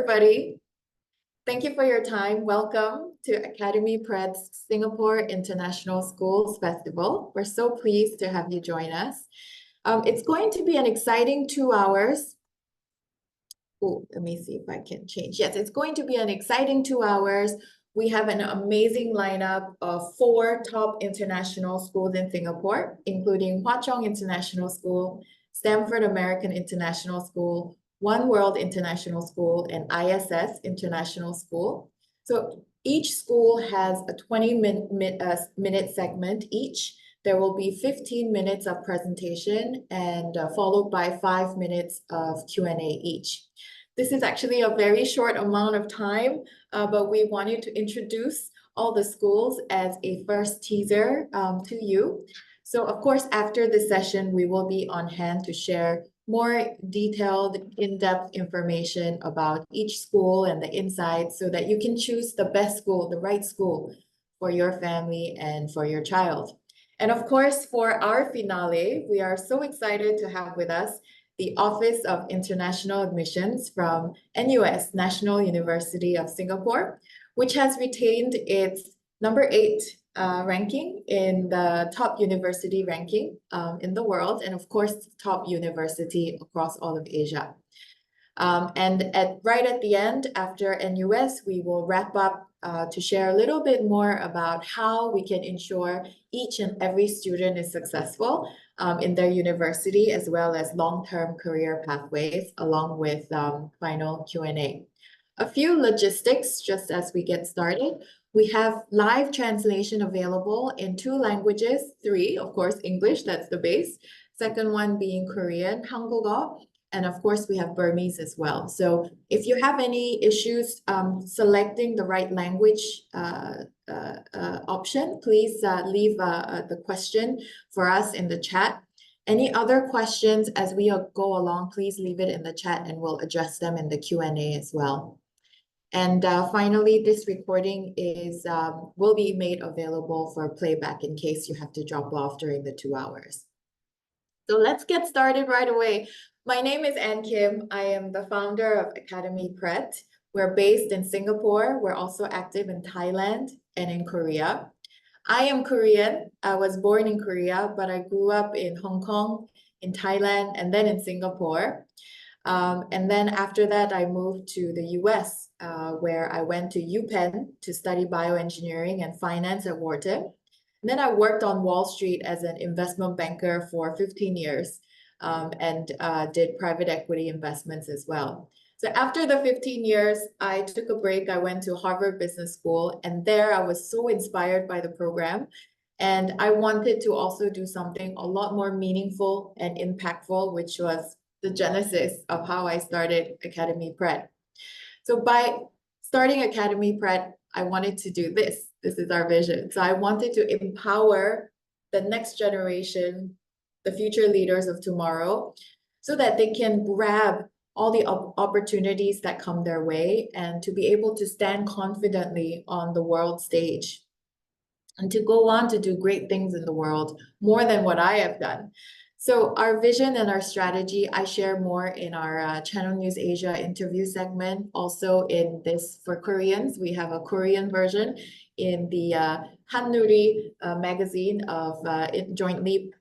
everybody. Thank you for your time. Welcome to Academy Prêt's Singapore International Schools Festival. We're so pleased to have you join us. It's going to be an exciting 2 hours. Oh, let me see if I can change. Yes, it's going to be an exciting 2 hours. We have an amazing lineup of 4 top international schools in Singapore, including Hwa Chong International School, Stamford American International School, One World International School, and ISS International School. So each school has a 20-minute segment each. There will be 15 minutes of presentation and followed by 5 minutes of Q&A each. This is actually a very short amount of time, but we wanted to introduce all the schools as a first teaser to you. So of course, after this session, we will be on hand to share more detailed, in-depth information about each school and the insights so that you can choose the best school, the right school for your family and for your child. And of course, for our finale, we are so excited to have with us the Office of International Admissions from NUS, National University of Singapore, which has retained its number 8 ranking in the top university ranking in the world, and of course, top university across all of Asia. And right at the end, after NUS, we will wrap up to share a little bit more about how we can ensure each and every student is successful in their university, as well as long-term career pathways, along with final Q&A. A few logistics just as we get started. We have live translation available in 2 languages, 3, of course, English, that's the base. Second one being Korean, Hangulgo, and of course, we have Burmese as well. So if you have any issues selecting the right language option, please leave the question for us in the chat. Any other questions as we go along, please leave it in the chat and we'll address them in the Q&A as well. And finally, this recording will be made available for playback in case you have to drop off during the 2 hours. So let's get started right away. My name is Ann Kim. I am the founder of Academy Prêt. We're based in Singapore. We're also active in Thailand and in Korea. I am Korean. I was born in Korea, but I grew up in Hong Kong, in Thailand, and then in Singapore. And then after that, I moved to the US, where I went to UPenn to study bioengineering and finance at Wharton. And then I worked on Wall Street as an investment banker for 15 years and did private equity investments as well. So after the 15 years, I took a break. I went to Harvard Business School, and there I was so inspired by the program. And I wanted to also do something a lot more meaningful and impactful, which was the genesis of how I started Academy Prêt. So by starting Academy Prêt, I wanted to do this. This is our vision. So I wanted to empower the next generation, the future leaders of tomorrow, so that they can grab all the opportunities that come their way and to be able to stand confidently on the world stage and to go on to do great things in the world, more than what I have done. So our vision and our strategy, I share more in our Channel News Asia interview segment. Also in this, for Koreans, we have a Korean version in the Hannuri magazine of jointly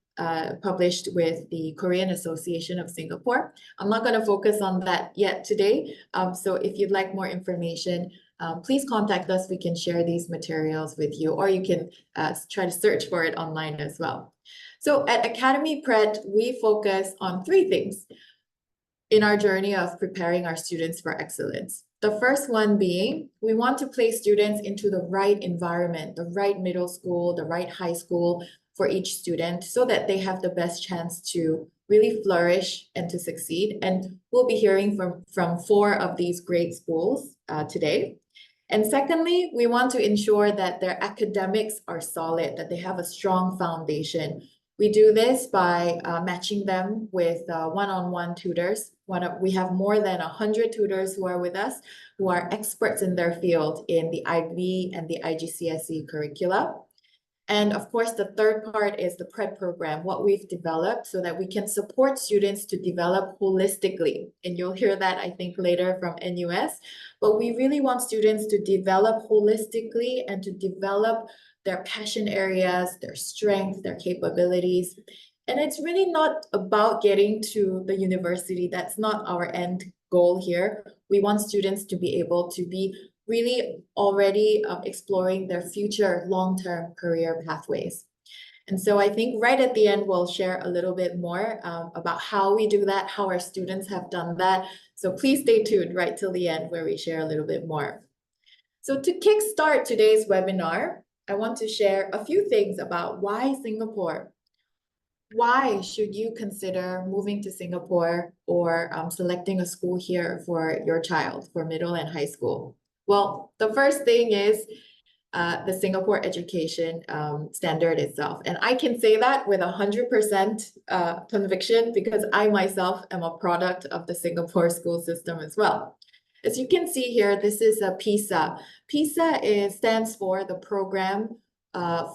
published with the Korean Association of Singapore. I'm not going to focus on that yet today. So if you'd like more information, please contact us. We can share these materials with you, or you can try to search for it online as well. So at Academy Prêt, we focus on 3 things in our journey of preparing our students for excellence. The first one being, we want to place students into the right environment, the right middle school, the right high school for each student, so that they have the best chance to really flourish and to succeed. And we'll be hearing from 4 of these great schools today. And secondly, we want to ensure that their academics are solid, that they have a strong foundation. We do this by matching them with one-on-one tutors. We have more than 100 tutors who are with us, who are experts in their field in the IB and the IGCSE curricula. And of course, the third part is the Prêt program, what we've developed so that we can support students to develop holistically. And you'll hear that, I think, later from NUS. But we really want students to develop holistically and to develop their passion areas, their strengths, their capabilities. And it's really not about getting to the university. That's not our end goal here. We want students to be able to be really already exploring their future long-term career pathways. And so I think right at the end, we'll share a little bit more about how we do that, how our students have done that. So please stay tuned right till the end where we share a little bit more. So to kickstart today's webinar, I want to share a few things about why Singapore. Why should you consider moving to Singapore or selecting a school here for your child for middle and high school? Well, the first thing is the Singapore education standard itself. And I can say that with 100% conviction because I myself am a product of the Singapore school system as well. As you can see here, this is a PISA. PISA stands for the Program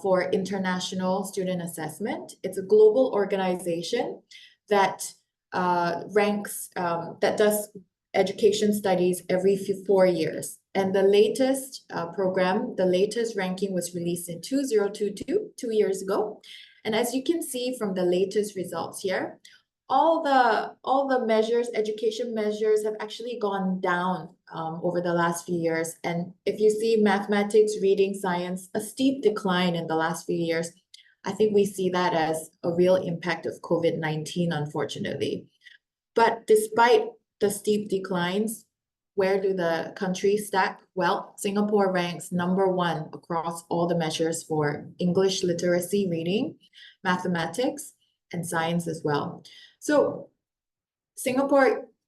for International Student Assessment. It's a global organization that ranks, that does education studies every 4 years. And the latest program, the latest ranking was released in 2022, 2 years ago. And as you can see from the latest results here, all the measures, education measures have actually gone down over the last few years. And if you see mathematics, reading, science, a steep decline in the last few years, I think we see that as a real impact of COVID-19, unfortunately. But despite the steep declines, where do the countries stack? Well, Singapore ranks #1 across all the measures for English literacy, reading, mathematics, and science as well. So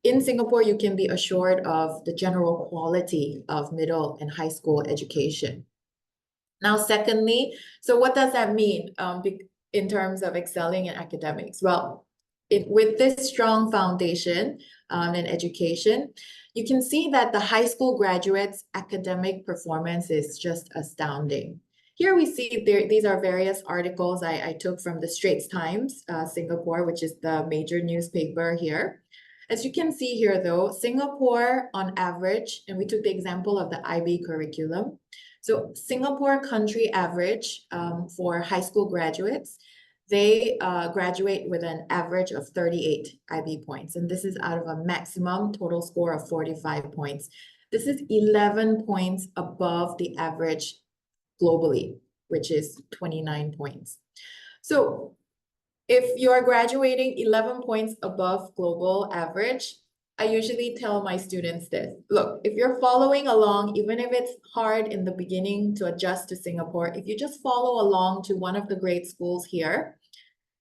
in Singapore, you can be assured of the general quality of middle and high school education. Now, secondly, so what does that mean in terms of excelling in academics? Well, with this strong foundation in education, you can see that the high school graduates' academic performance is just astounding. Here we see these are various articles I took from the Straits Times, Singapore, which is the major newspaper here. As you can see here, though, Singapore on average, and we took the example of the IB curriculum. So Singapore country average for high school graduates, they graduate with an average of 38 IB points. And this is out of a maximum total score of 45 points. This is 11 points above the average globally, which is 29 points. So if you're graduating 11 points above global average, I usually tell my students this. Look, if you're following along, even if it's hard in the beginning to adjust to Singapore, if you just follow along to one of the great schools here,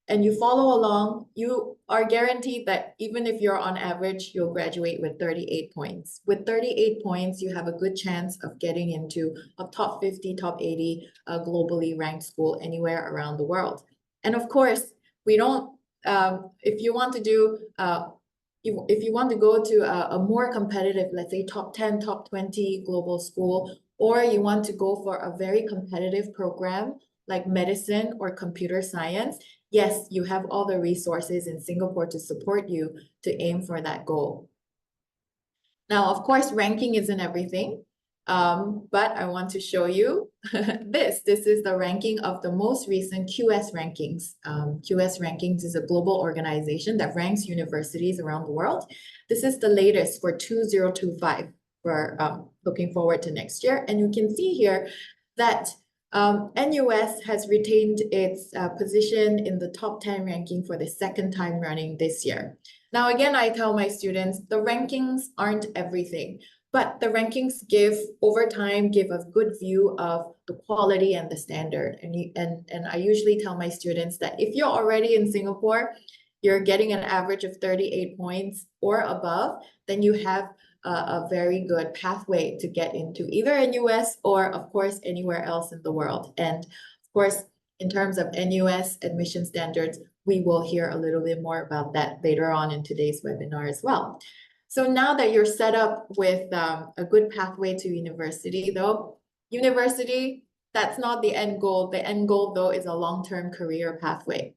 and you follow along, you are guaranteed that even if you're on average, you'll graduate with 38 points. With 38 points, you have a good chance of getting into a top 50, top 80 globally ranked school anywhere around the world. And of course, we don't, if you want to do, if you want to go to a more competitive, let's say top 10, top 20 global school, or you want to go for a very competitive program like medicine or computer science, yes, you have all the resources in Singapore to support you to aim for that goal. Now, of course, ranking isn't everything, but I want to show you this. This is the ranking of the most recent QS rankings. QS rankings is a global organization that ranks universities around the world. This is the latest for 2025. We're looking forward to next year. And you can see here that NUS has retained its position in the top 10 ranking for the second time running this year. Now, again, I tell my students, the rankings aren't everything, but the rankings over time, give a good view of the quality and the standard. And I usually tell my students that if you're already in Singapore, you're getting an average of 38 points or above, then you have a very good pathway to get into either NUS or, of course, anywhere else in the world. And of course, in terms of NUS admission standards, we will hear a little bit more about that later on in today's webinar as well. So now that you're set up with a good pathway to university, though, university, That's not the end goal. The end goal, though, is a long-term career pathway.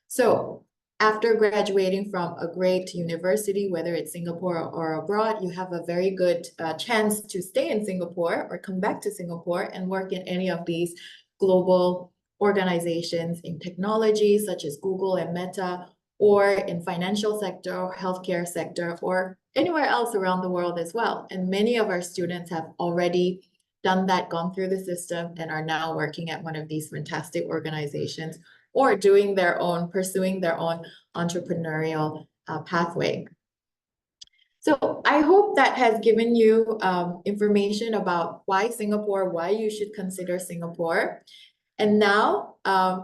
So after graduating from a great university, whether it's Singapore or abroad, you have a very good chance to stay in Singapore or come back to Singapore and work in any of these global organizations in technology, such as Google and Meta, or in financial sector or healthcare sector, or anywhere else around the world as well. And many of our students have already done that, gone through the system, and are now working at one of these fantastic organizations or doing their own, pursuing their own entrepreneurial pathway. So I hope that has given you information about why Singapore, why you should consider Singapore. And now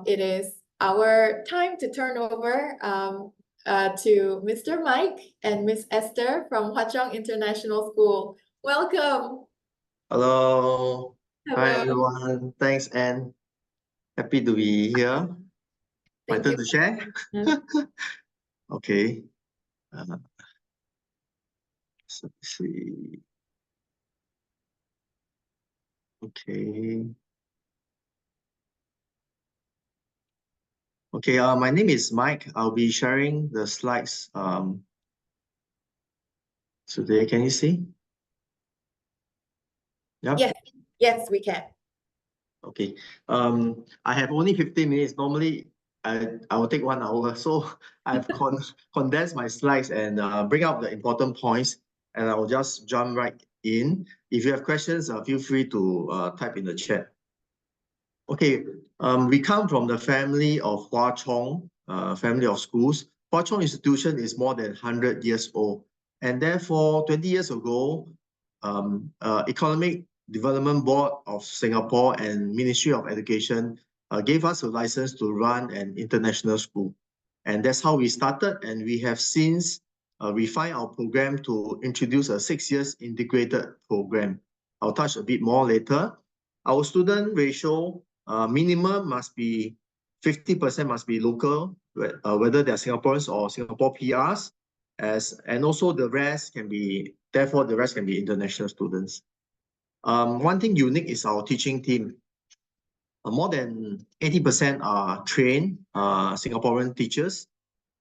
it is our time to turn over to Mr. Mike and Miss Esther from Chong International School. Welcome. Hello. Hello. Hi, everyone. Thanks, Anne. Happy to be here. My Thank turn you. to share. Okay. So let's see. Okay. Okay. My name is Mike. I'll be sharing the slides today. Can you see? Yep. Yes. Yes, we can. Okay. I have only 15 minutes. Normally, I will take 1 hour. So I've condensed my slides and bring up the important points, and I will just jump right in. If you have questions, feel free to type in the chat. Okay. We come from the family of Chong, family of schools. Chong institution is more than 100 years old, and therefore 20 years ago, Economic Development Board of Singapore and Ministry of Education gave us a license to run an international school. And that's how we started, and we have since refined our program to introduce a 6 years integrated program. I'll touch a bit more later. Our student ratio minimum must be 50% must be local, whether they're Singaporeans or Singapore PRs, and also the rest can be, therefore the rest can be international students. One thing unique is our teaching team. More than 80% are trained Singaporean teachers,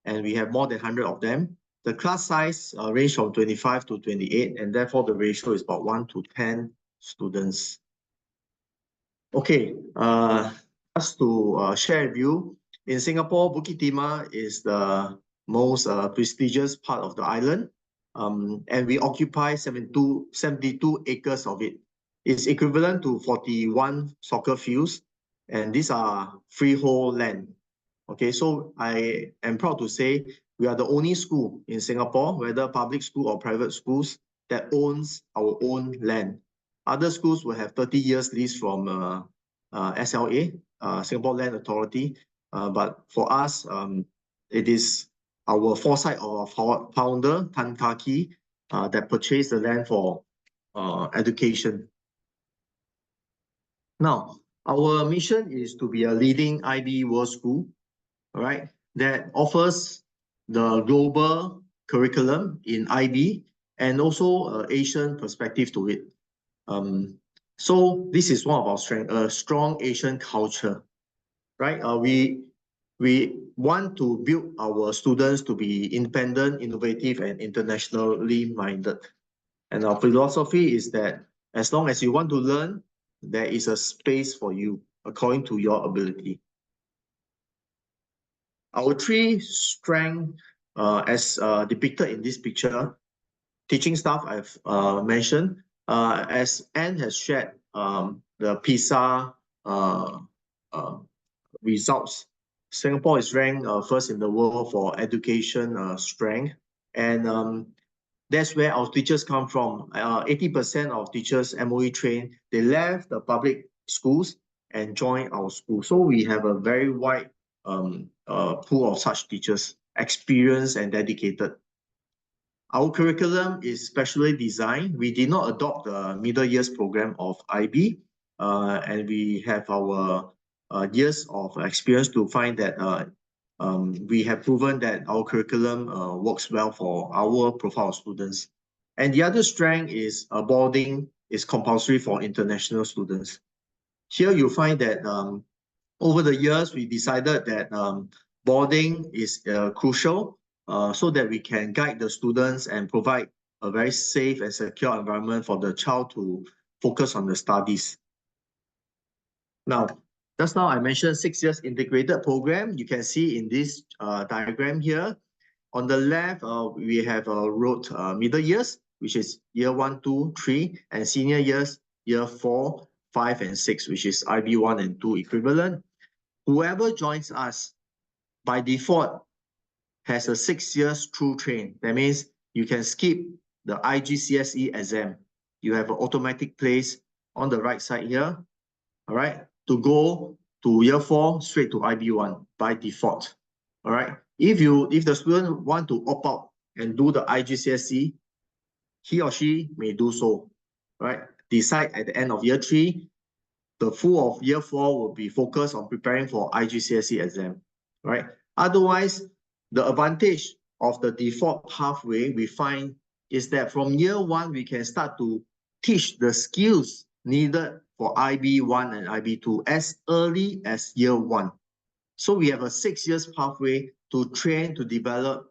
and we have more than 100 of them. The class size range from 25 to 28, and therefore the ratio is about 1 to 10 students. Okay, just to share with you, in Singapore, Bukit Timah is the most prestigious part of the island, and we occupy 72 acres of it. It's equivalent to 41 soccer fields, and these are freehold land. Okay, so I am proud to say we are the only school in Singapore, whether public school or private schools, that owns our own land. Other schools will have 30 years lease from SLA, Singapore Land Authority. But for us, it is our foresight of our founder, Tan Kaki, that purchased the land for education. Now, our mission is to be a leading IB world school, all right, that offers the global curriculum in IB and also Asian perspective to it. So this is one of our strengths, a strong Asian culture, right? We want to build our students to be independent, innovative, and internationally minded. And our philosophy is that as long as you want to learn, there is a space for you according to your ability. Our 3 strengths, as depicted in this picture, teaching staff I've mentioned, as Anne has shared, the PISA results. Singapore is ranked first in the world for education strength, and that's where our teachers come from. 80% of teachers MOE trained, they left the public schools and joined our school. So we have a very wide pool of such teachers, experienced and dedicated. Our curriculum is specially designed. We did not adopt the middle years program of IB, and we have our years of experience to find that we have proven that our curriculum works well for our profile of students. And the other strength is boarding is compulsory for international students. Here you find that over the years, we decided that boarding is crucial so that we can guide the students and provide a very safe and secure environment for the child to focus on the studies. Now, just now I mentioned 6 years integrated program. You can see in this diagram here. On the left, we have wrote middle years, which is year 1, 2, 3, and senior years, year 4, 5, and 6, which is IB 1 and 2 equivalent. Whoever joins us by default has a 6 years through train. That means you can skip the IGCSE exam. You have an automatic place on the right side here, all right, to go to year 4 straight to IB 1 by default. All right. If the student want to opt out and do the IGCSE, he or she may do so. Right. Decide at the end of year 3, the full of year 4 will be focused on preparing for IGCSE exam. Right. Otherwise, the advantage of the default pathway we find is that from year 1 we can start to teach the skills needed for IB 1 and IB 2 as early as year 1. So we have a 6 years pathway to train, to develop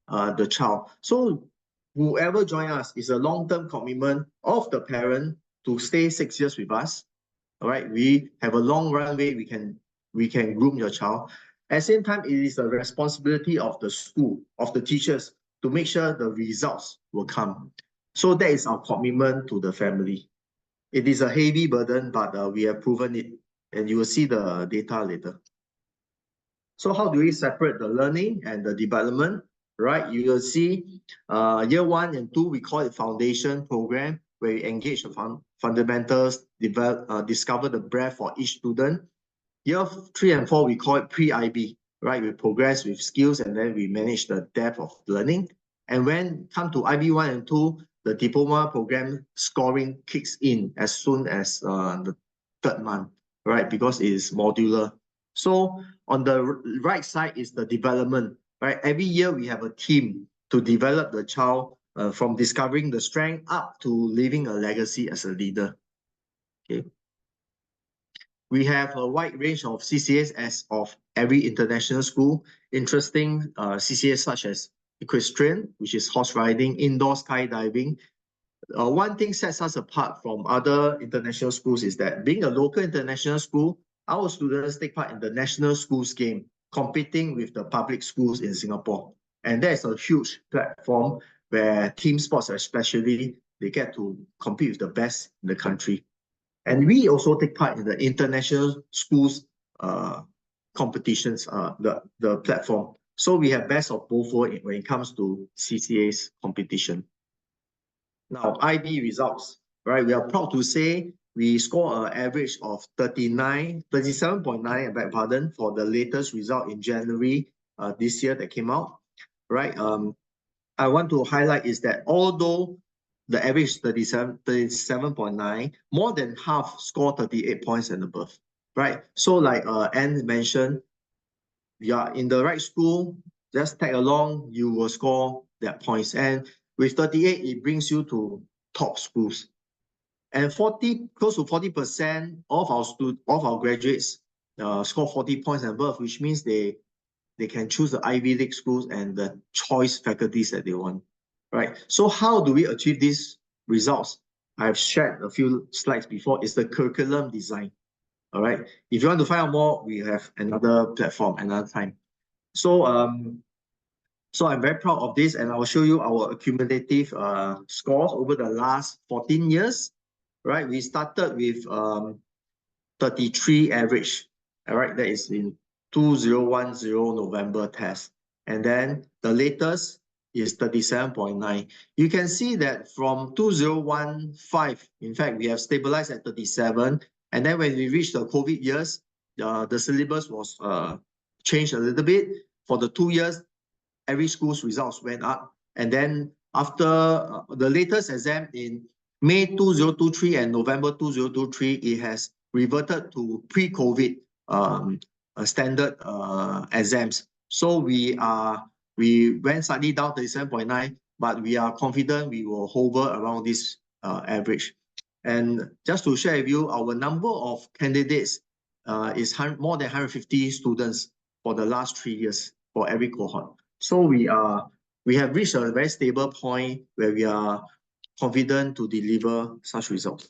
the child. So whoever joins us is a long-term commitment of the parent to stay 6 years with us. All right, we have a long runway. We can groom your child. At the same time, it is the responsibility of the school, of the teachers, to make sure the results will come. So that is our commitment to the family. It is a heavy burden, but we have proven it, and you will see the data later. So how do we separate the learning and the development, right? You will see year 1 and 2, we call it foundation program, where we engage the fundamentals, discover the breadth for each student. Year 3 and 4, we call it pre-IB, right? We progress with skills and then we manage the depth of learning. And when come to IB 1 and 2, the diploma program scoring kicks in as soon as the 3rd month, right? Because it is modular. So on the right side is the development, right? Every year we have a team to develop the child from discovering the strength up to leaving a legacy as a leader. Okay. We have a wide range of CCAs as of every international school. Interesting CCAs such as equestrian, which is horse riding, indoor skydiving. One thing sets us apart from other international schools is that being a local international school, our students take part in the national schools game, competing with the public schools in Singapore. And that's a huge platform where team sports especially, they get to compete with the best in the country. And we also take part in the international schools competitions, the platform. So we have best of both worlds when it comes to CCA's competition. Now, IB results, right? We are proud to say we score an average of 37.9, I beg pardon, for the latest result in January this year that came out, right? I want to highlight is that although the average is 37.9, more than half score 38 points and above, right? So like Anne mentioned, you are in the right school, just tag along, you will score that points. And with 38, it brings you to top schools. And close to 40% of our graduates score 40 points and above, which means they can choose the Ivy League schools and the choice faculties that they want, right? So how do we achieve these results? I've shared a few slides before. It's the curriculum design, all right? If you want to find out more, we have another platform, another time. So I'm very proud of this, and I will show you our accumulative scores over the last 14 years, right? We started with 33 average, all right? That is in 2010 November test. And then the latest is 37.9. You can see that from 2015, in fact, we have stabilized at 37. And then when we reached the COVID years, the syllabus was changed a little bit. For the 2 years, every school's results went up. And then after the latest exam in May 2023 and November 2023, it has reverted to pre-COVID standard exams. So we went slightly down 37.9, but we are confident we will hover around this average. And just to share with you, our number of candidates is more than 150 students for the last 3 years for every cohort. So we have reached a very stable point where we are confident to deliver such results.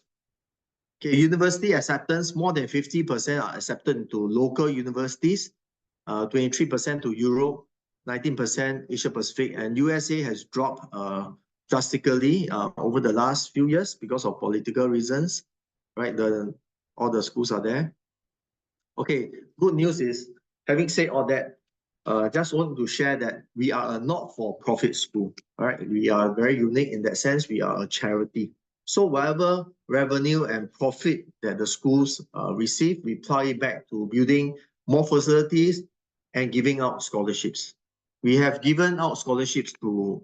Okay, university acceptance, more than 50% are accepted into local universities, 23% to Europe, 19% Asia Pacific, and USA has dropped drastically over the last few years because of political reasons, right? All the schools are there. Okay, good news is, having said all that, just want to share that we are a not-for-profit school, right? We are very unique in that sense. We are a charity. So whatever revenue and profit that the schools receive, we plow it back to building more facilities and giving out scholarships. We have been giving out scholarships to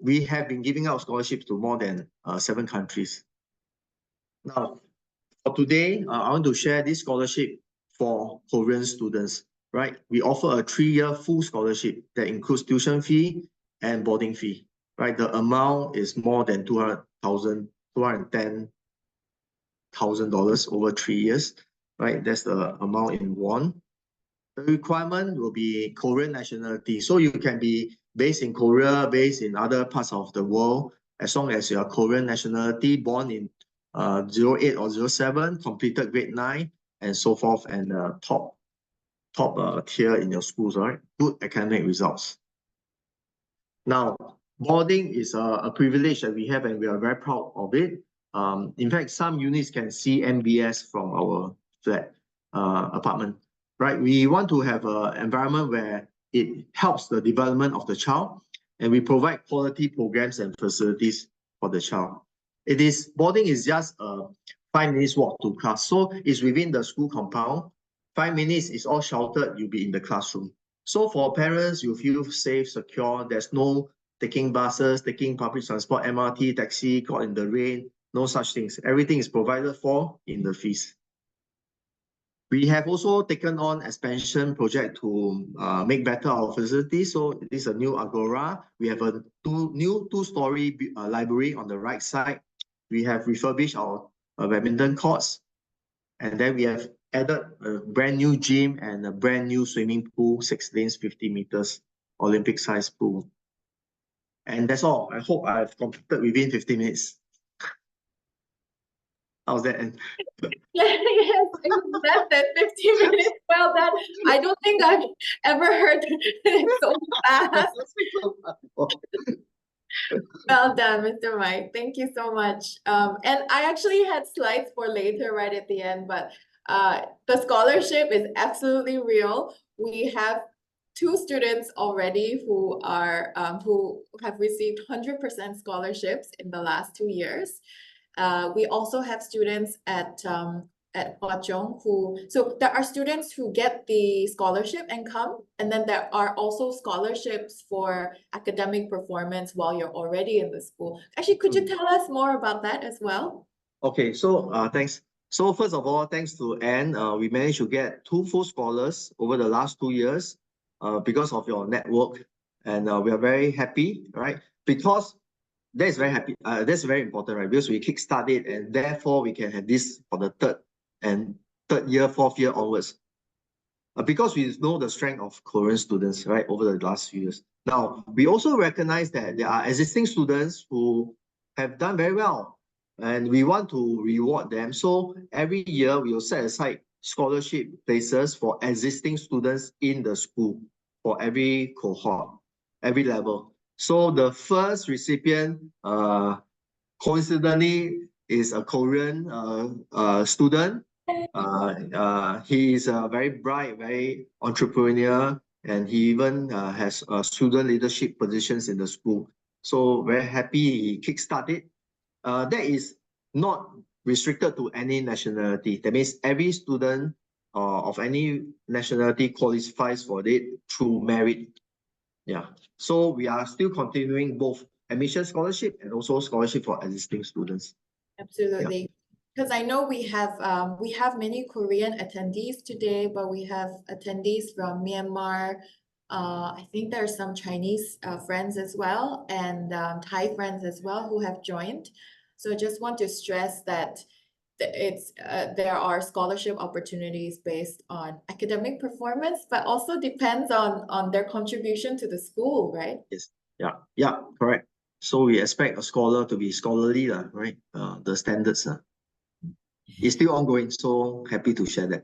more than 7 countries. Now, for today, I want to share this scholarship for Korean students, right? We offer a 3-year full scholarship that includes tuition fee and boarding fee, right? The amount is more than $210,000 over 3 years, right? That's the amount in won. The requirement will be Korean nationality. So you can be based in Korea, based in other parts of the world, as long as you are Korean nationality, born in 08 or 07, completed grade 9, and so forth, and top tier in your schools, right? Good academic results. Now, boarding is a privilege that we have, and we are very proud of it. In fact, some units can see MBS from our flat apartment, right? We want to have an environment where it helps the development of the child, and we provide quality programs and facilities for the child. Boarding is just a 5 minutes walk to class, so it's within the school compound. 5 minutes is all sheltered, you'll be in the classroom. So for parents, you feel safe, secure. There's no taking buses, taking public transport, MRT, taxi, caught in the rain, no such things. Everything is provided for in the fees. We have also taken on expansion project to make better our facilities. So this is a new Agora. We have a new 2-story library on the right side. We have refurbished our badminton courts. And then we have added a brand new gym and a brand new swimming pool, 6 lanes, 50 meters, Olympic size pool. And that's all. I hope I've completed within 50 minutes. How's that end? Yes, it was less than 15 minutes. Well done. I don't think I've ever heard it so fast. Well done, Mr. Mike. Thank you so much. And I actually had slides for later right at the end, but the scholarship is absolutely real. We have 2 students already who have received 100% scholarships in the last 2 years. We also have students at Chong so there are students who get the scholarship and come, and then there are also scholarships for academic performance while you're already in the school. Actually, could you tell us more about that as well? Okay, so thanks. So first of all, thanks to Anne, we managed to get 2 full scholars over the last 2 years because of your network, and we are very happy, right? Because that's very happy. That's very important, right? Because we kickstart it, and therefore we can have this for the third year, 4th year onwards. Because we know the strength of Korean students, right, over the last few years. Now, we also recognize that there are existing students who have done very well, and we want to reward them. So every year we will set aside scholarship places for existing students in the school for every cohort, every level. So the first recipient, coincidentally, is a Korean student. He is very bright, very entrepreneur, and he even has student leadership positions in the school. So very happy he kickstarted. That is not restricted to any nationality. That means every student of any nationality qualifies for it through merit. Yeah. So we are still continuing both admission scholarship and also scholarship for existing students. Absolutely. Because I know we have many Korean attendees today, but we have attendees from Myanmar. I think there are some Chinese friends as well, and Thai friends as well who have joined. So I just want to stress that there are scholarship opportunities based on academic performance, but also depends on their contribution to the school, right? Yes. Yeah, correct. So we expect a scholar to be scholarly, right? The standards is still ongoing, so happy to share that.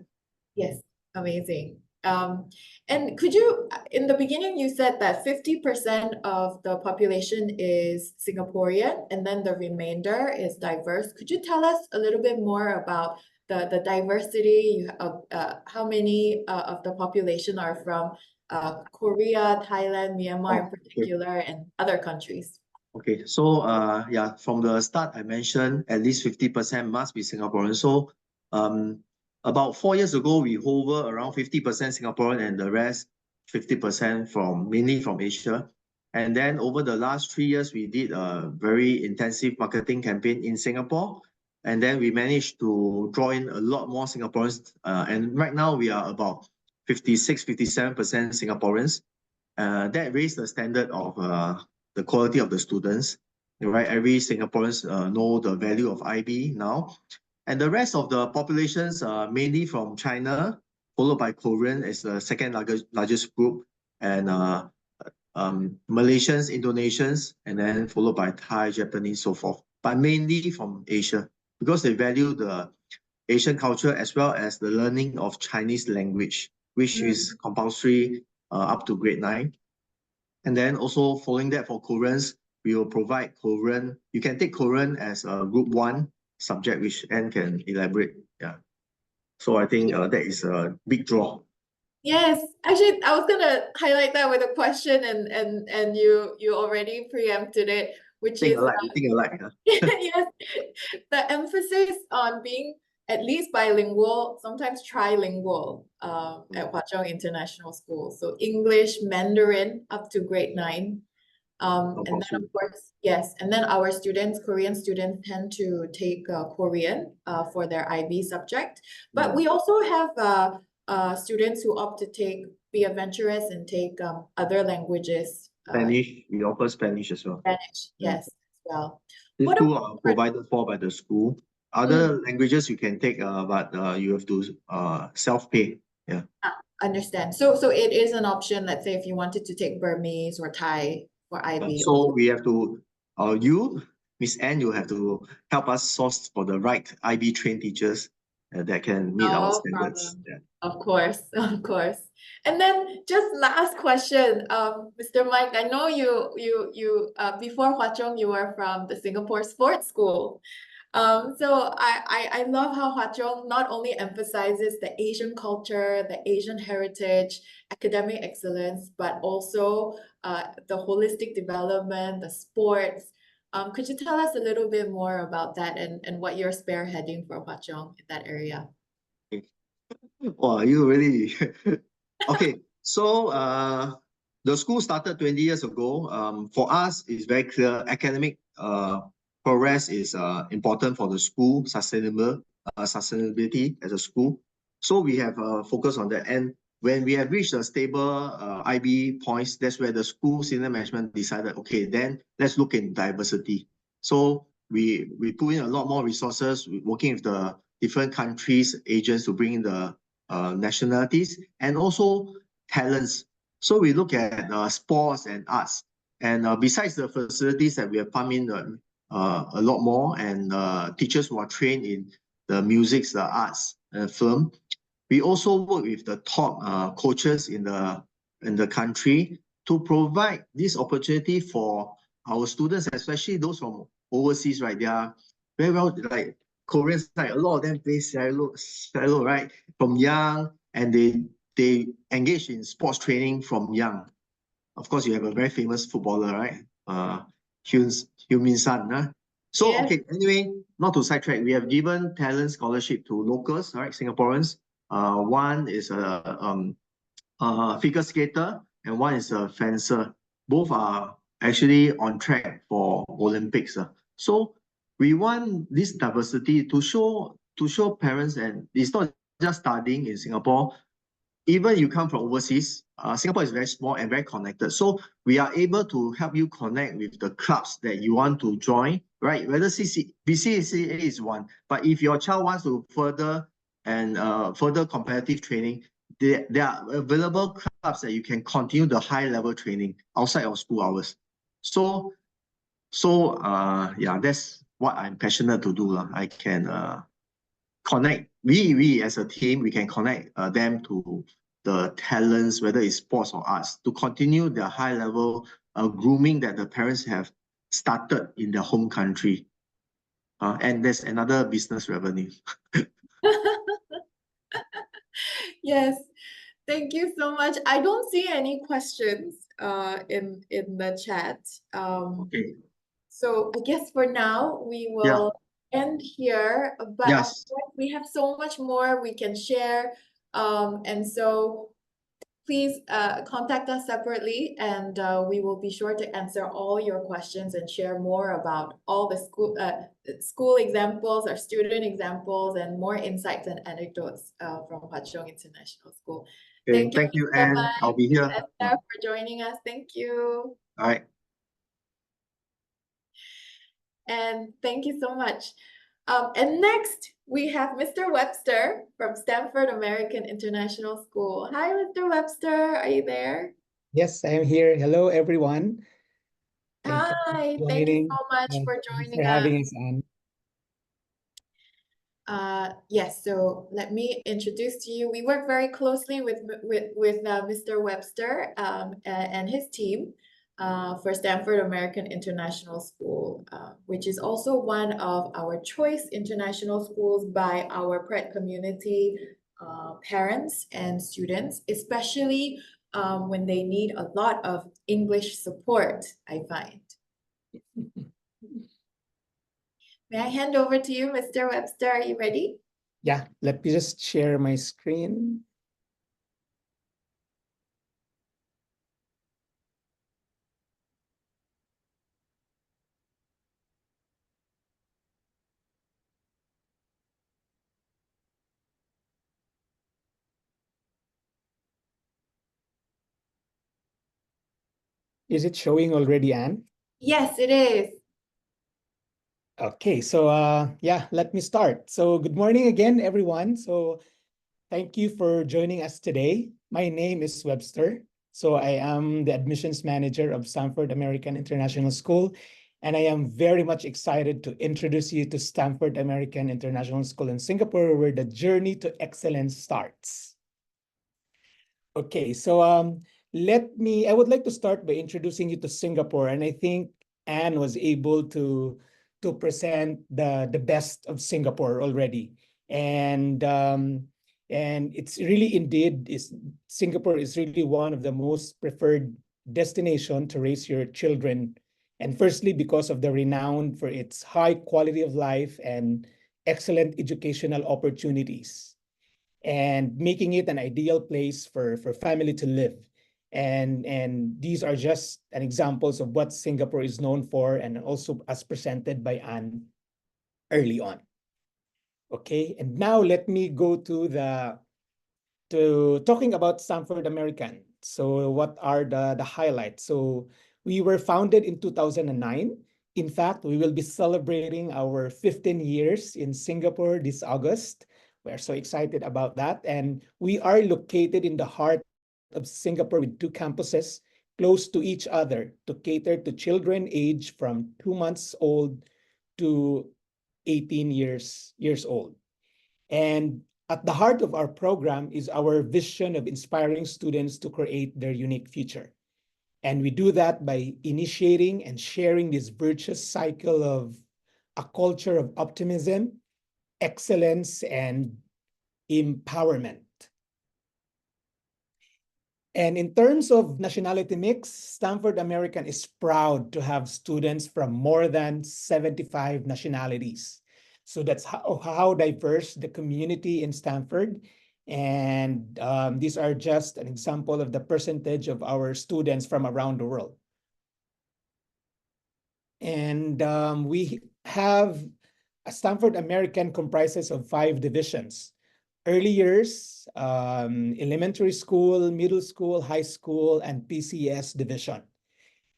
Yes, amazing. And could you, in the beginning, you said that 50% of the population is Singaporean, and then the remainder is diverse. Could you tell us a little bit more about the diversity of how many of the population are from Korea, Thailand, Myanmar in particular, and other countries? Okay, so yeah, from the start I mentioned at least 50% must be Singaporean. So about 4 years ago, we hover around 50% Singaporean and the rest 50% mainly from Asia. And then over the last 3 years, we did a very intensive marketing campaign in Singapore. And then we managed to draw in a lot more Singaporeans. And right now we are about 56-57% Singaporeans. That raised the standard of the quality of the students, right? Every Singaporeans know the value of IB now. And the rest of the populations are mainly from China, followed by Korean as the second largest group, and Malaysians, Indonesians, and then followed by Thai, Japanese, so forth. But mainly from Asia, because they value the Asian culture as well as the learning of Chinese language, which is compulsory up to grade 9. And then also following that for Koreans, we will provide Korean. You can take Korean as a group 1 subject, which Anne can elaborate. Yeah. So I think that is a big draw. Yes, actually, I was gonna highlight that with a question, and you already preempted it, which Think is alike, you think alike. yes, the emphasis on being at least bilingual, sometimes trilingual, at Hwa Chong International School. So English, Mandarin up to grade 9. And then of course, yes, and then our students, Korean students, tend to take Korean for their IB subject. But we also have students who opt to be adventurous and take other languages. Spanish, we offer Spanish as well. Spanish, yes, as well. These two are provided for by the school. Other languages you can take, but you have to self-pay. Yeah. Understand. So it is an option, let's say if you wanted to take Burmese or Thai for IB. So we have to, Miss Anne, you have to help us source for the right IB trained teachers that can meet our standards. Yeah. Of course, of course. And then just last question, Mr. Mike, I know you before Hwa Chong, you were from the Singapore Sports School. So I love how Hwa Chong not only emphasizes the Asian culture, the Asian heritage, academic excellence, but also the holistic development, the sports. Could you tell us a little bit more about that and what you're spearheading for Hwa Chong in that area? Wow, you really okay. So the school started 20 years ago. For us, it's very clear academic progress is important for the school sustainability as a school. So we have focused on that. And when we have reached a stable IB points, that's where the school senior management decided, okay, then let's look in diversity. So we put in a lot more resources, working with the different countries, agents to bring in the nationalities and also talents. So we look at sports and arts. And besides the facilities that we have pumped in a lot more and teachers who are trained in the music, the arts, film, we also work with the top coaches in the country to provide this opportunity for our students, especially those from overseas, right? They are very well, like Koreans, like a lot of them play cello, right? From young, and they engage in sports training from young. Of course, you have a very famous footballer, right? Heung-min Son. Huh? So, Yes. okay, anyway, not to sidetrack, we have given talent scholarship to locals, right? Singaporeans. One is a figure skater and one is a fencer. Both are actually on track for Olympics. So we want this diversity to show parents, and it's not just studying in Singapore. even you come from overseas, Singapore is very small and very connected. So we are able to help you connect with the clubs that you want to join, right? Whether BCCA is one, but if your child wants to further and further competitive training, there are available clubs that you can continue the high level training outside of school hours. So yeah, that's what I'm passionate to do. I can connect, we as a team, we can connect them to the talents, whether it's sports or arts, to continue the high level grooming that the parents have started in their home country. And there's another business revenue. Yes, thank you so much. I don't see any questions in the chat. Okay. So I guess for now we Yeah. will end here, but of Yes. course we have so much more we can share. And so please contact us separately, and we will be sure to answer all your questions and share more about all the school examples or student examples and more insights and anecdotes from Chong International School. Okay. Thank you, Thank you, Mr. Anne. I'll be here. Webster, for joining us. Thank you. All right. And thank you so much. And next, we have Mr. Webster from Stamford American International School. Hi, Mr. Webster. Are you there? Yes, I am here. Hello, everyone. Thank you for Hi, thank you joining. so much for Thanks joining for us. having us on. Yes, so let me introduce to you. We work very closely with Mr. Webster and his team for Stamford American International School, which is also one of our choice international schools by our Pret community parents and students, especially when they need a lot of English support, I find. May I hand over to you, Mr. Webster? Are you ready? Yeah, let me just share my screen. Is it showing already, Anne? Yes, it is. Okay, so yeah, let me start. So good morning again, everyone. So thank you for joining us today. My name is Webster. So I am the admissions manager of Stamford American International School, and I am very much excited to introduce you to Stamford American International School in Singapore, where the journey to excellence starts. Okay, so I would like to start by introducing you to Singapore, and I think Anne was able to present the best of Singapore already, and it's really indeed Singapore is really one of the most preferred destination to raise your children, and firstly because of the renown for its high quality of life and excellent educational opportunities, and making it an ideal place for family to live. And these are just an examples of what Singapore is known for, and also as presented by Anne early on. Okay, and now let me go to talking about Stamford American. So what are the highlights? So we were founded in 2009. In fact, we will be celebrating our 15 years in Singapore this August. We're so excited about that. And we are located in the heart of Singapore with two campuses close to each other to cater to children aged from 2 months old to 18 years old. And at the heart of our program is our vision of inspiring students to create their unique future. And we do that by initiating and sharing this virtuous cycle of a culture of optimism, excellence, and empowerment. And in terms of nationality mix, Stamford American is proud to have students from more than 75 nationalities. So that's how diverse the community in Stamford. And these are just an example of the percentage of our students from around the world. And we have a Stamford American comprises of 5 divisions. early years, elementary school, middle school, high school, and PCS division.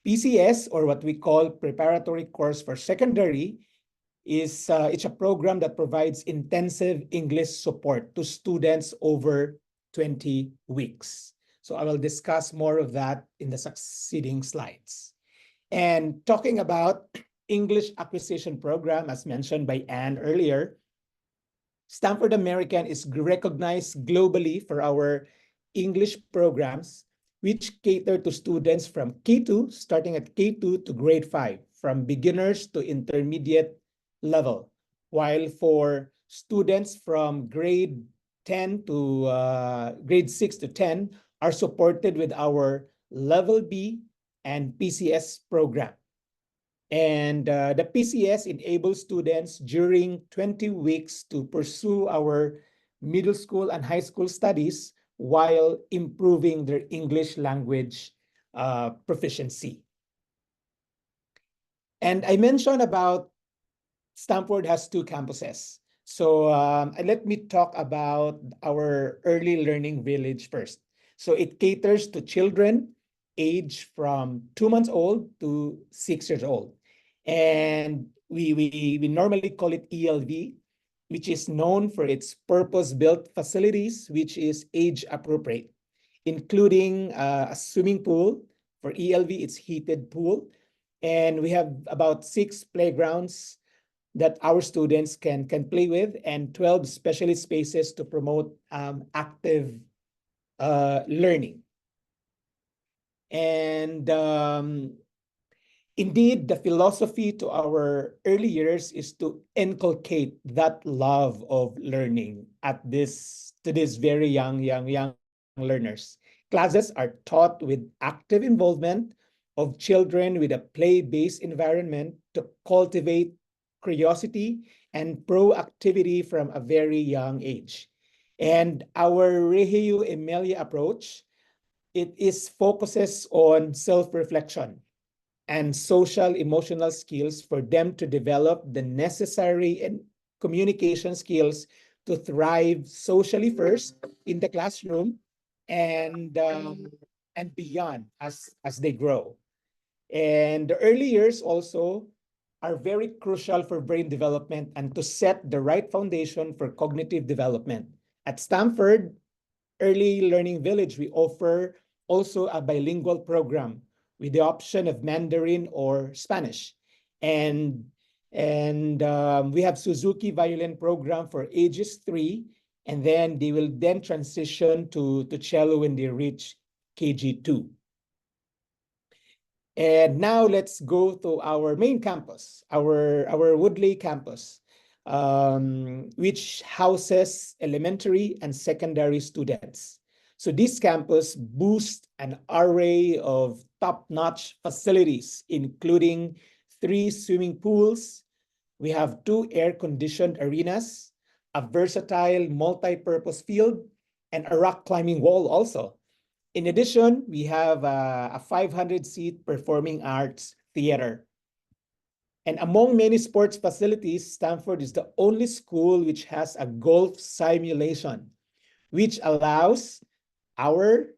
PCS, or what we call Preparatory Course for Secondary, is it's a program that provides intensive English support to students over 20 weeks. So I will discuss more of that in the succeeding slides. And talking about English acquisition program, as mentioned by Anne earlier, Stamford American is recognized globally for our English programs, which cater to students from K2, starting at K2 to grade 5, from beginners to intermediate level. While for students from grade 10 to grade 6 to 10 are supported with our Level B and PCS program. And the PCS enables students during 20 weeks to pursue our middle school and high school studies while improving their English language proficiency. And I mentioned about Stamford has 2 campuses. So let me talk about our early learning village first. So it caters to children age from 2 months old to 6 years old. And we normally call it ELV, which is known for its purpose-built facilities, which is age appropriate, including a swimming pool. For ELV, it's heated pool. And we have about 6 playgrounds that our students can play with, and 12 specialist spaces to promote active learning. And indeed, the philosophy to our early years is to inculcate that love of learning to these very young learners. Classes are taught with active involvement of children with a play-based environment to cultivate curiosity and proactivity from a very young age. And our Rehiu Emilia approach, it focuses on self-reflection and social emotional skills for them to develop the necessary and communication skills to thrive socially first in the classroom and beyond as they grow. And the early years also are very crucial for brain development and to set the right foundation for cognitive development. At Stamford Early Learning Village, we offer also a bilingual program with the option of Mandarin or Spanish. And we have Suzuki violin program for ages 3, and then they will then transition to cello when they reach KG2. And now let's go to our main campus, our Woodley campus, which houses elementary and secondary students. So this campus boasts an array of top-notch facilities, including 3 swimming pools. We have 2 air-conditioned arenas, a versatile multi-purpose field, and a rock climbing wall also. In addition, we have a 500-seat performing arts theater. And among many sports facilities, Stamford is the only school which has a golf simulation, which allows our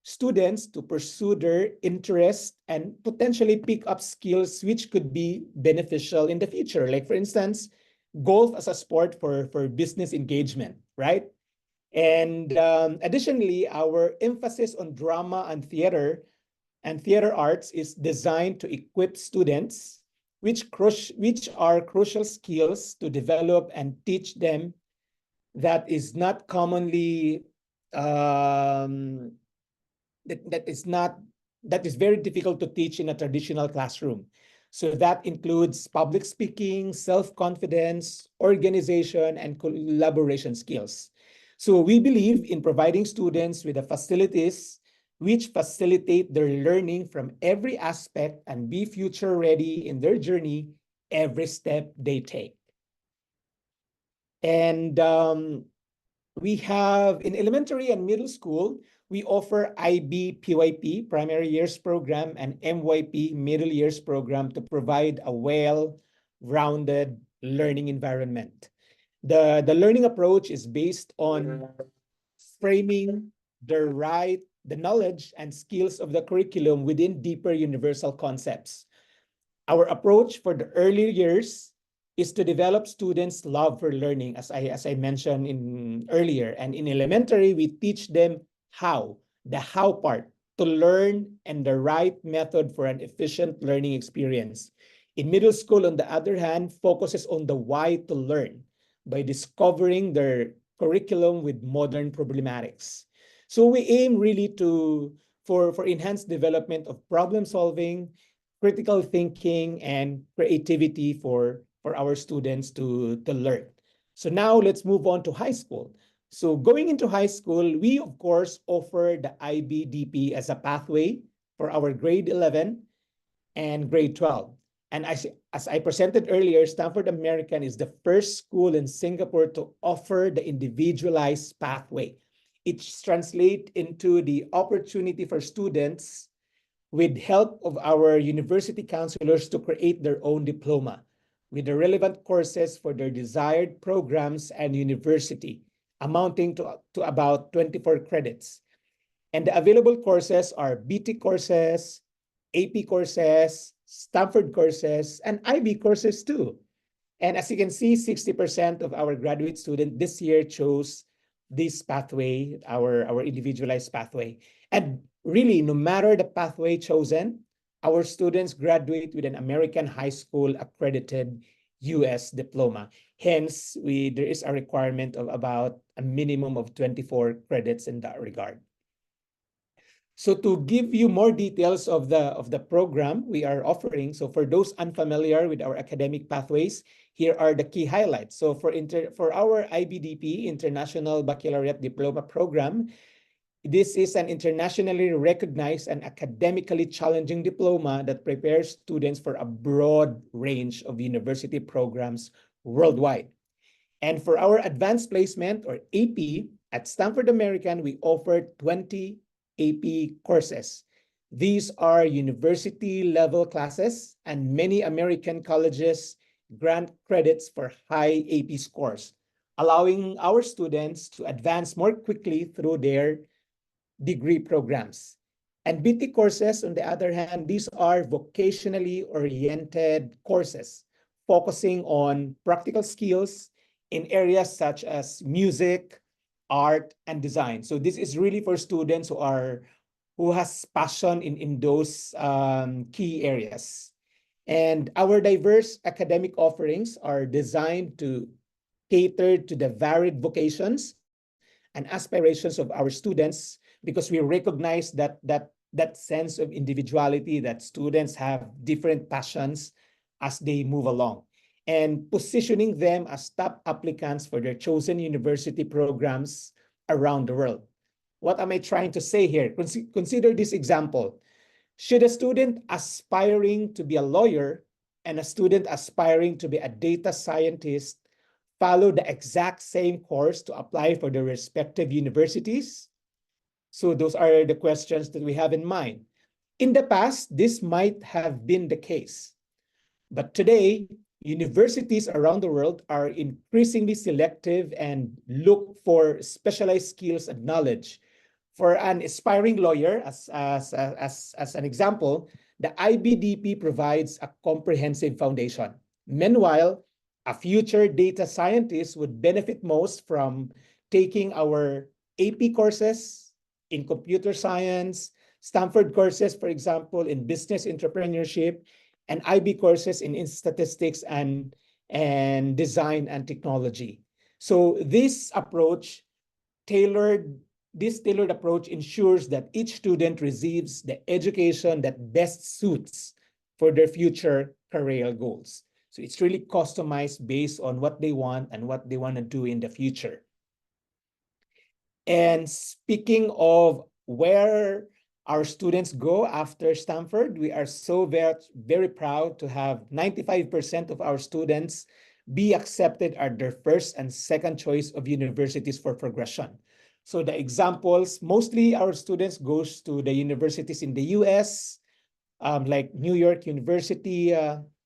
students to pursue their interest and potentially pick up skills which could be beneficial in the future. Like, for instance, golf as a sport for business engagement, right? And additionally, our emphasis on drama and theater arts is designed to equip students, which are crucial skills to develop and teach them that is not commonly that is very difficult to teach in a traditional classroom. So that includes public speaking, self-confidence, organization, and collaboration skills. So we believe in providing students with the facilities which facilitate their learning from every aspect and be future ready in their journey every step they take. And we have in elementary and middle school, we offer IB PYP, Primary Years Program, and MYP, Middle Years Program, to provide a well-rounded learning environment. The learning approach is based on framing the knowledge and skills of the curriculum within deeper universal concepts. Our approach for the early years is to develop students' love for learning, as I mentioned earlier. And in elementary, we teach them the how part, to learn and the right method for an efficient learning experience. In middle school, on the other hand, focuses on the why to learn by discovering their curriculum with modern problematics. So we aim really for enhanced development of problem solving, critical thinking, and creativity for our students to learn. So now let's move on to high school. So going into high school, we of course offer the IBDP as a pathway for our grade 11 and grade 12. And as I presented earlier, Stamford American is the first school in Singapore to offer the individualized pathway. It translates into the opportunity for students with help of our university counselors to create their own diploma with the relevant courses for their desired programs and university, amounting to about 24 credits. And the available courses are BT courses, AP courses, Stamford courses, and IB courses too. And as you can see, 60% of our graduate students this year chose this pathway, our individualized pathway. And really, no matter the pathway chosen, our students graduate with an American high school accredited US diploma. Hence, there is a requirement of about a minimum of 24 credits in that regard. So to give you more details of the program we are offering, so for those unfamiliar with our academic pathways, here are the key highlights. So for our IBDP, International Baccalaureate Diploma Program, this is an internationally recognized and academically challenging diploma that prepares students for a broad range of university programs worldwide. And for our advanced placement, or AP, at Stamford American, we offer 20 AP courses. These are university-level classes, and many American colleges grant credits for high AP scores, allowing our students to advance more quickly through their degree programs. And BT courses, on the other hand, these are vocationally oriented courses, focusing on practical skills in areas such as music, art, and design. So this is really for students who has passion in those key areas. And our diverse academic offerings are designed to cater to the varied vocations and aspirations of our students, because we recognize that sense of individuality, that students have different passions as they move along, and positioning them as top applicants for their chosen university programs around the world. What am I trying to say here? Consider this example. Should a student aspiring to be a lawyer and a student aspiring to be a data scientist follow the exact same course to apply for their respective universities? So those are the questions that we have in mind. In the past, this might have been the case. But today, universities around the world are increasingly selective and look for specialized skills and knowledge. For an aspiring lawyer, as an example, the IBDP provides a comprehensive foundation. Meanwhile, a future data scientist would benefit most from taking our AP courses in computer science, Stanford courses, for example, in business entrepreneurship, and IB courses in statistics and design and technology. So this tailored approach ensures that each student receives the education that best suits for their future career goals. So it's really customized based on what they want and what they want to do in the future. And speaking of where our students go after Stanford, we are so very proud to have 95% of our students be accepted at their first and second choice of universities for progression. So the examples, mostly our students goes to the universities in the US, like New York University,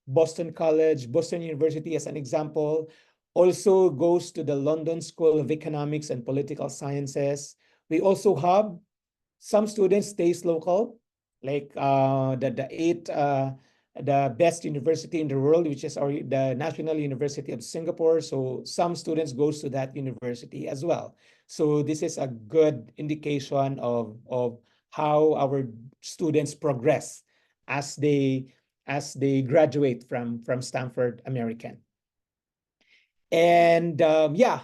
Boston College, Boston University as an example, also goes to the London School of Economics and Political Sciences. We also have some students stays local, like the best university in the world, which is the National University of Singapore. So some students goes to that university as well. So this is a good indication of how our students progress as they graduate from Stamford American. And yeah,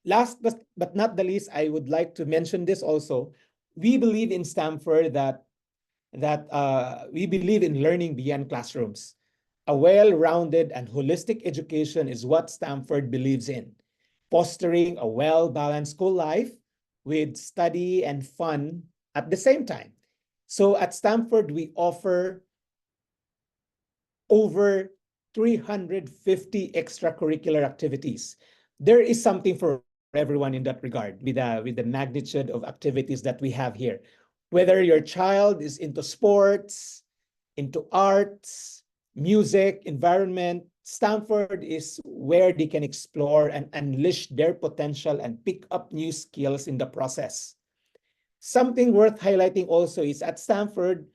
last but not the least, I would like to mention this also. We believe in Stamford that we believe in learning beyond classrooms. A well-rounded and holistic education is what Stamford believes in, fostering a well-balanced school life with study and fun at the same time. So at Stamford, we offer over 350 extracurricular activities. There is something for everyone in that regard with the magnitude of activities that we have here. Whether your child is into sports, into arts, music, environment, Stamford is where they can explore and unleash their potential and pick up new skills in the process. Something worth highlighting also is at Stamford,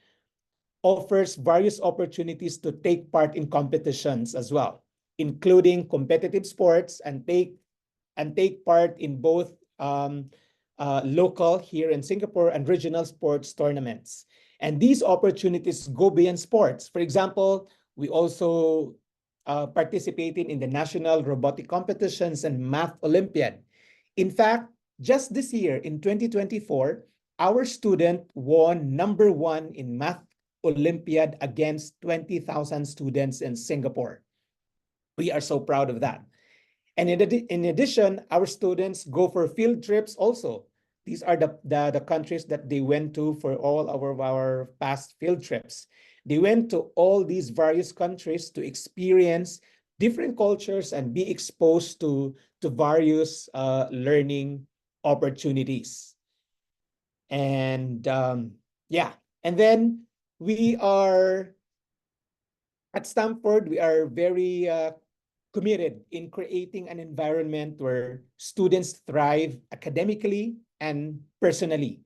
offers various opportunities to take part in competitions as well, including competitive sports and take part in both local here in Singapore and regional sports tournaments. And these opportunities go beyond sports. For example, we also participated in the national robotic competitions and math Olympiad. In fact, just this year in 2024, our student won #1 in math Olympiad against 20,000 students in Singapore. We are so proud of that. And in addition, our students go for field trips also. These are the countries that they went to for all our past field trips. They went to all these various countries to experience different cultures and be exposed to various learning opportunities. And yeah, and then we are at Stamford, we are very committed in creating an environment where students thrive academically and personally,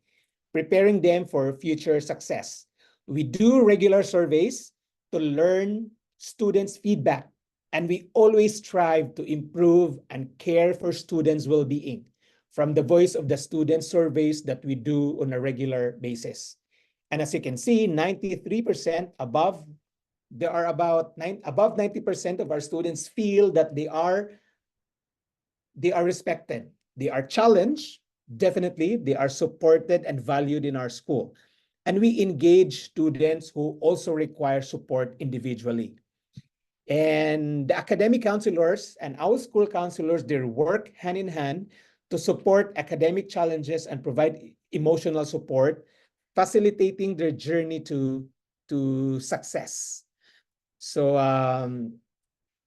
preparing them for future success. We do regular surveys to learn students' feedback, and we always strive to improve and care for students' well-being from the voice of the student surveys that we do on a regular basis. And as you can see, 93% above, there are above 90% of our students feel that they are respected. They are challenged, definitely. They are supported and valued in our school. And we engage students who also require support individually. And the academic counselors and our school counselors, they work hand in hand to support academic challenges and provide emotional support, facilitating their journey to success. So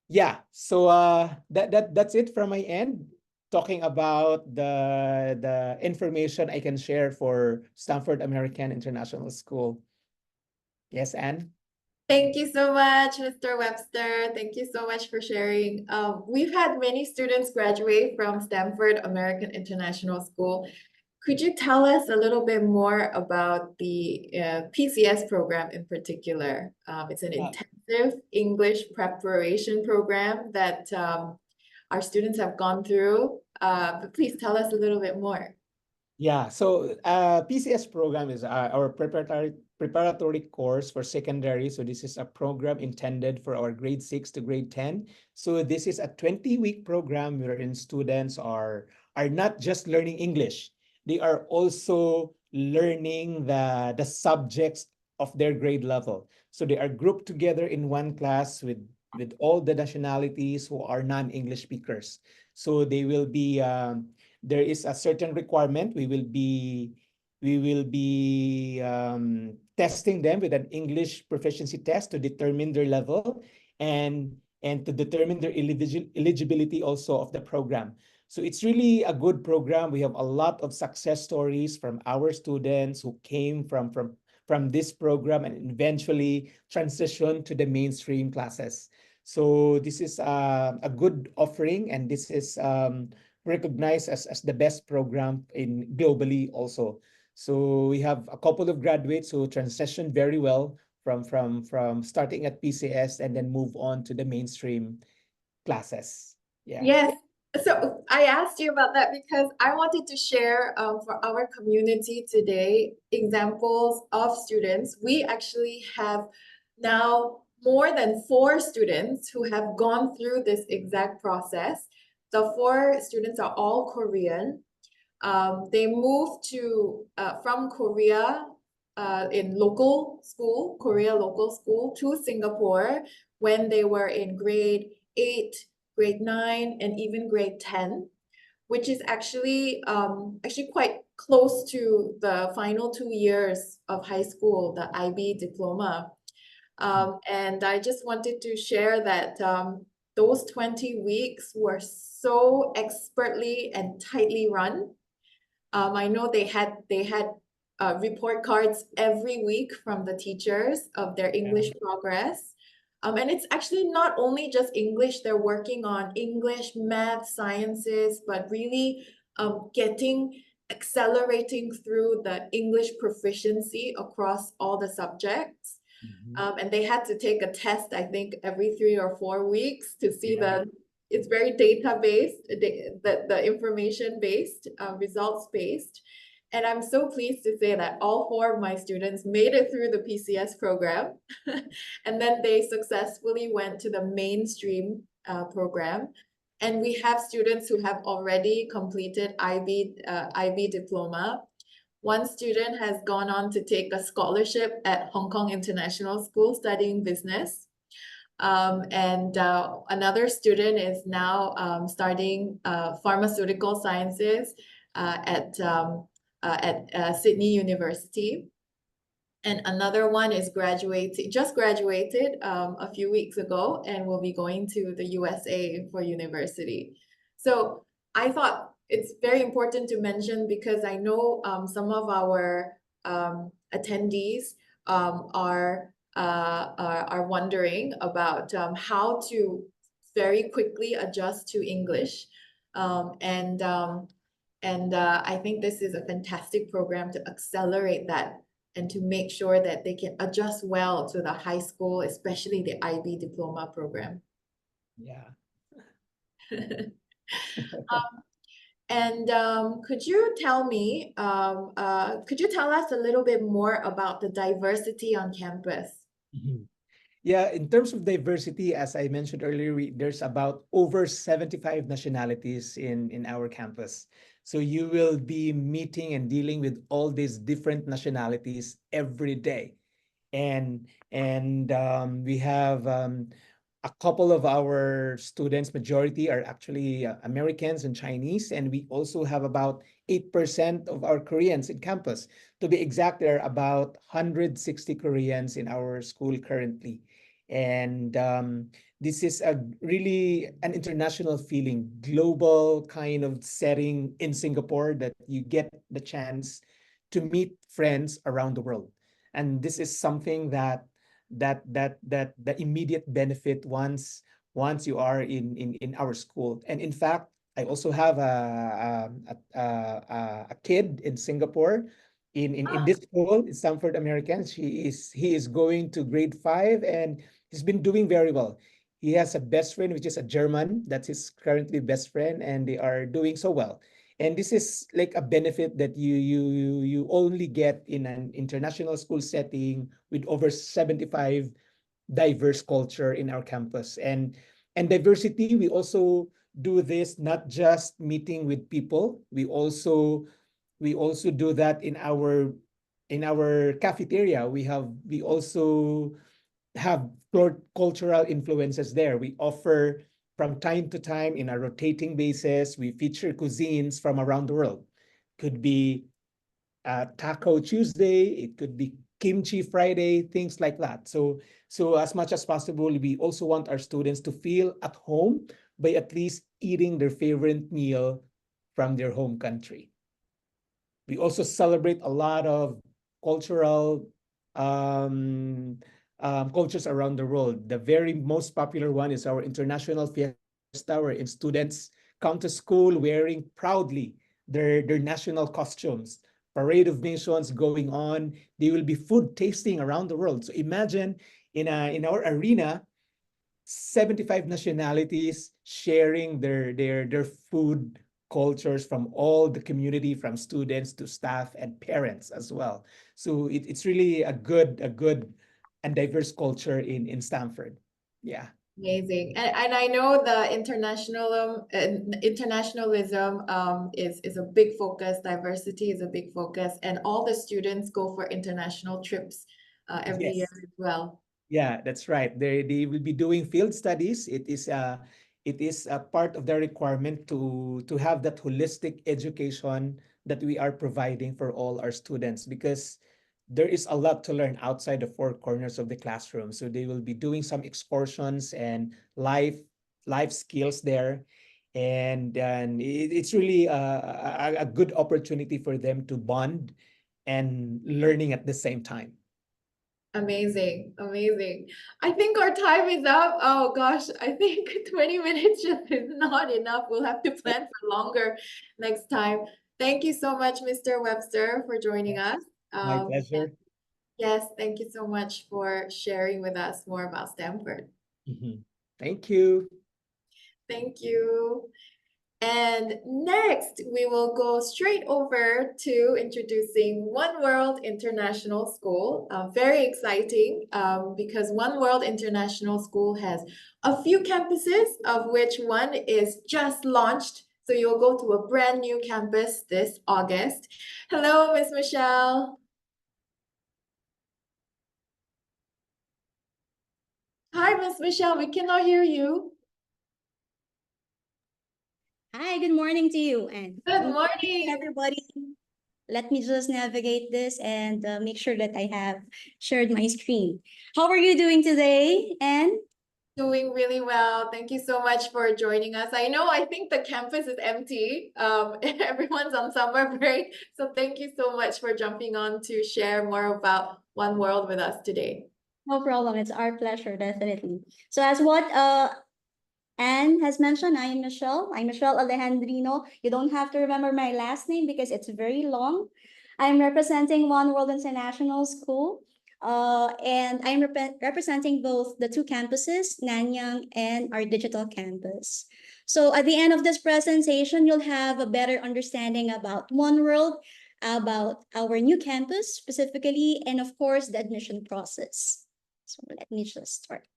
yeah, so that's it from my end. Talking about the information I can share for Stamford American International School. Yes, Anne? Thank you so much, Mr. Webster. Thank you so much for sharing. We've had many students graduate from Stamford American International School. Could you tell us a little bit more about the PCS program in particular? It's an intensive English preparation program that our students have gone through. But please tell us a little bit more. Yeah, so PCS program is our preparatory course for secondary. So this is a program intended for our grade 6 to grade 10. So this is a 20-week program wherein students are not just learning English. They are also learning the subjects of their grade level. So they are grouped together in one class with all the nationalities who are non-English speakers. So they will be there is a certain requirement. We will be testing them with an English proficiency test to determine their level and to determine their eligibility also of the program. So it's really a good program. We have a lot of success stories from our students who came from this program and eventually transitioned to the mainstream classes. So this is a good offering, and this is recognized as the best program in globally also. So we have a couple of graduates who transitioned very well from starting at PCS and then move on to the mainstream classes. Yeah. Yes. So I asked you about that because I wanted to share for our community today examples of students. We actually have now more than 4 students who have gone through this exact process. The 4 students are all Korean. They moved to from Korea in local school, Korea local school, to Singapore when they were in grade 8, grade 9, and even grade 10, which is actually quite close to the final 2 years of high school, the IB diploma. And I just wanted to share that those 20 weeks were so expertly and tightly run. I know they had report cards every week from the teachers of their English progress. And it's actually not only just English, they're working on English, math, sciences, but really accelerating through the English proficiency across all the subjects. And they had to take a test, I think, every 3 or 4 weeks to see it's very data-based, the information-based, results-based. And I'm so pleased to say that all 4 of my students made it through the PCS program. And then they successfully went to the mainstream program. And we have students who have already completed IB diploma. One student has gone on to take a scholarship at Hong Kong International School studying business. And another student is now studying pharmaceutical sciences at Sydney University. And another one is just graduated a few weeks ago and will be going to the USA for university. So I thought it's very important to mention because I know some of our attendees are wondering about how to very quickly adjust to English. And I think this is a fantastic program to accelerate that and to make sure that they can adjust well to the high school, especially the IB diploma program. Yeah. And could you tell us a little bit more about the diversity on campus? Yeah, in terms of diversity, as I mentioned earlier, there's about over 75 nationalities in our campus. So you will be meeting and dealing with all these different nationalities every day. And we have a couple of our students, majority are actually Americans and Chinese, and we also have about 8% of our Koreans in campus. To be exact, there are about 160 Koreans in our school currently. And this is really an international feeling, global kind of setting in Singapore that you get the chance to meet friends around the world. And this is something that the immediate benefit once you are in our school. And in fact, I also have a kid in Singapore in this school, in Stamford American. He is going to grade 5 and he's been doing very well. He has a best friend, which is a German. That's his currently best friend, and they are doing so well. And this is like a benefit that you only get in an international school setting with over 75 diverse culture in our campus. And diversity, we also do this not just meeting with people. We also do that in our cafeteria. We also have cultural influences there. We offer from time to time in a rotating basis, we feature cuisines from around the world. Could be Taco Tuesday, it could be Kimchi Friday, things like that. So as much as possible, we also want our students to feel at home by at least eating their favorite meal from their home country. We also celebrate a lot of cultural cultures around the world. The very most popular one is our International Fiesta, wherein students come to school wearing proudly their national costumes. Parade of Nations going on. There will be food tasting around the world. So imagine in our arena, 75 nationalities sharing their food cultures from all the community, from students to staff and parents as well. So it's really a good and diverse culture in Stamford. Yeah. Amazing. And I know the internationalism is a big focus, diversity is a big focus, and all the students go for international trips every year Yes. as well. Yeah, that's right. They will be doing field studies. It is a part of their requirement to have that holistic education that we are providing for all our students, because there is a lot to learn outside the four corners of the classroom. So they will be doing some excursions and life skills there. And it's really a good opportunity for them to bond and learning at the same time. Amazing, amazing. I think our time is up. Oh gosh, I think 20 minutes just is not enough. We'll have to plan for longer next time. Thank you so much, Mr. Webster, for joining us. My And pleasure. yes, thank you so much for sharing with us more about Stamford. Thank you. Thank you. And next, we will go straight over to introducing One World International School. Very exciting because One World International School has a few campuses, of which one is just launched. So you'll go to a brand new campus this August. Hello, Miss Michelle. Hi, Miss Michelle. We cannot hear you. Hi, good morning to you, and Good good morning. everybody. Let me just navigate this and make sure that I have shared my screen. How are you doing today, Anne? Doing really well. Thank you so much for joining us. I think the campus is empty. Everyone's on summer break. So thank you so much for jumping on to share more about One World with us today. No problem. It's our pleasure, definitely. So as what Anne has mentioned, I am Michelle. I'm Michelle Alejandrino. You don't have to remember my last name because it's very long. I'm representing One World International School. And I'm representing both the two campuses, Nanyang and our digital campus. So at the end of this presentation, you'll have a better understanding about One World, about our new campus specifically, and of course, the admission process. So let me just start.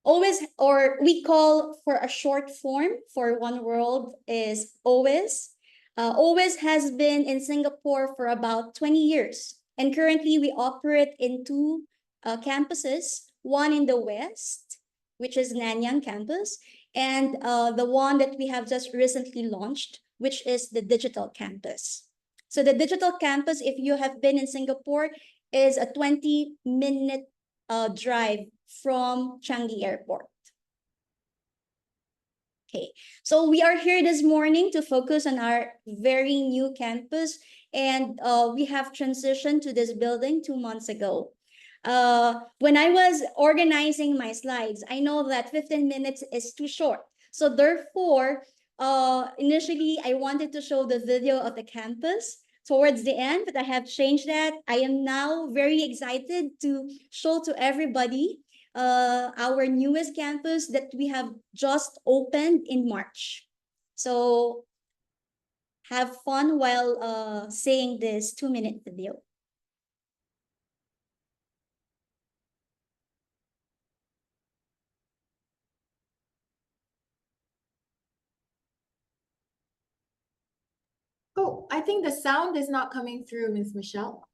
Always, or we call for a short form for One World is always. Always has been in Singapore for about 20 years. And currently we operate in two campuses, one in the West, which is Nanyang campus, and the one that we have just recently launched, which is the digital campus. So the digital campus, if you have been in Singapore, is a 20-minute drive from Changi Airport. Okay, so we are here this morning to focus on our very new campus, and we have transitioned to this building 2 months ago. When I was organizing my slides, I know that 15 minutes is too short. So therefore, initially I wanted to show the video of the campus towards the end, but I have changed that. I am now very excited to show to everybody our newest campus that we have just opened in March. So have fun while seeing this 2-minute video. Oh, I think the sound is not coming through, Miss Michelle.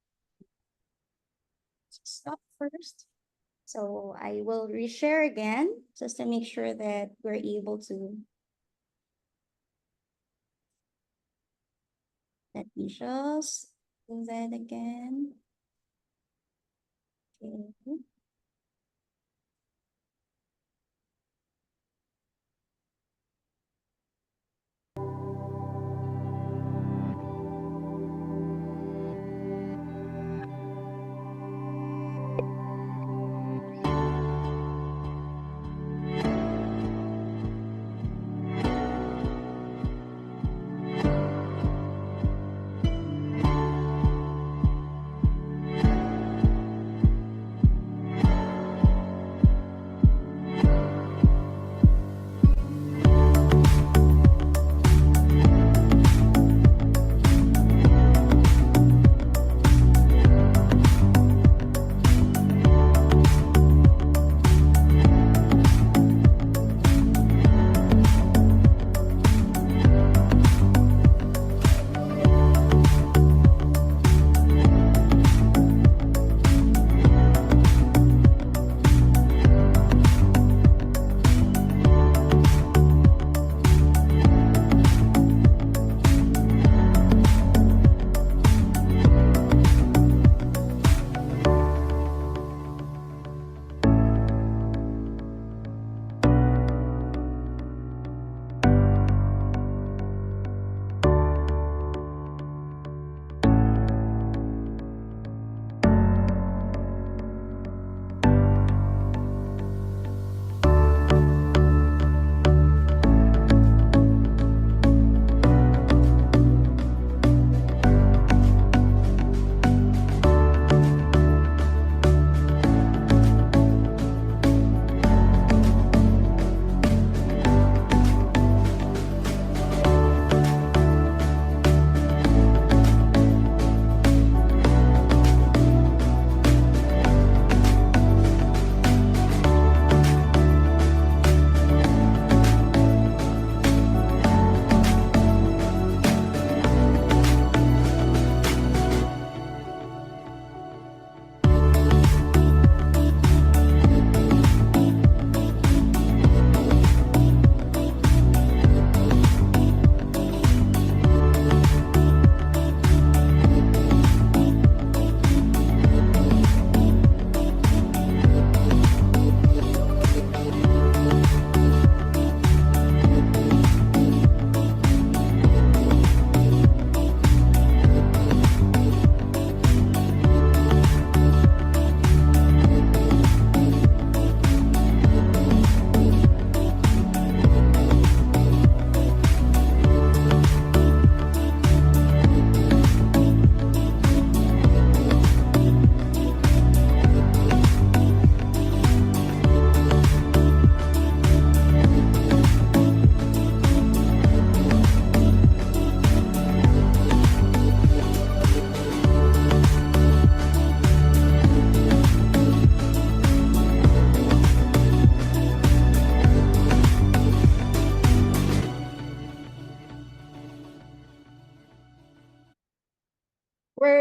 Stop first. So I will reshare again just to make sure that we're able to. Let me just do that again. Okay.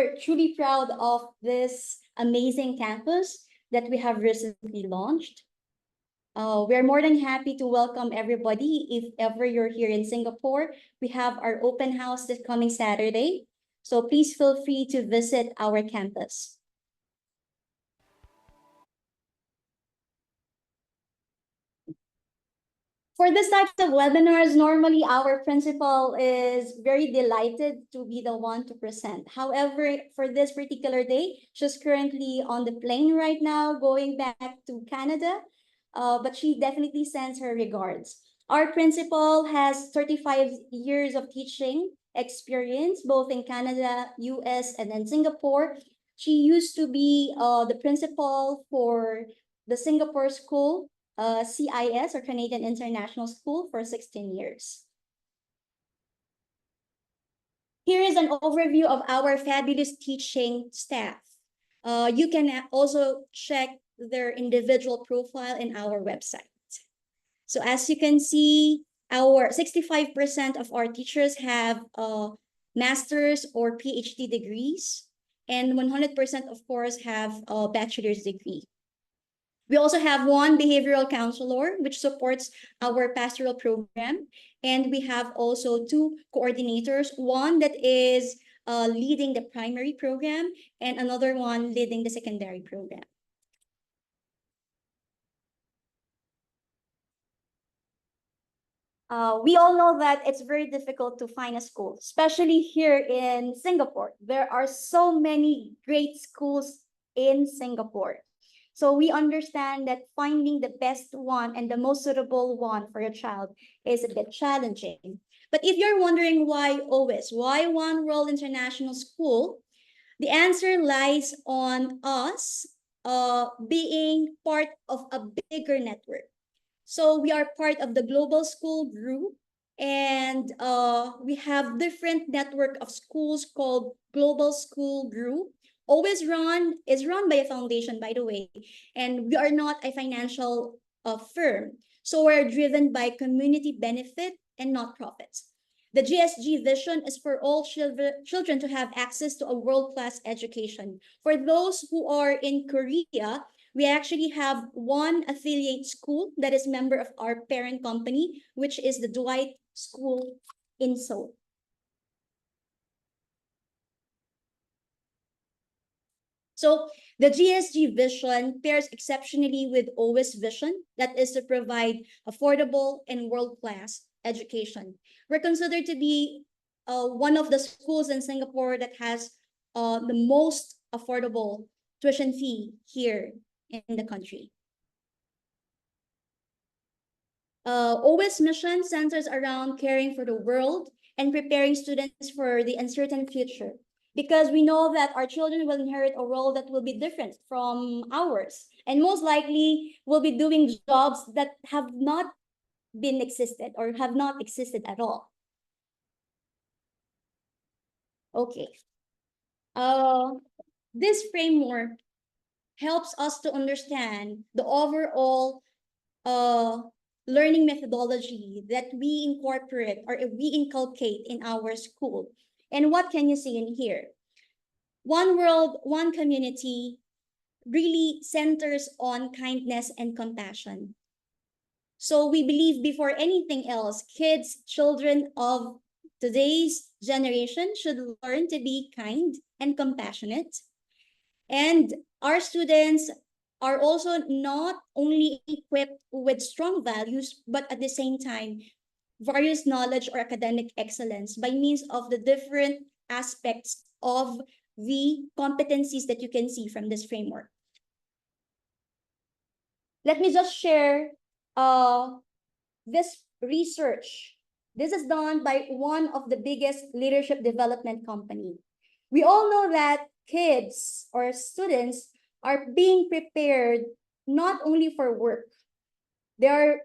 we're truly proud of this amazing campus that we have recently launched. We're more than happy to welcome everybody. If ever you're here in Singapore, we have our open house this coming Saturday. So please feel free to visit our campus. For this type of webinars, normally our principal is very delighted to be the one to present. However, for this particular day, she's currently on the plane right now, going back to Canada, but she definitely sends her regards. Our principal has 35 years of teaching experience, both in Canada, US, and then Singapore. She used to be the principal for the Singapore school, CIS, or Canadian International School, for 16 years. Here is an overview of our fabulous teaching staff. You can also check their individual profile in our website. So as you can see, our 65% of our teachers have master's or PhD degrees, and 100% of course have a bachelor's degree. We also have one behavioral counselor, which supports our pastoral program. And we have also two coordinators, one that is leading the primary program and another one leading the secondary program. We all know that it's very difficult to find a school, especially here in Singapore. There are so many great schools in Singapore. So we understand that finding the best one and the most suitable one for your child is a bit challenging. But if you're wondering why OWIS, why One World International School, the answer lies on us being part of a bigger network. So we are part of the Global School Group, and we have different network of schools called Global School Group. Is run by a foundation, by the way, and we are not a financial firm. So we're driven by community benefit and not profits. The GSG vision is for all children to have access to a world-class education. For those who are in Korea, we actually have one affiliate school that is member of our parent company, which is the Dwight School in Seoul. So the GSG vision pairs exceptionally with OWIS vision, that is to provide affordable and world-class education. We're considered to be one of the schools in Singapore that has the most affordable tuition fee here in the country. OWIS mission centers around caring for the world and preparing students for the uncertain future, because we know that our children will inherit a world that will be different from ours, and most likely will be doing jobs that have not been existed or have not existed at all. Okay. This framework helps us to understand the overall learning methodology that we incorporate or we inculcate in our school. And what can you see in here? One world, one community really centers on kindness and compassion. So we believe before anything else, kids, children of today's generation should learn to be kind and compassionate. And our students are also not only equipped with strong values, but at the same time, various knowledge or academic excellence by means of the different aspects of the competencies that you can see from this framework. Let me just share this research. This is done by one of the biggest leadership development company. We all know that kids or students are being prepared not only for work. They're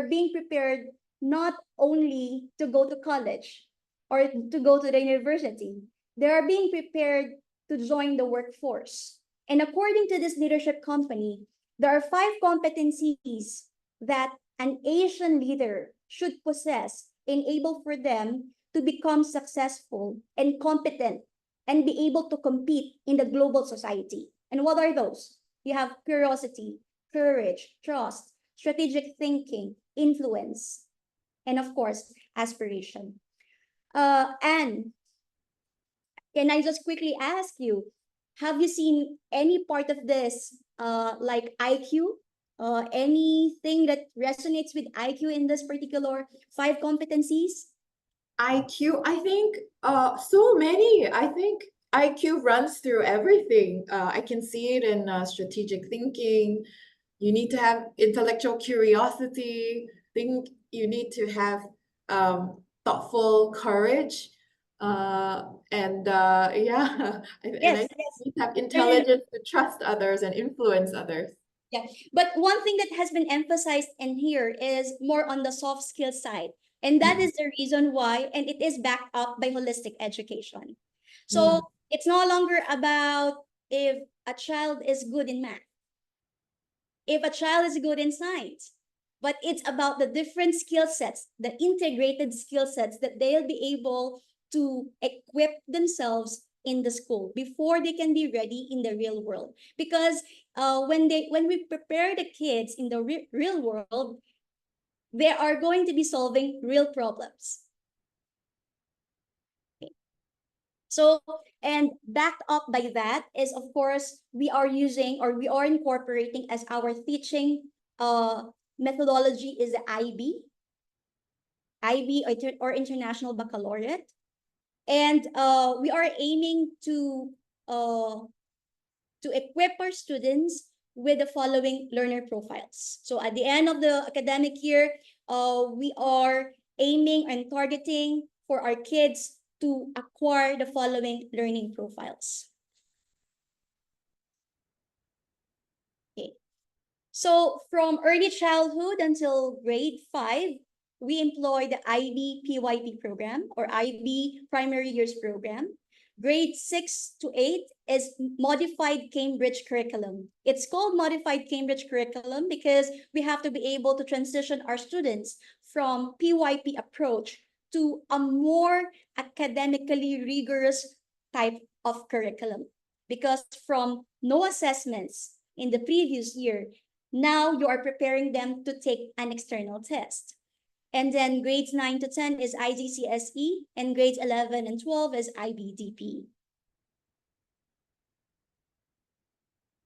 being prepared not only to go to college or to go to the university. They are being prepared to join the workforce. And according to this leadership company, there are 5 competencies that an Asian leader should possess, enable for them to become successful and competent and be able to compete in the global society. And what are those? You have curiosity, courage, trust, strategic thinking, influence, and of course, aspiration. And can I just quickly ask you, have you seen any part of this, like IQ? Anything that resonates with IQ in this particular 5 competencies? IQ, I think so many. I think IQ runs through everything. I can see it in strategic thinking. You need to have intellectual curiosity. Think you need to have thoughtful courage. And yeah, and I Yes, think yes. you need to have intelligence to trust others and influence others. Yeah, but one thing that has been emphasized in here is more on the soft skill side. And that is the reason why, and it is backed up by holistic education. So it's no longer about if a child is good in math, if a child is good in science, but it's about the different skill sets, the integrated skill sets that they'll be able to equip themselves in the school before they can be ready in the real world. Because when we prepare the kids in the real world, they are going to be solving real problems. So, and backed up by that is, of course, we are using or we are incorporating as our teaching methodology is the IB or International Baccalaureate. And we are aiming to equip our students with the following learner profiles. So at the end of the academic year, we are aiming and targeting for our kids to acquire the following learning profiles. Okay. So from early childhood until grade 5, we employ the IB PYP program or IB Primary Years Program. Grade 6 to 8 is modified Cambridge curriculum. It's called modified Cambridge curriculum because we have to be able to transition our students from PYP approach to a more academically rigorous type of curriculum. Because from no assessments in the previous year, now you are preparing them to take an external test. And then grades 9 to 10 is IGCSE, and grades 11 and 12 is IBDP.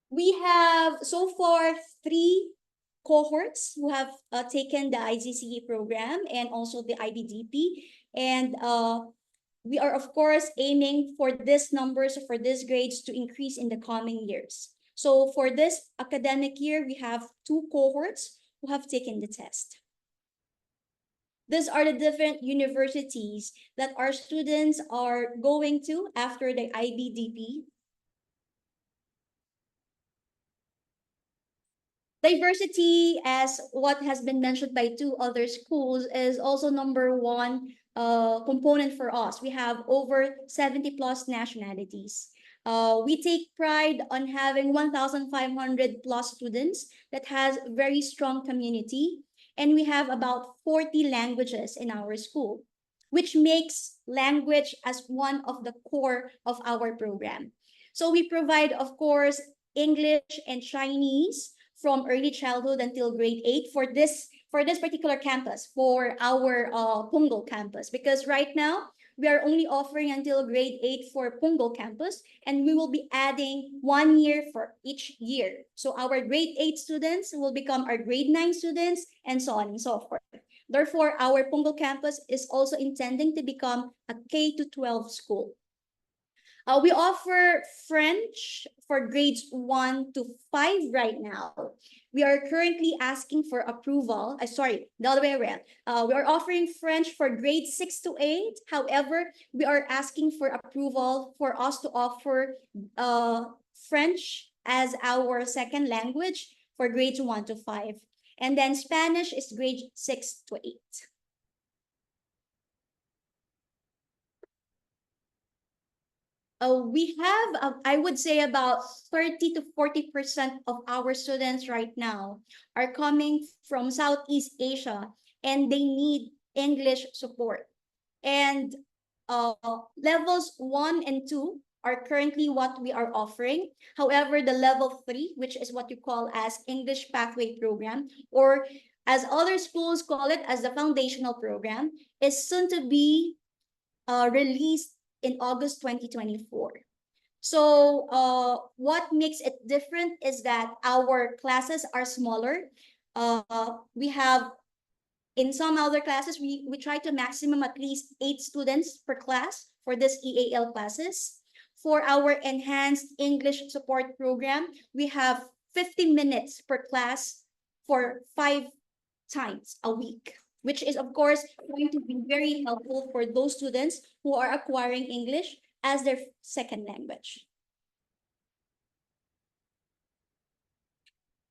We have so far 3 cohorts who have taken the IGCE program and also the IBDP. And we are, of course, aiming for these numbers, for these grades to increase in the coming years. So for this academic year, we have 2 cohorts who have taken the test. These are the different universities that our students are going to after the IBDP. Diversity, as what has been mentioned by 2 other schools, is also number 1 component for us. We have over 70 plus nationalities. We take pride on having 1,500 plus students that has very strong community. And we have about 40 languages in our school, which makes language as one of the core of our program. So we provide, of course, English and Chinese from early childhood until grade 8 for this particular campus, for our Punggol campus. Because right now, we are only offering until grade 8 for Punggol campus, and we will be adding 1 year for each year. So our grade 8 students will become our grade 9 students, and so on and so forth. Therefore, our Punggol campus is also intending to become a K-12 school. We offer French for grades 1 to 5 right now. We are currently asking for approval. The other way around. We are offering French for grades 6 to 8. However, we are asking for approval for us to offer French as our second language for grades 1 to 5. And then Spanish is grade 6 to 8. We have, I would say, about 30 to 40% of our students right now are coming from Southeast Asia, and they need English support. And levels 1 and 2 are currently what we are offering. However, the level 3, which is what you call as English Pathway Program, or as other schools call it as the foundational program, is soon to be released in August 2024. So what makes it different is that our classes are smaller. We have, in some other classes, we try to maximum at least 8 students per class for this EAL classes. For our enhanced English support program, we have 50 minutes per class for 5 times a week, which is of course going to be very helpful for those students who are acquiring English as their second language.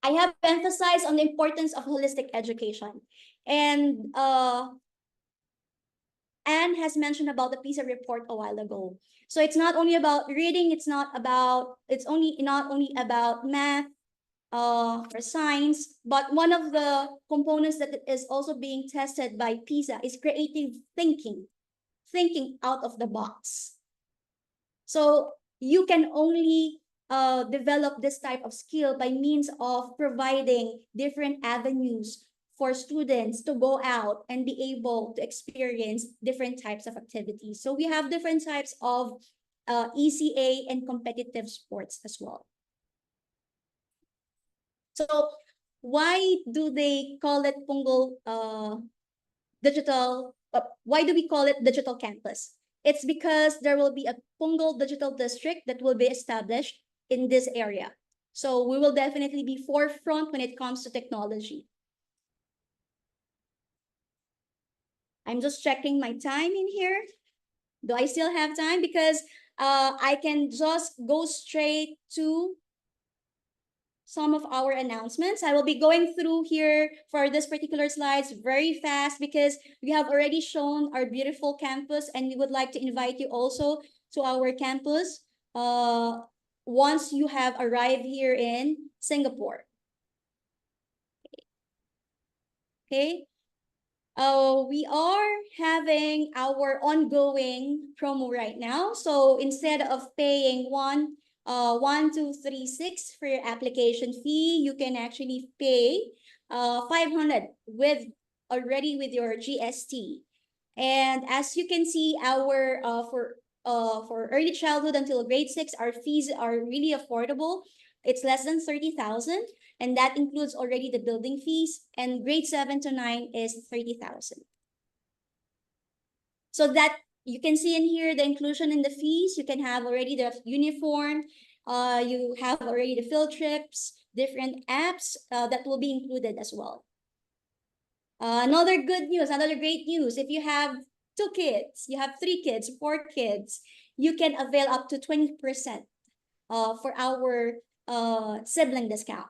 I have emphasized on the importance of holistic education. And Anne has mentioned about the PISA report a while ago. So it's not only about reading, it's not only about math or science, but one of the components that is also being tested by PISA is creative thinking out of the box. So you can only develop this type of skill by means of providing different avenues for students to go out and be able to experience different types of activities. So we have different types of ECA and competitive sports as well. So why do they call it Punggol digital? Why do we call it digital campus? It's because there will be a Punggol digital district that will be established in this area. So we will definitely be forefront when it comes to technology. I'm just checking my time in here. Do I still have time? Because I can just go straight to some of our announcements. I will be going through here for this particular slides very fast because we have already shown our beautiful campus, and we would like to invite you also to our campus once you have arrived here in Singapore. Okay. We are having our ongoing promo right now. So instead of paying 1,236 for your application fee, you can actually pay 500 with your GST. And as you can see, our for early childhood until grade 6, our fees are really affordable. It's less than 30,000, and that includes already the building fees, and grade 7 to 9 is 30,000. So that you can see in here the inclusion in the fees. You can have already the uniform, you have already the field trips, different apps that will be included as well. Another good news, another great news, if you have 2 kids, you have 3 kids, 4 kids, you can avail up to 20% for our sibling discount.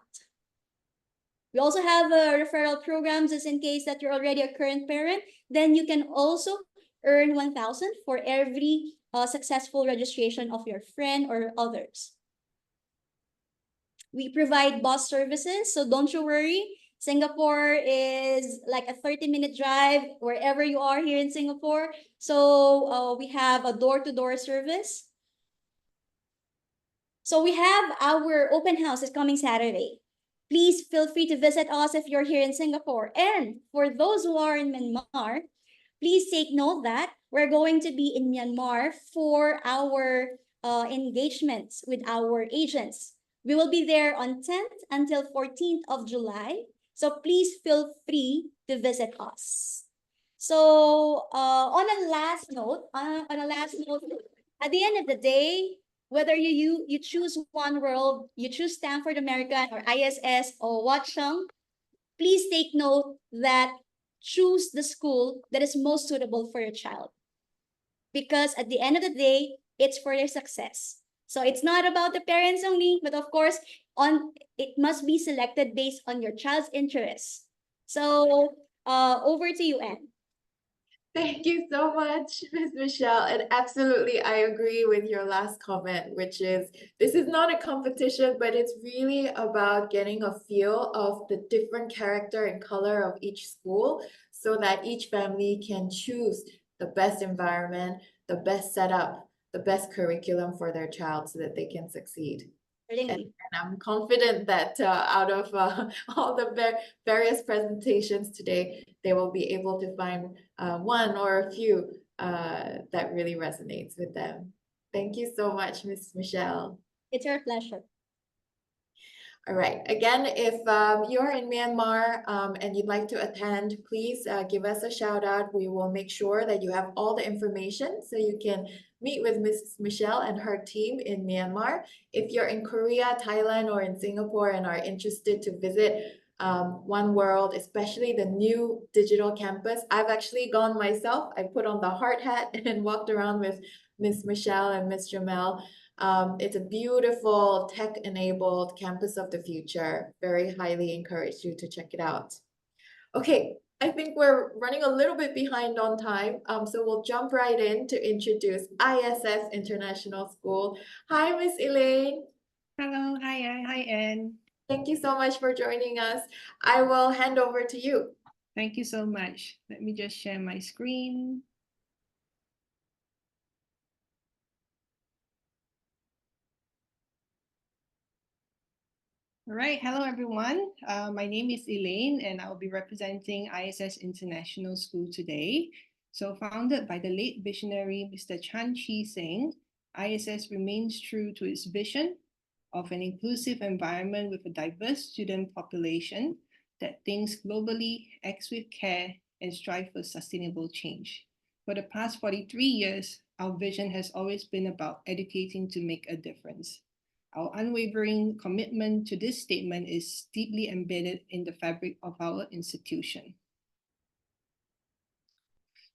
We also have referral programs just in case that you're already a current parent. Then you can also earn 1,000 for every successful registration of your friend or others. We provide bus services, so don't you worry. Singapore is like a 30-minute drive wherever you are here in Singapore. So we have a door-to-door service. So we have our open house is coming Saturday. Please feel free to visit us if you're here in Singapore. And for those who are in Myanmar, please take note that we're going to be in Myanmar for our engagements with our agents. We will be there on 10th until 14th of July. So please feel free to visit us. So on a last note, at the end of the day, whether you choose One World, you choose Stamford American or ISS or Chong, please take note that choose the school that is most suitable for your child. Because at the end of the day, it's for their success. So it's not about the parents only, but of course, it must be selected based on your child's interests. So over to you, Anne. Thank you so much, Ms. Michelle. And absolutely, I agree with your last comment, which is this is not a competition, but it's really about getting a feel of the different character and color of each school so that each family can choose the best environment, the best setup, the best curriculum for their child so that they can succeed. Really. And I'm confident that out of all the various presentations today, they will be able to find one or a few that really resonates with them. Thank you so much, Ms. Michelle. It's our pleasure. All right. Again, if you're in Myanmar and you'd like to attend, please give us a shout out. We will make sure that you have all the information so you can meet with Ms. Michelle and her team in Myanmar. If you're in Korea, Thailand, or in Singapore and are interested to visit One World, especially the new digital campus, I've actually gone myself. I put on the hard hat and walked around with Ms. Michelle and Ms. Jamel. It's a beautiful tech-enabled campus of the future. Very highly encourage you to check it out. Okay, I think we're running a little bit behind on time, so we'll jump right in to introduce ISS International School. Hi, Miss Elaine. Hello, hi Anne. Thank you so much for joining us. I will hand over to you. Thank you so much. Let me just share my screen. All right, hello everyone. My name is Elaine and I'll be representing ISS International School today. So founded by the late visionary Mr. Chan Chi Sing, ISS remains true to its vision of an inclusive environment with a diverse student population that thinks globally, acts with care, and strives for sustainable change. For the past 43 years, our vision has always been about educating to make a difference. Our unwavering commitment to this statement is deeply embedded in the fabric of our institution.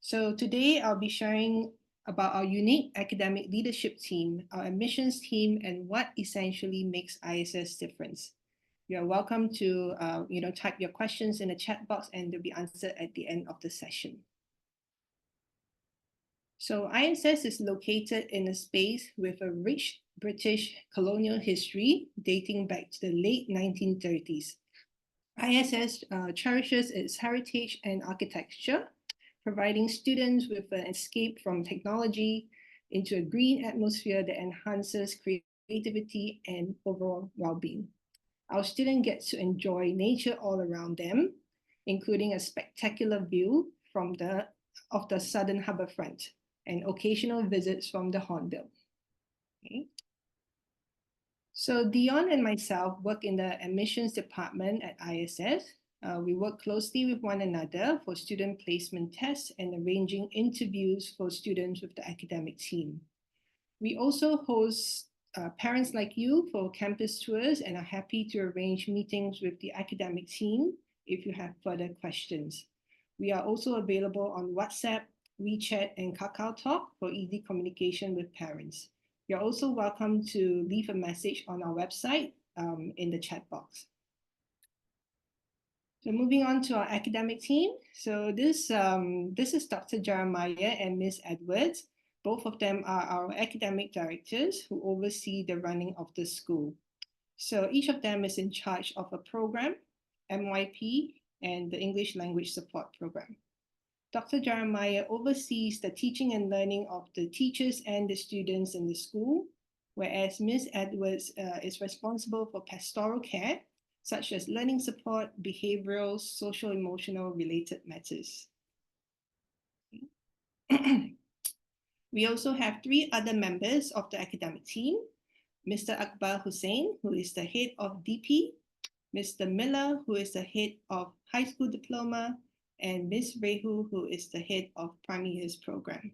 So today I'll be sharing about our unique academic leadership team, our admissions team, and what essentially makes ISS difference. You're welcome to type your questions in the chat box and they'll be answered at the end of the session. So ISS is located in a space with a rich British colonial history dating back to the late 1930s. ISS cherishes its heritage and architecture, providing students with an escape from technology into a green atmosphere that enhances creativity and overall well-being. Our students get to enjoy nature all around them, including a spectacular view of the southern harbourfront and occasional visits from the Hornbill. Okay. So Dion and myself work in the admissions department at ISS. We work closely with one another for student placement tests and arranging interviews for students with the academic team. We also host parents like you for campus tours and are happy to arrange meetings with the academic team if you have further questions. We are also available on WhatsApp, WeChat, and KakaoTalk for easy communication with parents. You're also welcome to leave a message on our website in the chat box. So moving on to our academic team. So this is Dr. Jeremiah and Ms. Edwards. Both of them are our academic directors who oversee the running of the school. So each of them is in charge of a program, MYP, and the English Language Support Program. Dr. Jeremiah oversees the teaching and learning of the teachers and the students in the school, whereas Ms. Edwards is responsible for pastoral care, such as learning support, behavioral, social, emotional related matters. We also have 3 other members of the academic team, Mr. Akbar Hussain, who is the head of DP, Mr. Miller, who is the head of high school diploma, and Ms. Rehu, who is the head of primary years program.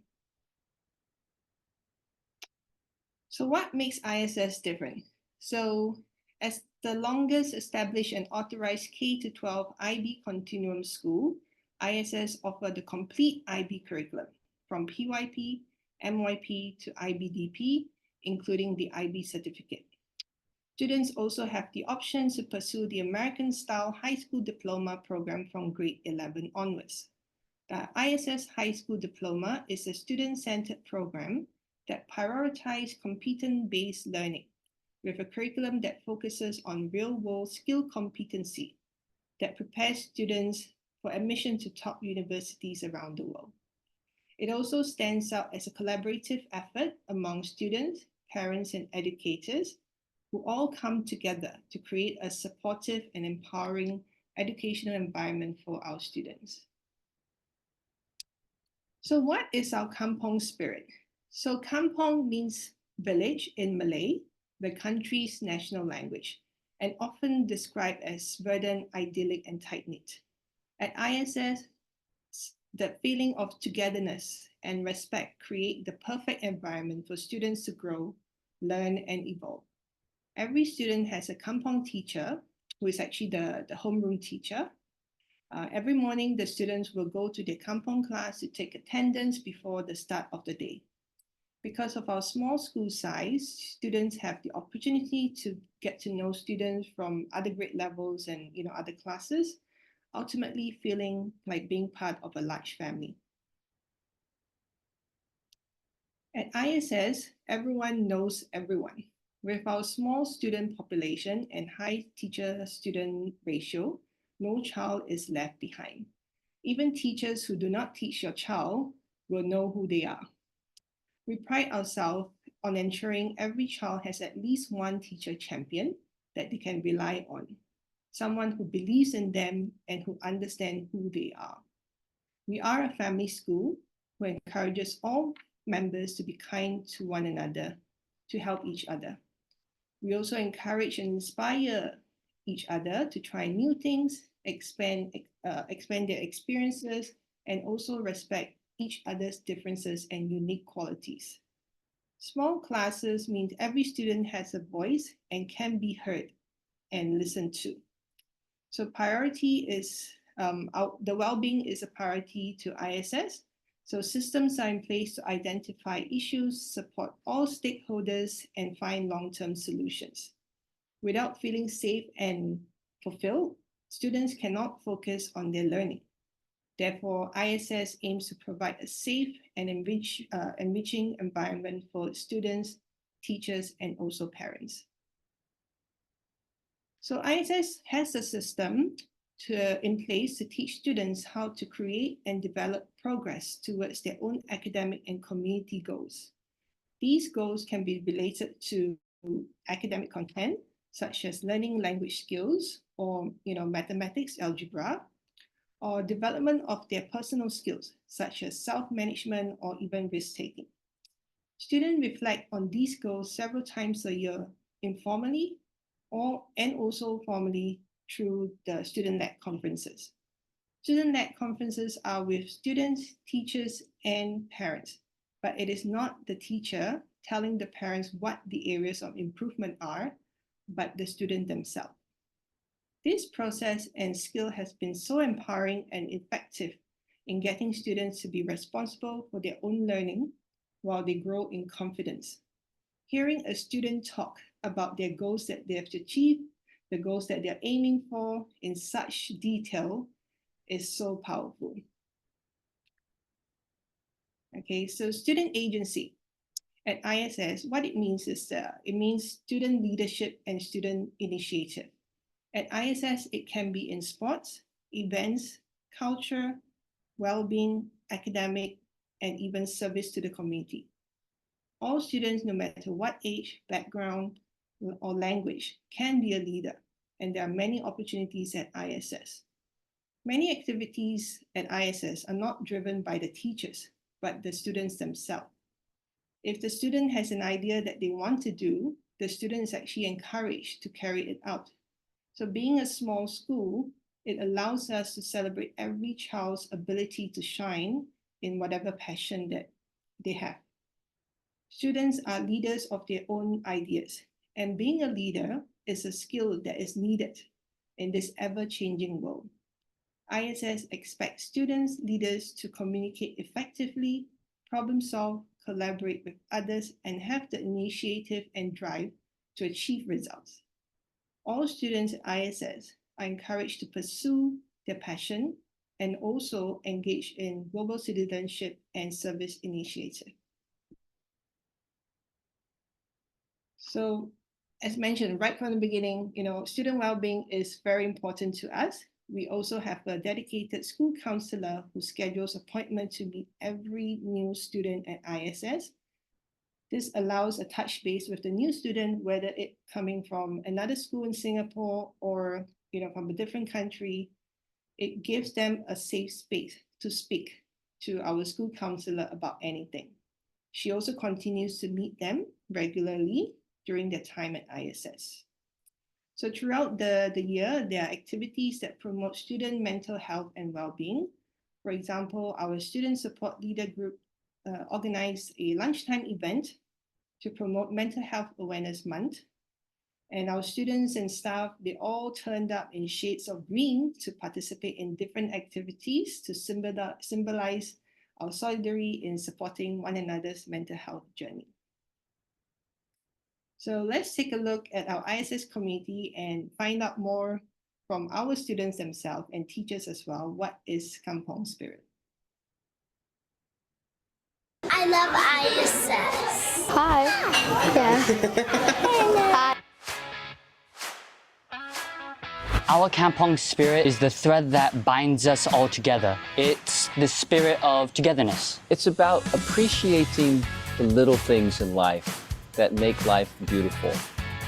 So what makes ISS different? So as the longest established and authorized K-12 IB continuum school, ISS offers the complete IB curriculum from PYP, MYP to IBDP, including the IB certificate. Students also have the option to pursue the American-style high school diploma program from grade 11 onwards. The ISS High School Diploma is a student-centered program that prioritizes competence-based learning with a curriculum that focuses on real-world skill competency that prepares students for admission to top universities around the world. It also stands out as a collaborative effort among students, parents, and educators who all come together to create a supportive and empowering educational environment for our students. So what is our kampong spirit? So kampong means village in Malay, the country's national language, and often described as verdant, idyllic, and tight-knit. At ISS, the feeling of togetherness and respect create the perfect environment for students to grow, learn, and evolve. Every student has a kampong teacher, who is actually the homeroom teacher. Every morning, the students will go to their kampong class to take attendance before the start of the day. Because of our small school size, students have the opportunity to get to know students from other grade levels and other classes, ultimately feeling like being part of a large family. At ISS, everyone knows everyone. With our small student population and high teacher-student ratio, no child is left behind. Even teachers who do not teach your child will know who they are. We pride ourselves on ensuring every child has at least one teacher champion that they can rely on, someone who believes in them and who understands who they are. We are a family school who encourages all members to be kind to one another, to help each other. We also encourage and inspire each other to try new things, expand their experiences, and also respect each other's differences and unique qualities. Small classes mean every student has a voice and can be heard and listened to. So priority is, the well-being is a priority to ISS. So systems are in place to identify issues, support all stakeholders, and find long-term solutions. Without feeling safe and fulfilled, students cannot focus on their learning. Therefore, ISS aims to provide a safe and enriching environment for students, teachers, and also parents. So ISS has a system in place to teach students how to create and develop progress towards their own academic and community goals. These goals can be related to academic content, such as learning language skills or mathematics, algebra, or development of their personal skills, such as self-management or even risk-taking. Students reflect on these goals several times a year, informally and also formally through the student-led conferences. Student-led conferences are with students, teachers, and parents, but it is not the teacher telling the parents what the areas of improvement are, but the student themselves. This process and skill has been so empowering and effective in getting students to be responsible for their own learning while they grow in confidence. Hearing a student talk about their goals that they have to achieve, the goals that they're aiming for in such detail is so powerful. Okay, so student agency at ISS, what it means is it means student leadership and student initiative. At ISS, it can be in sports, events, culture, well-being, academic, and even service to the community. All students, no matter what age, background, or language, can be a leader, and there are many opportunities at ISS. Many activities at ISS are not driven by the teachers, but the students themselves. If the student has an idea that they want to do, the student is actually encouraged to carry it out. So being a small school, it allows us to celebrate every child's ability to shine in whatever passion that they have. Students are leaders of their own ideas, and being a leader is a skill that is needed in this ever-changing world. ISS expects students, leaders to communicate effectively, problem solve, collaborate with others, and have the initiative and drive to achieve results. All students at ISS are encouraged to pursue their passion and also engage in global citizenship and service initiative. So as mentioned right from the beginning, student well-being is very important to us. We also have a dedicated school counselor who schedules appointments to meet every new student at ISS. This allows a touch base with the new student, whether it coming from another school in Singapore or from a different country. It gives them a safe space to speak to our school counselor about anything. She also continues to meet them regularly during their time at ISS. So throughout the year, there are activities that promote student mental health and well-being. For example, our student support leader group organized a lunchtime event to promote Mental Health Awareness Month. And our students and staff, they all turned up in shades of green to participate in different activities to symbolize our solidarity in supporting one another's mental health journey. So let's take a look at our ISS community and find out more from our students themselves and teachers as well. What is Kampong Spirit? I love ISS. Hi. Yeah. Hi. Our Kampong spirit is the thread that binds us all together. It's the spirit of togetherness. It's about appreciating the little things in life that make life beautiful.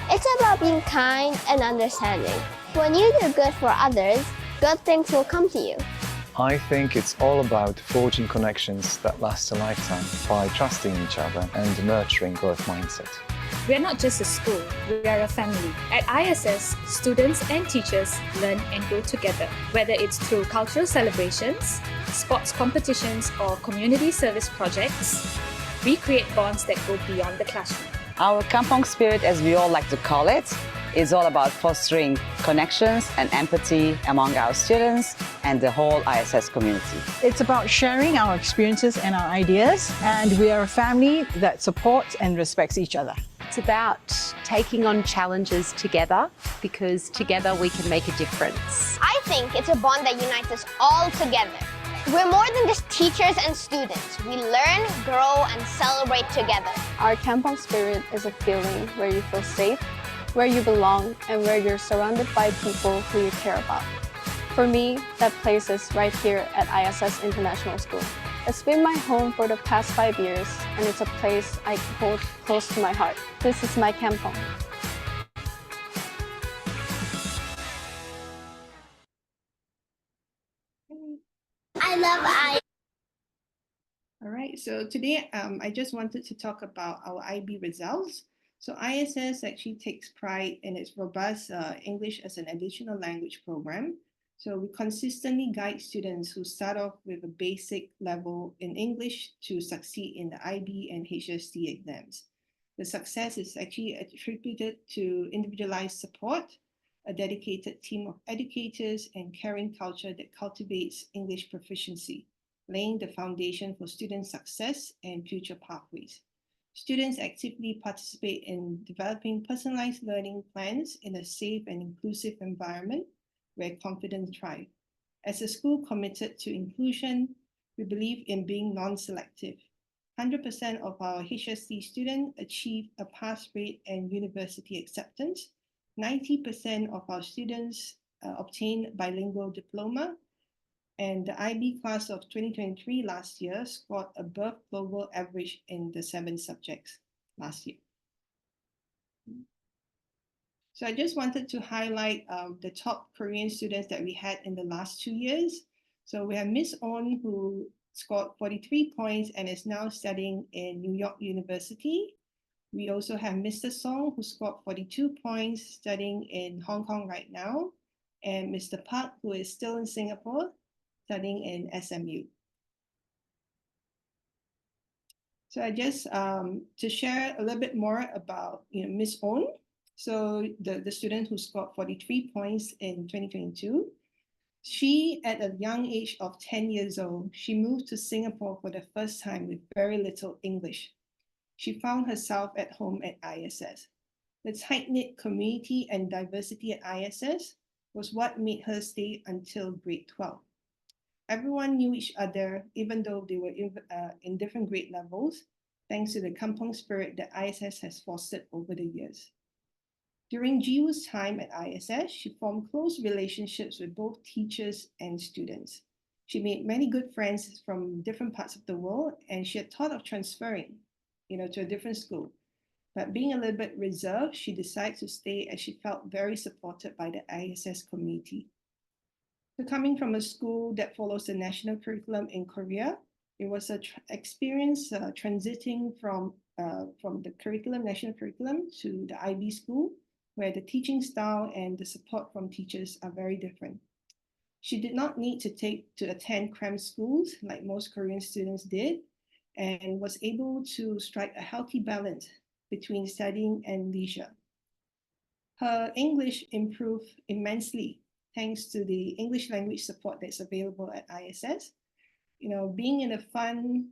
It's about being kind and understanding. When you do good for others, good things will come to you. I think it's all about forging connections that last a lifetime by trusting each other and nurturing growth mindset. We are not just a school, we are a family. At ISS, students and teachers learn and grow together. Whether it's through cultural celebrations, sports competitions, or community service projects, we create bonds that go beyond the classroom. Our Kampong spirit, as we all like to call it, is all about fostering connections and empathy among our students and the whole ISS community. It's about sharing our experiences and our ideas, and we are a family that supports and respects each other. It's about taking on challenges together, because together we can make a difference. I think it's a bond that unites us all together. We're more than just teachers and students. We learn, grow, and celebrate together. Our Kampong spirit is a feeling where you feel safe, where you belong, and where you're surrounded by people who you care about. For me, that place is right here at ISS International School. It's been my home for the past 5 years, and it's a place I hold close to my heart. This is my Kampong. I love ISS. All right, so today I just wanted to talk about our IB results. So ISS actually takes pride in its robust English as an additional language program. So we consistently guide students who start off with a basic level in English to succeed in the IB and HSC exams. The success is actually attributed to individualized support, a dedicated team of educators, and caring culture that cultivates English proficiency, laying the foundation for student success and future pathways. Students actively participate in developing personalized learning plans in a safe and inclusive environment where confidence thrives. As a school committed to inclusion, we believe in being non-selective. 100% of our HSC students achieve a pass rate and university acceptance. 90% of our students obtain bilingual diploma. And the IB class of 2023 last year scored above global average in the 7 subjects last year. So I just wanted to highlight the top Korean students that we had in the last 2 years. So we have Miss On, who scored 43 points and is now studying in New York University. We also have Mr. Song, who scored 42 points, studying in Hong Kong right now. And Mr. Park, who is still in Singapore, studying in SMU. So I just, to share a little bit more about Miss On. So the student who scored 43 points in 2022, she, at a young age of 10 years old, she moved to Singapore for the first time with very little English. She found herself at home at ISS. The tight-knit community and diversity at ISS was what made her stay until grade 12. Everyone knew each other, even though they were in different grade levels, thanks to the Kampong spirit that ISS has fostered over the years. During Jiwoo's time at ISS, she formed close relationships with both teachers and students. She made many good friends from different parts of the world, and she had thought of transferring, to a different school. But being a little bit reserved, she decided to stay as she felt very supported by the ISS community. So coming from a school that follows the national curriculum in Korea, it was an experience transiting from the national curriculum to the IB school, where the teaching style and the support from teachers are very different. She did not need to attend cram schools like most Korean students did, and was able to strike a healthy balance between studying and leisure. Her English improved immensely thanks to the English language support that's available at ISS. Being in a fun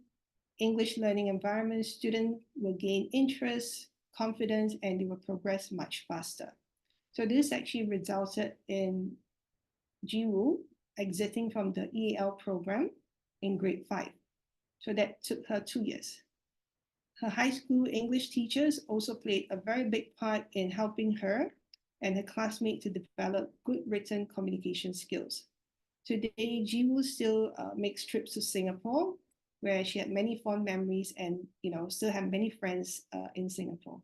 English learning environment, students will gain interest, confidence, and they will progress much faster. So this actually resulted in Jiwoo exiting from the EAL program in grade 5. So that took her 2 years. Her high school English teachers also played a very big part in helping her and her classmates to develop good written communication skills. Today, Jiwoo still makes trips to Singapore, where she had many fond memories and still have many friends in Singapore.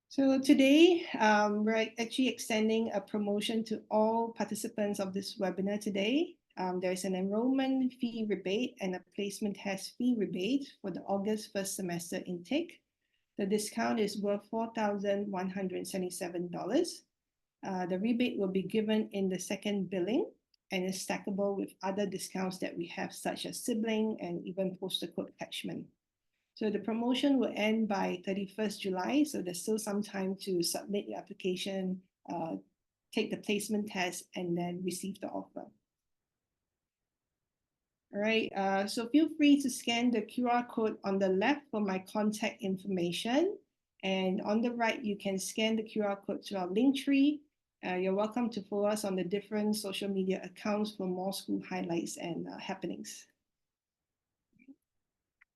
So today, we're actually extending a promotion to all participants of this webinar today. There is an enrollment fee rebate and a placement test fee rebate for the August first semester intake. The discount is worth $4,177. The rebate will be given in the second billing and is stackable with other discounts that we have, such as sibling and even postal code attachment. So the promotion will end by 31st July, so there's still some time to submit your application, take the placement test, and then receive the offer. All right, so feel free to scan the QR code on the left for my contact information. And on the right, you can scan the QR code to our link tree. You're welcome to follow us on the different social media accounts for more school highlights and happenings.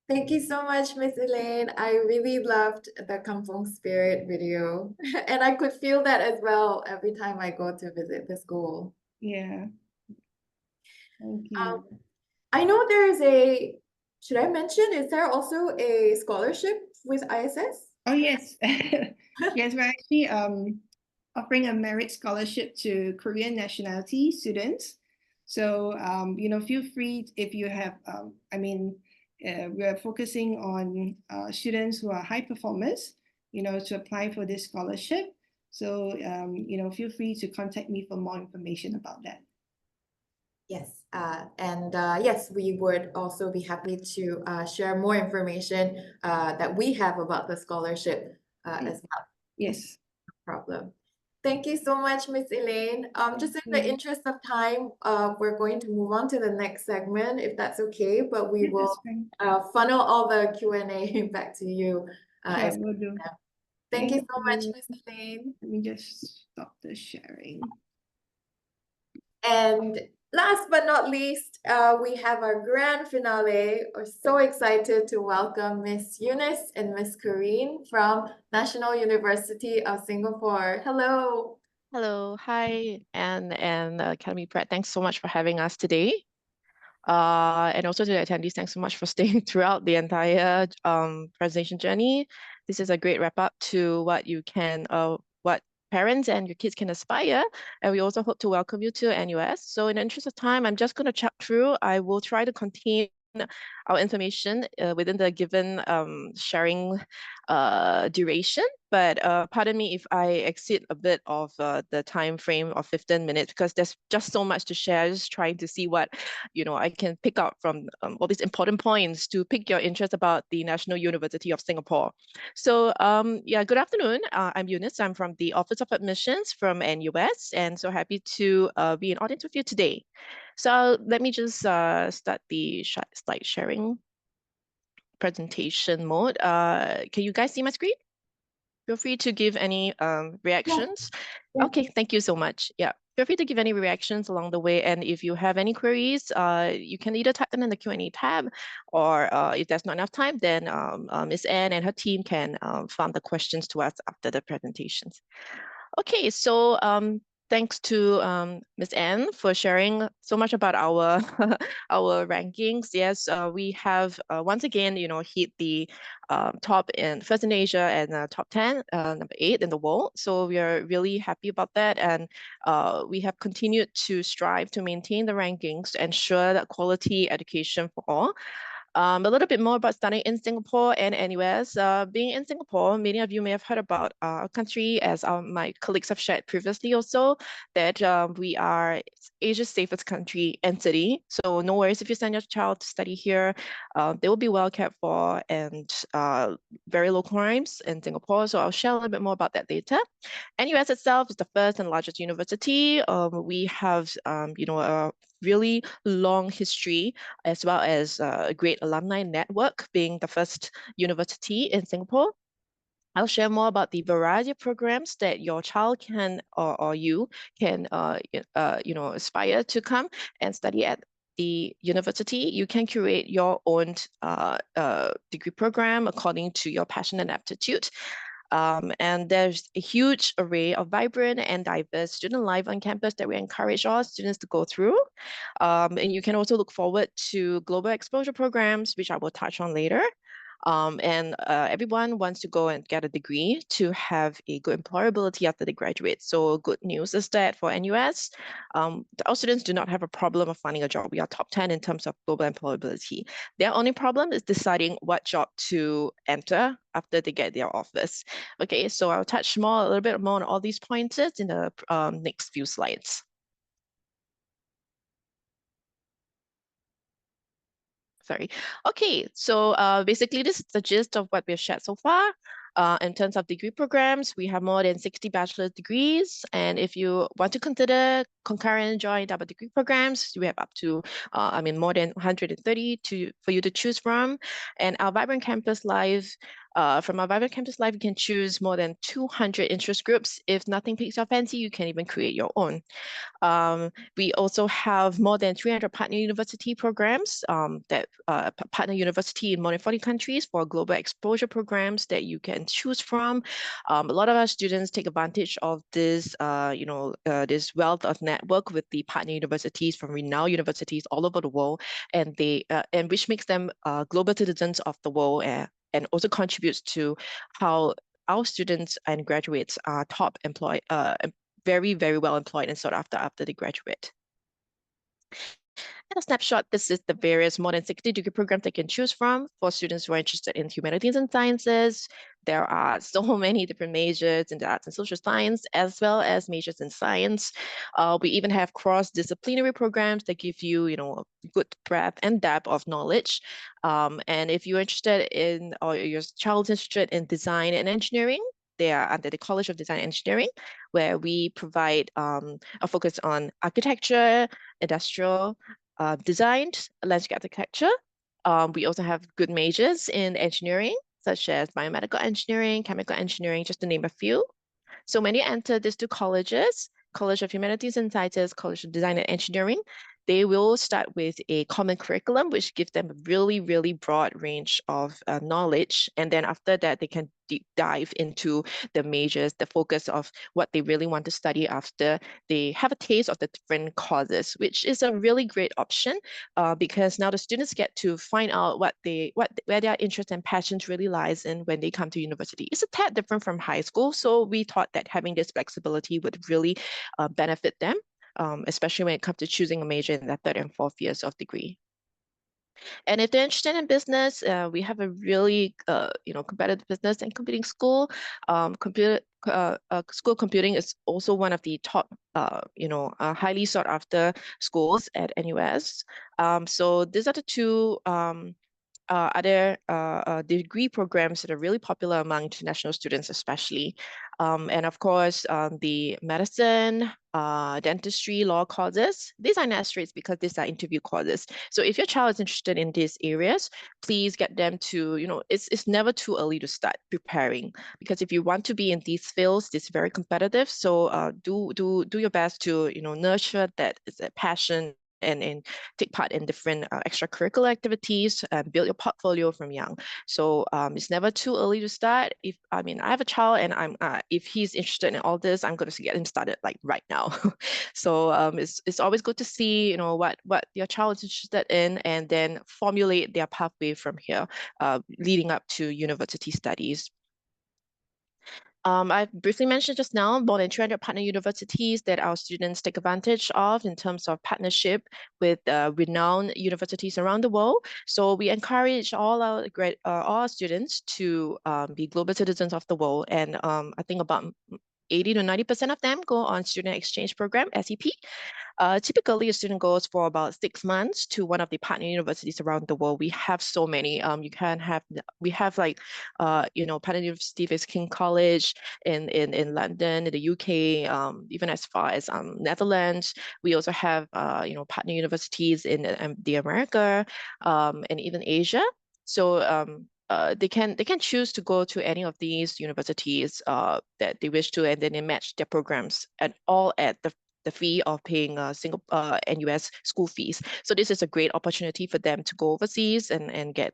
Thank you so much, Miss Elaine. I really loved the Kampong Spirit video. And I could feel that as well every time I go to visit the school. Yeah. Thank you. I know there's should I mention, is there also a scholarship with ISS? Oh, yes. Yes, we're actually offering a merit scholarship to Korean nationality students. So, feel free if you have, we're focusing on students who are high performers, to apply for this scholarship. So, feel free to contact me for more information about that. Yes, yes, we would also be happy to share more information that we have about the scholarship as well. Yes. No problem. Thank you so much, Miss Elaine. Just in the interest of time, we're going to move on to the next segment, if that's okay, but we will funnel all the Q&A back to you. Sure, will do. Thank you so much, Miss Elaine. Let me just stop the sharing. And last but not least, we have our grand finale. We're so excited to welcome Miss Eunice and Miss Kareen from National University of Singapore. Hello. Hello, hi, and Academy Prêt. Thanks so much for having us today. And also to the attendees, thanks so much for staying throughout the entire presentation journey. This is a great wrap up to what you can, what parents and your kids can aspire. And we also hope to welcome you to NUS. So in the interest of time, I'm just going to chat through. I will try to contain our information within the given sharing duration, but pardon me if I exceed a bit of the time frame of 15 minutes because there's just so much to share. Just trying to see what I can pick out from all these important points to pick your interest about the National University of Singapore. So yeah, good afternoon. I'm Eunice. I'm from the Office of Admissions from NUS, and so happy to be in audience with you today. So let me just start the slide sharing presentation mode. Can you guys see my screen? Feel free to give any reactions. Yeah. Okay, thank you so much. Yeah. feel free to give any reactions along the way. And if you have any queries, you can either type them in the Q&A tab, or if there's not enough time, then Ms. Anne and her team can farm the questions to us after the presentations. Okay, so thanks to Ms. Anne for sharing so much about our our rankings. Yes, we have once again, hit the top first in Asia and top 10, number 8 in the world. So we are really happy about that, and we have continued to strive to maintain the rankings to ensure that quality education for all. A little bit more about studying in Singapore and NUS. Being in Singapore, many of you may have heard about our country, as my colleagues have shared previously also, that we are Asia's safest country and city. So no worries if you send your child to study here. They will be well cared for, and very low crimes in Singapore. So I'll share a little bit more about that later. NUS itself is the first and largest university. We have, a really long history, as well as a great alumni network, being the first university in Singapore. I'll share more about the variety of programs that your child can or you can aspire to come and study at the university. You can curate your own degree program according to your passion and aptitude. And there's a huge array of vibrant and diverse student life on campus that we encourage all students to go through. And you can also look forward to global exposure programs, which I will touch on later. Everyone wants to go and get a degree to have a good employability after they graduate. So good news is that for NUS, our students do not have a problem of finding a job. We are top 10 in terms of global employability. Their only problem is deciding what job to enter after they get their offers. Okay, so I'll touch a little bit more on all these pointers in the next few slides. Sorry. Okay, so basically this is the gist of what we've shared so far. In terms of degree programs, we have more than 60 bachelor's degrees. And if you want to consider concurrent and joint double degree programs, we have up to, more than 130 for you to choose from. And our Vibrant Campus Life, from our Vibrant Campus Life, you can choose more than 200 interest groups. If nothing piques your fancy, you can even create your own. We also have more than 300 partner university programs that partner university in more than 40 countries for global exposure programs that you can choose from. A lot of our students take advantage of this, this wealth of network with the partner universities from renowned universities all over the world, and which makes them global citizens of the world, and also contributes to how our students and graduates are top employed, very, very well employed and sought after they graduate. And a snapshot, this is the various more than 60 degree programs they can choose from for students who are interested in humanities and sciences. There are so many different majors in the arts and social science, as well as majors in science. We even have cross-disciplinary programs that give you, a good breadth and depth of knowledge. And if you're interested in, or your child's interested in design and engineering, they are under the College of Design and Engineering, where we provide a focus on architecture, industrial design, landscape architecture. We also have good majors in engineering, such as biomedical engineering, chemical engineering, just to name a few. So when you enter these two colleges, College of Humanities and Sciences, College of Design and Engineering, they will start with a common curriculum, which gives them a really, really broad range of knowledge. And then after that, they can deep dive into the majors, the focus of what they really want to study after they have a taste of the different courses, which is a really great option because now the students get to find out where their interest and passions really lies in when they come to university. It's a tad different from high school, so we thought that having this flexibility would really benefit them. Especially when it comes to choosing a major in their 3rd and 4th years of degree. And if they're interested in business, we have a really, competitive business and computing school. School computing is also one of the top, highly sought after schools at NUS. So these are the two other degree programs that are really popular among international students, especially. And of course, the medicine, dentistry, law courses. These are asterisks because these are interview courses. So if your child is interested in these areas, please get them to, it's never too early to start preparing, because if you want to be in these fields, it's very competitive. So do your best to, nurture that is a passion and take part in different extracurricular activities and build your portfolio from young. So it's never too early to start. I have a child, and if he's interested in all this, I'm going to get him started like right now. So it's always good to see what your child is interested in, and then formulate their pathway from here, leading up to university studies. I briefly mentioned just now more than 200 partner universities that our students take advantage of in terms of partnership with renowned universities around the world. So we encourage all our students to be global citizens of the world, and I think about 80 to 90% of them go on student exchange program, SEP. Typically, a student goes for about 6 months to one of the partner universities around the world. We have so many. We have like, partner university is King College in London, in the UK, even as far as Netherlands. We also have, partner universities in the America, and even Asia. So they can choose to go to any of these universities that they wish to, and then they match their programs at the fee of paying NUS school fees. So this is a great opportunity for them to go overseas and get,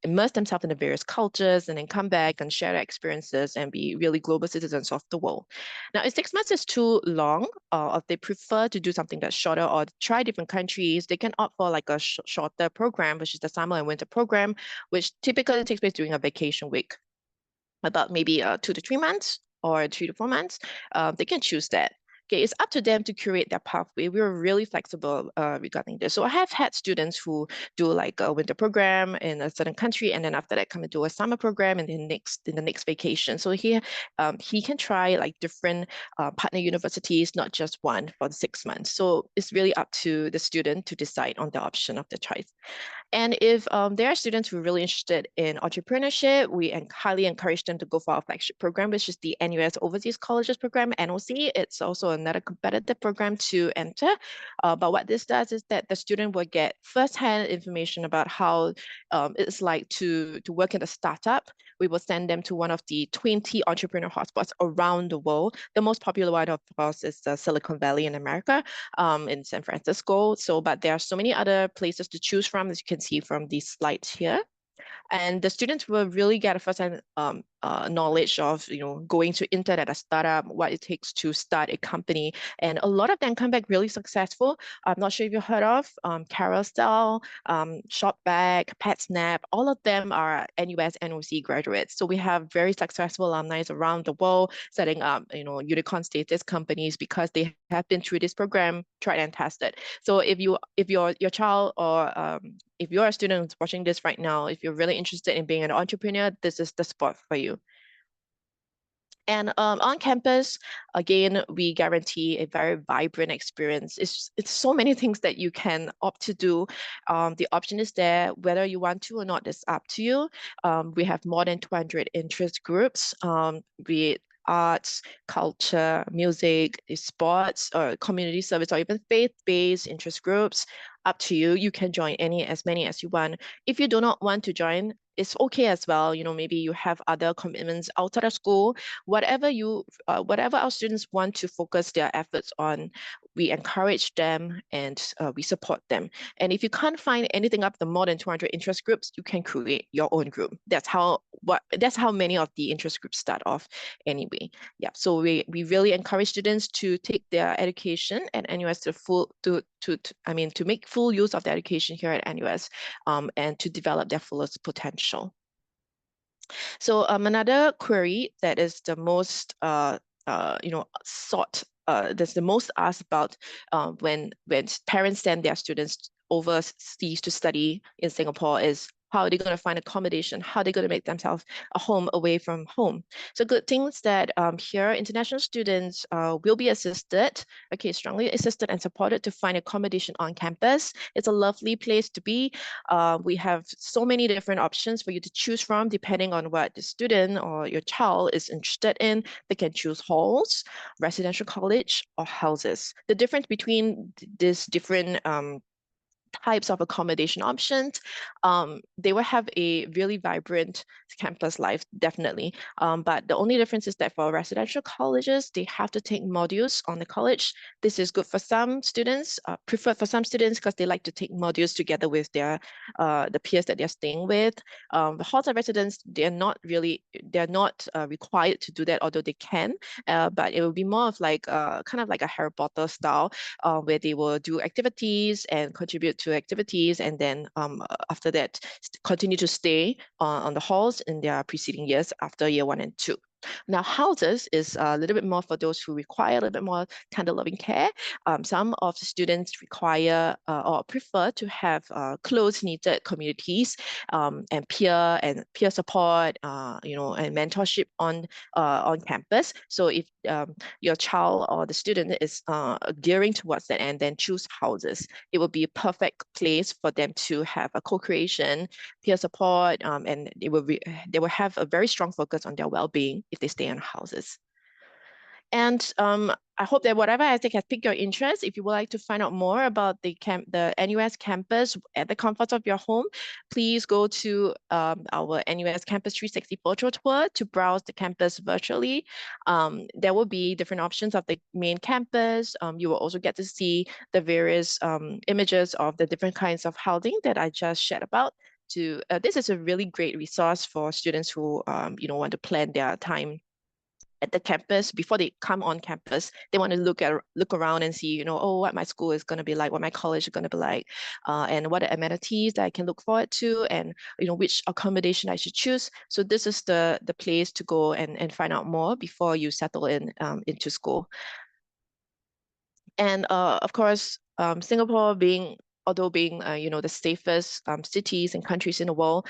immerse themselves in the various cultures, and then come back and share their experiences and be really global citizens of the world. Now, if 6 months is too long, or if they prefer to do something that's shorter or try different countries, they can opt for like a shorter program, which is the summer and winter program, which typically takes place during a vacation week, about maybe 2 to 3 months or 3 to 4 months. They can choose that. Okay, it's up to them to curate their pathway. We're really flexible regarding this. So I have had students who do like a winter program in a certain country, and then after that come and do a summer program in the next vacation. So he can try like different partner universities, not just one, for the 6 months. So it's really up to the student to decide on the option of the choice. And if there are students who are really interested in entrepreneurship, we highly encourage them to go for our flagship program, which is the NUS Overseas Colleges Program, NOC. It's also another competitive program to enter. But what this does is that the student will get firsthand information about how it's like to work in a startup. We will send them to one of the 20 entrepreneur hotspots around the world. The most popular one, of course, is Silicon Valley in America, in San Francisco. But there are so many other places to choose from, as you can see from these slides here. And the students will really get a first-hand knowledge of, going to Intad at a startup, what it takes to start a company. And a lot of them come back really successful. I'm not sure if you heard of Carousel, Shopback, PetSnap. All of them are NUS NOC graduates. So we have very successful alumni around the world setting up, unicorn status companies because they have been through this program, tried and tested. So if your child, or if you're a student watching this right now, if you're really interested in being an entrepreneur, this is the spot for you. And on campus, again, we guarantee a very vibrant experience. It's so many things that you can opt to do. The option is there, whether you want to or not, is up to you. We have more than 200 interest groups, be it arts, culture, music, sports, or community service, or even faith-based interest groups. Up to you. You can join as many as you want. If you do not want to join, it's okay as well. Maybe you have other commitments outside of school. Whatever our students want to focus their efforts on, we encourage them and we support them. And if you can't find anything up the more than 200 interest groups, you can create your own group. That's how many of the interest groups start off anyway. Yeah. So we really encourage students to take their education at NUS to make full use of the education here at NUS, and to develop their fullest potential. So another query that is the most sought, that's the most asked about when parents send their students overseas to study in Singapore is, How are they going to find accommodation? How are they going to make themselves a home away from home? So good things that here international students will be assisted, okay, strongly assisted and supported to find accommodation on campus. It's a lovely place to be. We have so many different options for you to choose from depending on what the student or your child is interested in. They can choose halls, residential college, or houses. The difference between these different types of accommodation options, they will have a really vibrant campus life, definitely. But the only difference is that for residential colleges, they have to take modules on the college. This is good for some students, preferred for some students because they like to take modules together with their the peers that they're staying with. The halls of residence, they're not required to do that, although they can. But it will be more of like kind of like a Harry Potter style, where they will do activities and contribute to activities, and then after that continue to stay on the halls in their preceding years after year 1 and 2. Now, houses is a little bit more for those who require a little bit more tender loving care. Some of the students require or prefer to have close-knitted communities and peer support, and mentorship on campus. So if your child or the student is gearing towards that end, then choose houses. It will be a perfect place for them to have a co-creation, peer support, and they will have a very strong focus on their well-being if they stay in houses. And I hope that whatever I think has piqued your interest. If you would like to find out more about the NUS campus at the comfort of your home, please go to our NUS Campus 360 virtual tour to browse the campus virtually. There will be different options of the main campus. You will also get to see the various images of the different kinds of housing that I just shared about. This is a really great resource for students who want to plan their time at the campus. Before they come on campus, they want to look around and see, what my school is going to be like, what my college is going to be like, and what are amenities that I can look forward to, and which accommodation I should choose. So this is the place to go and find out more before you settle into school. And of course, Singapore although being the safest cities and countries in the world,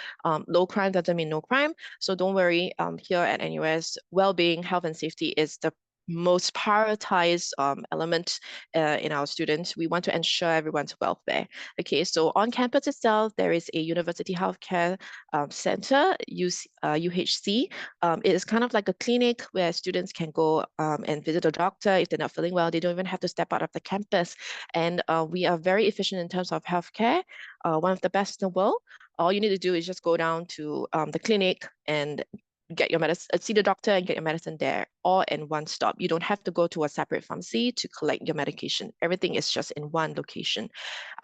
low crime doesn't mean no crime. So don't worry, here at NUS, well-being, health and safety is the most prioritized element in our students. We want to ensure everyone's welfare. Okay, so on campus itself, there is a University Healthcare Center, UHC. It is kind of like a clinic where students can go and visit a doctor if they're not feeling well. They don't even have to step out of the campus. And we are very efficient in terms of healthcare, one of the best in the world. All you need to do is just go down to the clinic and get your medicine, see the doctor and get your medicine there, all in one stop. You don't have to go to a separate pharmacy to collect your medication. Everything is just in one location.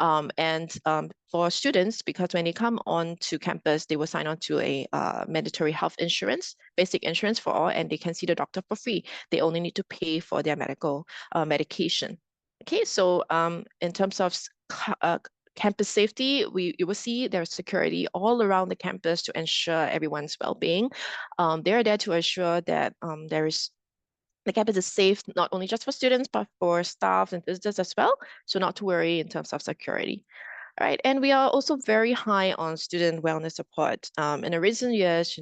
For students, because when they come on to campus, they will sign on to a mandatory health insurance, basic insurance for all, and they can see the doctor for free. They only need to pay for their medication. Okay, so in terms of campus safety, you will see there's security all around the campus to ensure everyone's well-being. They're there to assure that the campus is safe, not only just for students, but for staff and visitors as well. So not to worry in terms of security. All right, and we are also very high on student wellness support. In the recent years,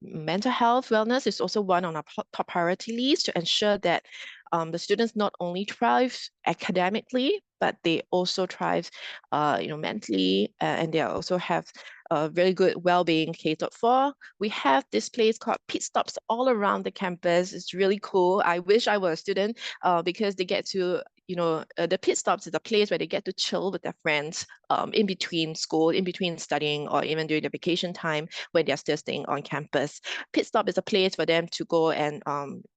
mental health wellness is also one on our top priority list to ensure that the students not only thrive academically, but they also thrive, mentally, and they also have really good well-being catered for. We have this place called Pit Stops all around the campus. It's really cool. I wish I were a student because they get to, the Pit Stops is a place where they get to chill with their friends in between school, in between studying, or even during the vacation time when they're still staying on campus. Pit Stop is a place for them to go and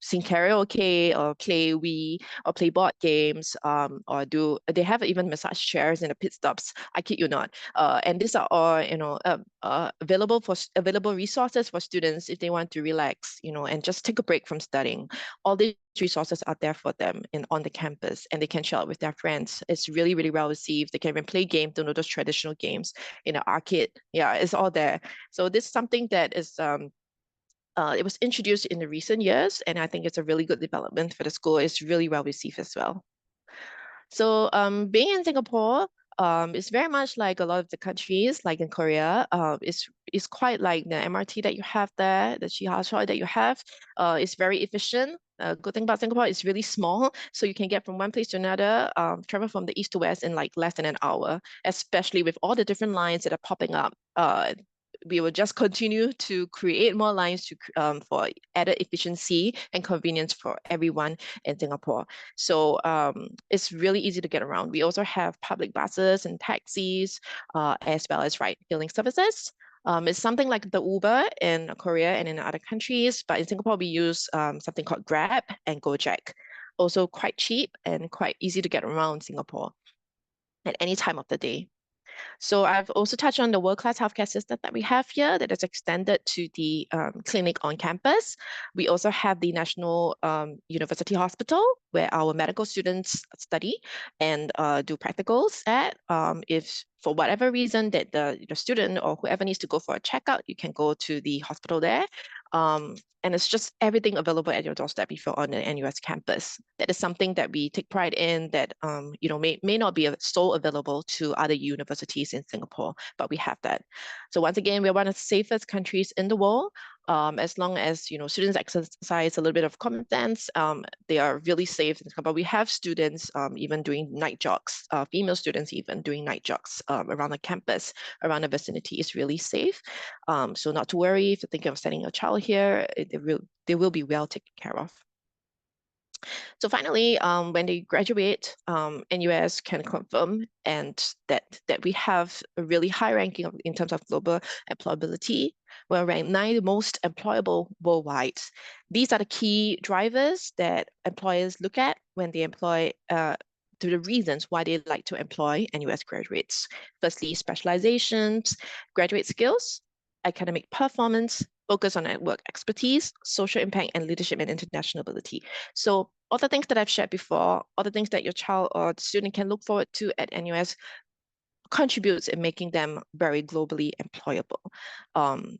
sing karaoke or play Wii or play board games, or they have even massage chairs in the Pit Stops. I kid you not. And these are all, available resources for students if they want to relax, and just take a break from studying. All these resources are there for them on the campus, and they can chill out with their friends. It's really, really well received. They can even play games, those traditional games in the arcade. Yeah, it's all there. So this is something that is it was introduced in the recent years, and I think it's a really good development for the school. It's really well received as well. So being in Singapore, It's very much like a lot of the countries, like in Korea. It's quite like the MRT that you have there, the Chihachoi that you have. It's very efficient. Good thing about Singapore, it's really small, so you can get from one place to another, travel from the east to west in like less than an hour, especially with all the different lines that are popping up. We will just continue to create more lines to for added efficiency and convenience for everyone in Singapore. So it's really easy to get around. We also have public buses and taxis, as well as ride-hailing services. It's something like the Uber in Korea and in other countries, but in Singapore we use something called Grab and Gojek. Also quite cheap and quite easy to get around Singapore at any time of the day. So I've also touched on the world-class healthcare system that we have here that is extended to the clinic on campus. We also have the National University Hospital where our medical students study and do practicals at. If for whatever reason that the student or whoever needs to go for a checkout, you can go to the hospital there. And it's just everything available at your doorstep if you're on an NUS campus. That is something that we take pride in that may not be so available to other universities in Singapore, but we have that. So once again, we're one of the safest countries in the world. As long as students exercise a little bit of common sense, they are really safe in Singapore. We have students even doing night jogs, female students even doing night jogs around the campus, around the vicinity. Is really safe. So not to worry if you're thinking of sending a child here, they will be well taken care of. So finally, when they graduate, NUS can confirm that we have a really high ranking in terms of global employability. We're ranked 9th most employable worldwide. These are the key drivers that employers look at when they employ to the reasons why they like to employ NUS graduates. Firstly, specializations, graduate skills, academic performance, focus on network expertise, social impact, and leadership and international ability. So all the things that I've shared before, all the things that your child or the student can look forward to at NUS contributes in making them very globally employable.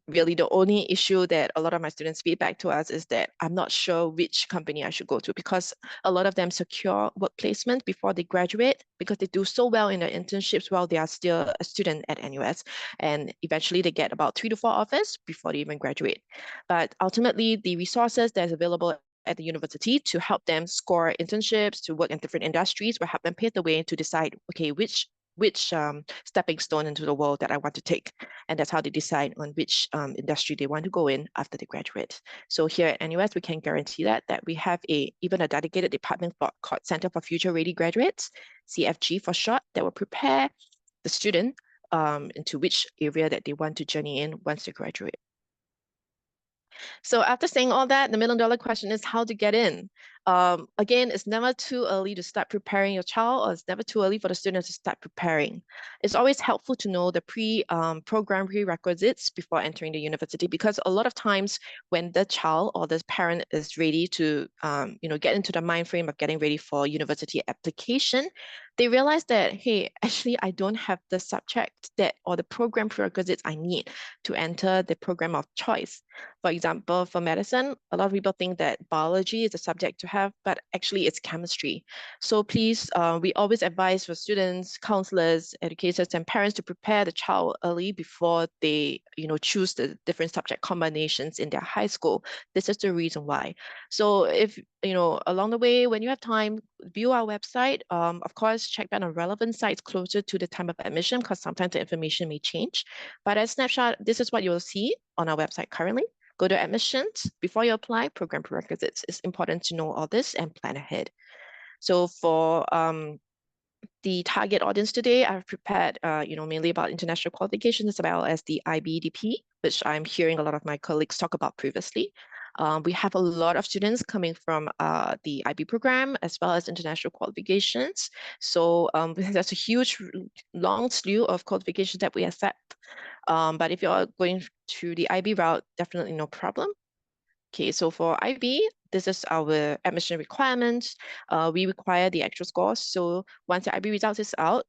Really, the only issue that a lot of my students feedback to us is that I'm not sure which company I should go to, because a lot of them secure work placement before they graduate because they do so well in their internships while they are still a student at NUS, and eventually they get about 3 to 4 offers before they even graduate. But ultimately, the resources that's available at the university to help them score internships, to work in different industries, will help them pave the way to decide, okay, which stepping stone into the world that I want to take. And that's how they decide on which industry they want to go in after they graduate. So here at NUS, we can guarantee that we have even a dedicated department called Center for Future Ready Graduates, CFG for short, that will prepare the student into which area that they want to journey in once they graduate. So after saying all that, the $1 million question is how to get in. Again, it's never too early to start preparing your child, or it's never too early for the student to start preparing. It's always helpful to know the program prerequisites before entering the university, because a lot of times when the child or the parent is ready to get into the mind frame of getting ready for university application, they realize that, hey, actually, I don't have the subject or the program prerequisites I need to enter the program of choice. For example, for medicine, a lot of people think that biology is a subject to have, but actually it's chemistry. So please, we always advise for students, counselors, educators, and parents to prepare the child early before they, choose the different subject combinations in their high school. This is the reason why. So if, along the way, when you have time, view our website. Of course, check back on relevant sites closer to the time of admission, because sometimes the information may change. But as a snapshot, this is what you'll see on our website currently. Go to admissions. Before you apply, program prerequisites. It's important to know all this and plan ahead. So for the target audience today, I've prepared, mainly about international qualifications as well as the IBDP, which I'm hearing a lot of my colleagues talk about previously. We have a lot of students coming from the IB program as well as international qualifications. So there's a huge, long slew of qualifications that we accept. But if you're going through the IB route, definitely no problem. Okay, so for IB, this is our admission requirements. We require the actual scores. So once the IB result is out,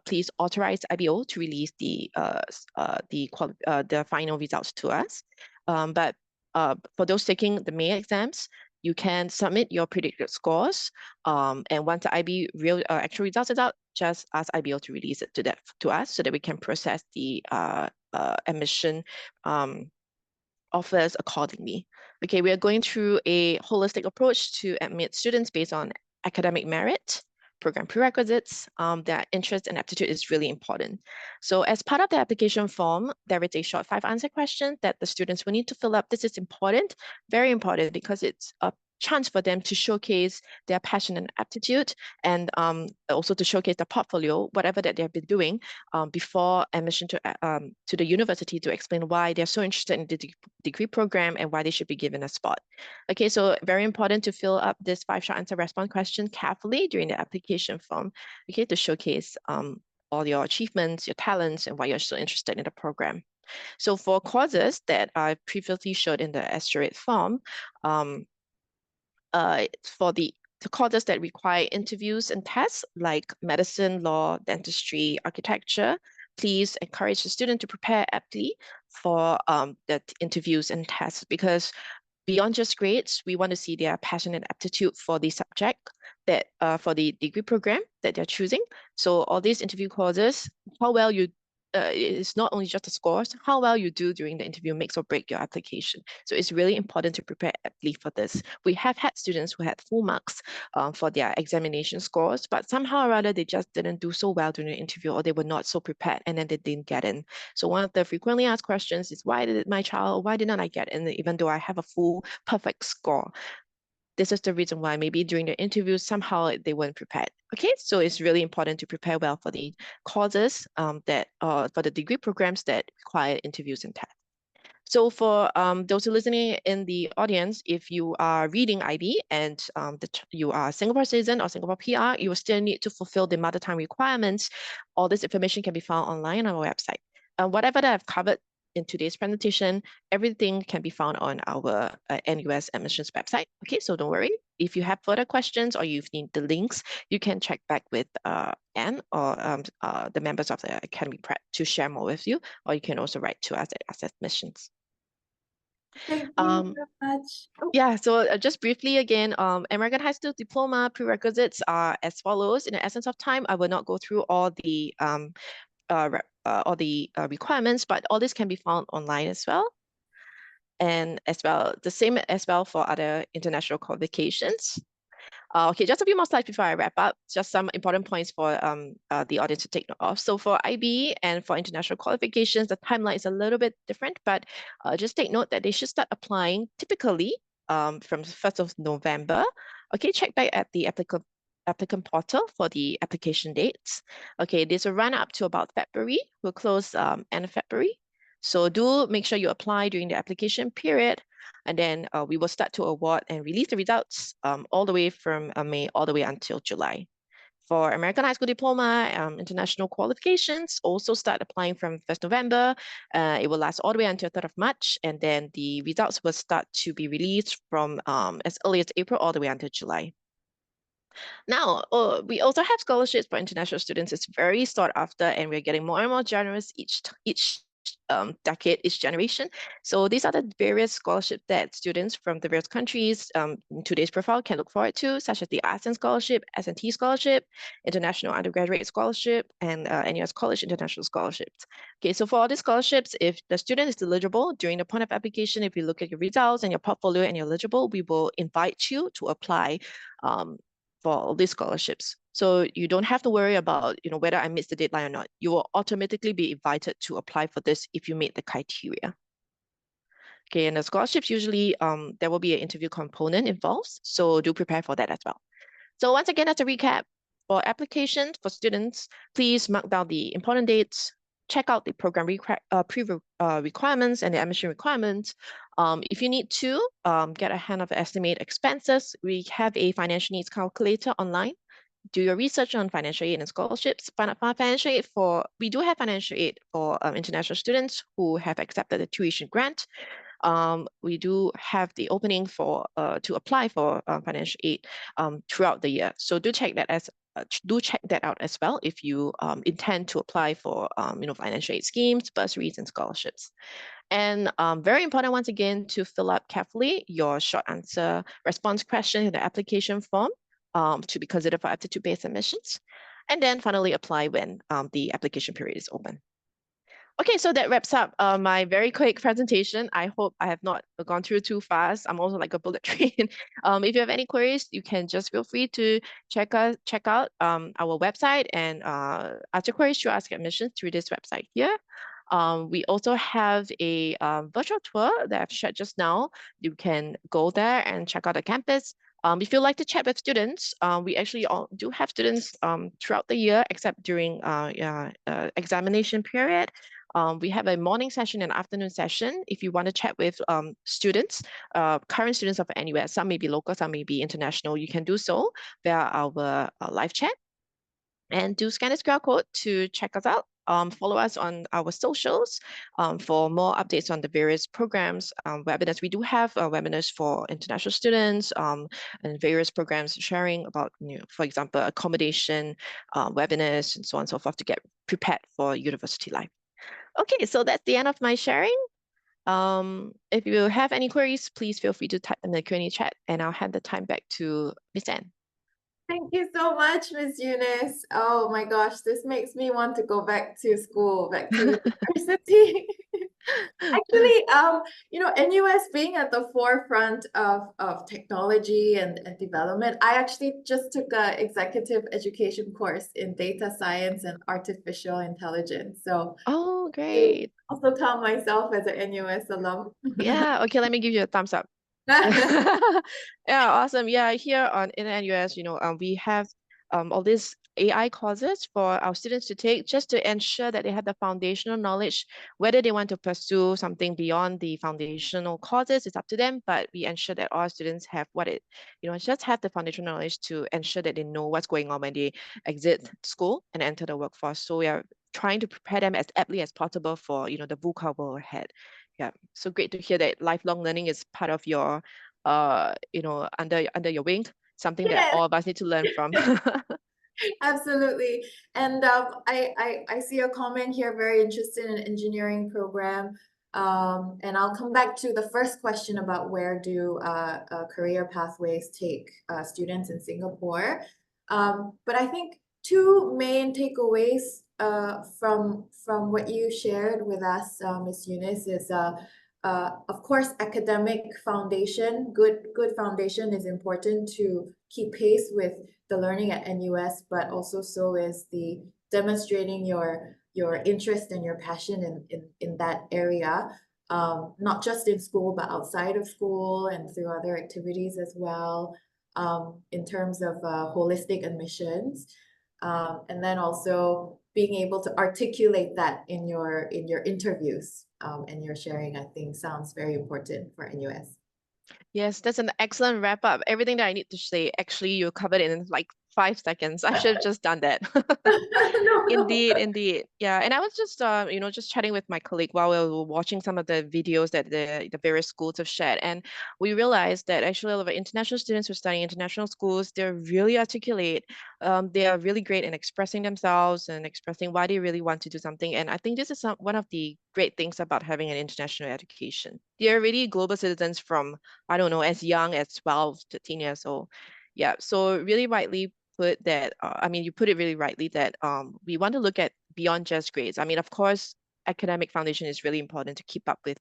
please authorize IBO to release the final results to us. But for those taking the May exams, you can submit your predicted scores. And once the IB actual results is out, just ask IBO to release it to us so that we can process the admission offers accordingly. Okay, we are going through a holistic approach to admit students based on academic merit, program prerequisites, their interest and aptitude is really important. So as part of the application form, there is a short 5-answer question that the students will need to fill up. This is important, very important, because it's a chance for them to showcase their passion and aptitude, and also to showcase the portfolio, whatever that they have been doing before admission to the university, to explain why they're so interested in the degree program and why they should be given a spot. Okay, so very important to fill up this 5 short answer response question carefully during the application form, okay, to showcase all your achievements, your talents, and why you're so interested in the program. So for courses that I previously showed in the asterisk form, for the courses that require interviews and tests like medicine, law, dentistry, architecture, please encourage the student to prepare aptly for the interviews and tests, because beyond just grades, we want to see their passion and aptitude for the subject that for the degree program that they're choosing. So all these interview courses, how well you it's not only just the scores, how well you do during the interview makes or break your application. So it's really important to prepare aptly for this. We have had students who had full marks for their examination scores, but somehow or other they just didn't do so well during the interview, or they were not so prepared and then they didn't get in. So one of the frequently asked questions is, why didn't I get in even though I have a full perfect score? This is the reason why. Maybe during the interview, somehow they weren't prepared. Okay, so it's really important to prepare well for the courses for the degree programs that require interviews and tests. So for those who are listening in the audience, if you are reading IB and you are a Singapore citizen or Singapore PR, you will still need to fulfill the mother tongue requirements. All this information can be found online on our website. Whatever that I've covered in today's presentation, everything can be found on our NUS admissions website. Okay, so don't worry. If you have further questions or you need the links, you can check back with Anne or the members of the Academy Prêt to share more with you, or you can also write to us at Admissions. Thank you very much. Yeah, so just briefly again, American High School Diploma prerequisites are as follows. In the essence of time, I will not go through all the requirements, but all this can be found online as well. And as well, the same as well for other international qualifications. Okay, just a few more slides before I wrap up. Just some important points for the audience to take note of. So for IB and for international qualifications, the timeline is a little bit different, but just take note that they should start applying typically from the 1st of November. Okay, check back at the applicant portal for the application dates. Okay, this will run up to about February. We'll close end of February. So do make sure you apply during the application period, and then we will start to award and release the results all the way from May all the way until July. For American High School Diploma, international qualifications also start applying from 1st November. It will last all the way until 3rd of March, and then the results will start to be released from as early as April all the way until July. Now, we also have scholarships for international students. It's very sought after, and we're getting more and more generous each decade, each generation. So these are the various scholarships that students from the various countries in today's profile can look forward to, such as the ASEAN Scholarship, S&T Scholarship, International Undergraduate Scholarship, and NUS College International Scholarships. Okay, so for all these scholarships, if the student is eligible during the point of application, if you look at your results and your portfolio and you're eligible, we will invite you to apply for all these scholarships. So you don't have to worry about, whether I missed the deadline or not. You will automatically be invited to apply for this if you meet the criteria. Okay, and the scholarships usually, there will be an interview component involved, so do prepare for that as well. So once again, as a recap, for applications for students, please mark down the important dates, check out the program requirements and the admission requirements. If you need to get a hand of the estimate expenses, we have a financial needs calculator online. Do your research on financial aid and scholarships. Financial aid we do have financial aid for international students who have accepted the tuition grant. We do have the opening to apply for financial aid throughout the year. So do check that out as well if you intend to apply for financial aid schemes, bursaries, and scholarships. And very important, once again, to fill up carefully your short answer response question in the application form to be considered for aptitude-based admissions. And then finally apply when the application period is open. Okay, so that wraps up my very quick presentation. I hope I have not gone through too fast. I'm also like a bullet train. If you have any queries, you can just feel free to check out our website and ask your queries to Ask Admissions through this website here. We also have a virtual tour that I've shared just now. You can go there and check out the campus. If you like to chat with students, we actually do have students throughout the year, except during examination period. We have a morning session and afternoon session. If you want to chat with students, current students of NUS, some may be local, some may be international, you can do so via our live chat. And do scan this QR code to check us out. Follow us on our socials for more updates on the various programs, webinars. We do have webinars for international students and various programs sharing about, for example, accommodation, webinars, and so on and so forth to get prepared for university life. Okay, so that's the end of my sharing. If you have any queries, please feel free to type in the Q&A chat, and I'll hand the time back to Miss Anne. Thank you so much, Miss Eunice. Oh my gosh, this makes me want to go back to school, back to university. Actually, NUS being at the forefront of technology and development, I actually just took an executive education course in data science and artificial intelligence. So, oh, great. I also count myself as an NUS alum. Yeah, okay, let me give you a thumbs up. Yeah, awesome. Yeah, here in NUS, we have all these AI courses for our students to take just to ensure that they have the foundational knowledge. Whether they want to pursue something beyond the foundational courses, it's up to them, but we ensure that all students have just have the foundational knowledge to ensure that they know what's going on when they exit school and enter the workforce. So we are trying to prepare them as aptly as possible for the VUCA world ahead. Yeah, so great to hear that lifelong learning is part of your under your wing, something that all of us need to learn from. Absolutely. And I see a comment here, very interested in engineering program. And I'll come back to the first question about where do career pathways take students in Singapore. But I think two main takeaways from what you shared with us, Ms. Eunice, is of course, academic foundation, good foundation is important to keep pace with the learning at NUS, but also so is the demonstrating your interest and your passion in that area, not just in school, but outside of school and through other activities as well, in terms of holistic admissions. And then also being able to articulate that in your interviews and your sharing, I think sounds very important for NUS. Yes, that's an excellent wrap up. Everything that I need to say, actually, you covered it in like 5 seconds. I should have just done that. Indeed. Yeah, and I was just just chatting with my colleague while we were watching some of the videos that the various schools have shared, and we realized that actually a lot of international students who are studying international schools, they're really articulate. They are really great in expressing themselves and expressing why they really want to do something. And I think this is one of the great things about having an international education. They're really global citizens from, I don't know, as young as 12 to 13 years old. Yeah, so really rightly put that, you put it really rightly that we want to look at beyond just grades. I mean, of course, academic foundation is really important to keep up with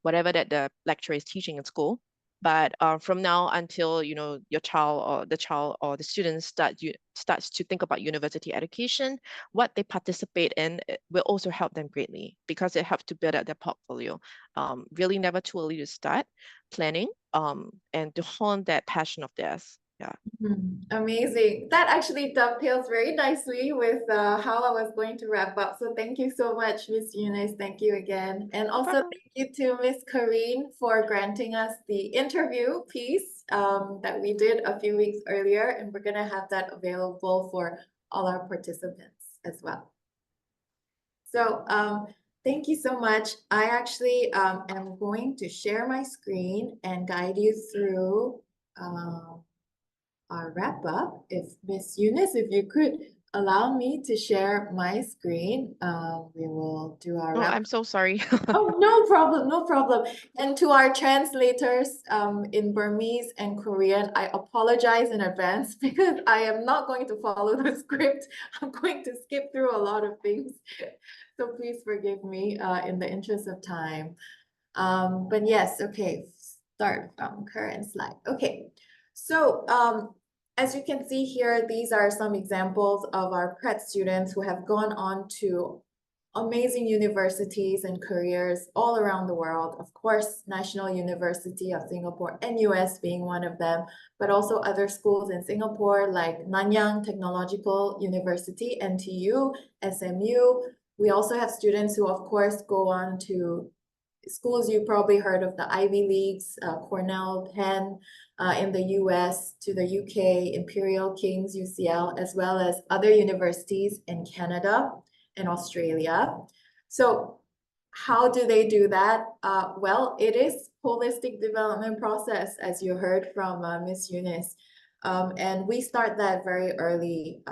whatever that the lecturer is teaching in school. But from now until your child or the student starts to think about university education, what they participate in will also help them greatly because it helps to build up their portfolio. Really never too early to start planning and to hone that passion of theirs. Yeah. Amazing. That actually dovetails very nicely with how I was going to wrap up. So thank you so much, Miss Eunice. Thank you again. And also thank you to Miss Kareen for granting us the interview piece that we did a few weeks earlier. And we're going to have that available for all our participants as well. So thank you so much. I actually am going to share my screen and guide you through our wrap up. If Miss Eunice, if you could allow me to share my screen. We will do our Oh, wrap. I'm so sorry. Oh, no problem, no problem. And to our translators in Burmese and Korean, I apologize in advance because I am not going to follow the script. I'm going to skip through a lot of things. So please forgive me in the interest of time. But yes, okay, start from current slide. Okay, so as you can see here, these are some examples of our Prêt students who have gone on to amazing universities and careers all around the world. Of course, National University of Singapore, NUS being one of them, but also other schools in Singapore like Nanyang Technological University, NTU, SMU. We also have students who, of course, go on to schools you probably heard of, the Ivy Leagues, Cornell, Penn, in the US, to the UK, Imperial, King's, UCL, as well as other universities in Canada and Australia. So how do they do that? Well, it is holistic development process, as you heard from Miss Eunice. And we start that very early,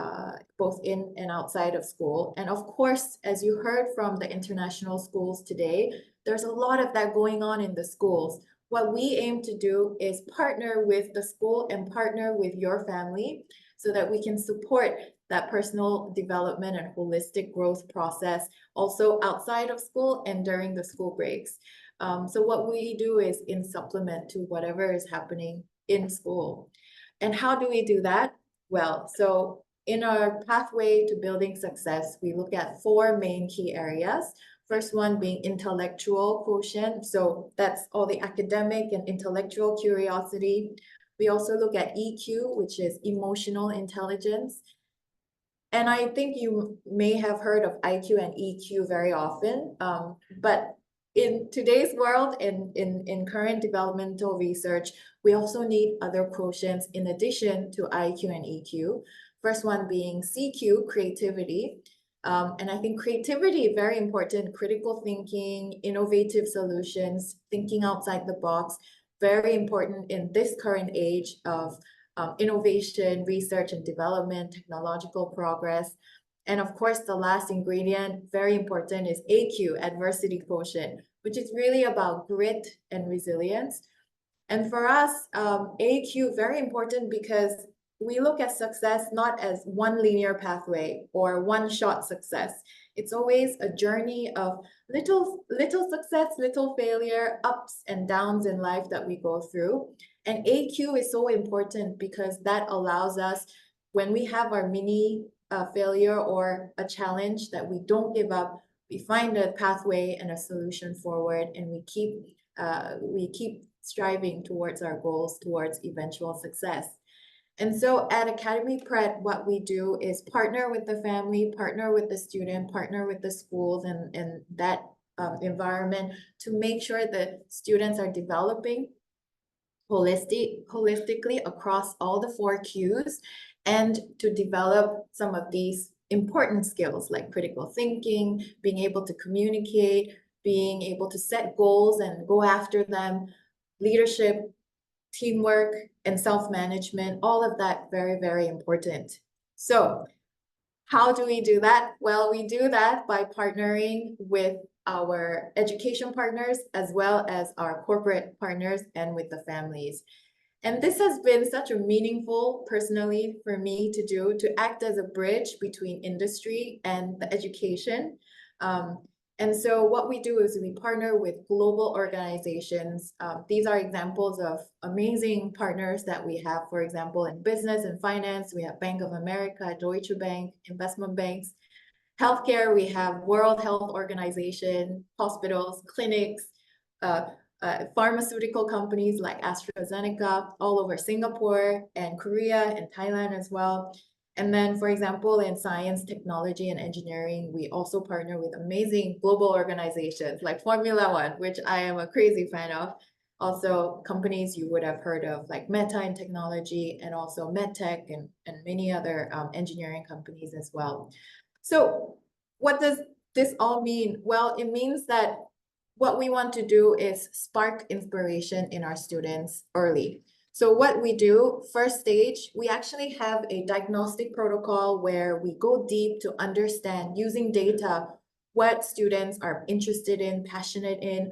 both in and outside of school. And of course, as you heard from the international schools today, there's a lot of that going on in the schools. What we aim to do is partner with the school and partner with your family so that we can support that personal development and holistic growth process also outside of school and during the school breaks. So what we do is in supplement to whatever is happening in school. And how do we do that? Well, so in our pathway to building success, we look at 4 main key areas. First one being intellectual quotient. So that's all the academic and intellectual curiosity. We also look at EQ, which is emotional intelligence. And I think you may have heard of IQ and EQ very often, but in today's world, in current developmental research, we also need other quotients in addition to IQ and EQ. First one being CQ, creativity. And I think creativity, very important, critical thinking, innovative solutions, thinking outside the box, very important in this current age of innovation, research and development, technological progress. And of course, the last ingredient, very important, is AQ, adversity quotient, which is really about grit and resilience. And for us, AQ, very important because we look at success not as one linear pathway or one-shot success. It's always a journey of little success, little failure, ups and downs in life that we go through. And AQ is so important because that allows us, when we have our mini failure or a challenge, that we don't give up. We find a pathway and a solution forward, and we keep striving towards our goals, towards eventual success. And so at Academy Prêt, what we do is partner with the family, partner with the student, partner with the schools and that environment to make sure that students are developing holistically across all the 4 Qs, and to develop some of these important skills like critical thinking, being able to communicate, being able to set goals and go after them, leadership, teamwork, and self-management, all of that very, very important. So how do we do that? Well, we do that by partnering with our education partners as well as our corporate partners and with the families. And this has been such a meaningful, personally, for me to do, to act as a bridge between industry and the education. And so what we do is we partner with global organizations. These are examples of amazing partners that we have. For example, in business and finance, we have Bank of America, Deutsche Bank, investment banks. Healthcare, we have World Health Organization, hospitals, clinics, pharmaceutical companies like AstraZeneca all over Singapore and Korea and Thailand as well. And then, for example, in science, technology, and engineering, we also partner with amazing global organizations like Formula One, which I am a crazy fan of. Also, companies you would have heard of like Meta in technology, and also MedTech and many other engineering companies as well. So what does this all mean? Well, it means that what we want to do is spark inspiration in our students early. So what we do, first stage, we actually have a diagnostic protocol where we go deep to understand using data what students are interested in, passionate in,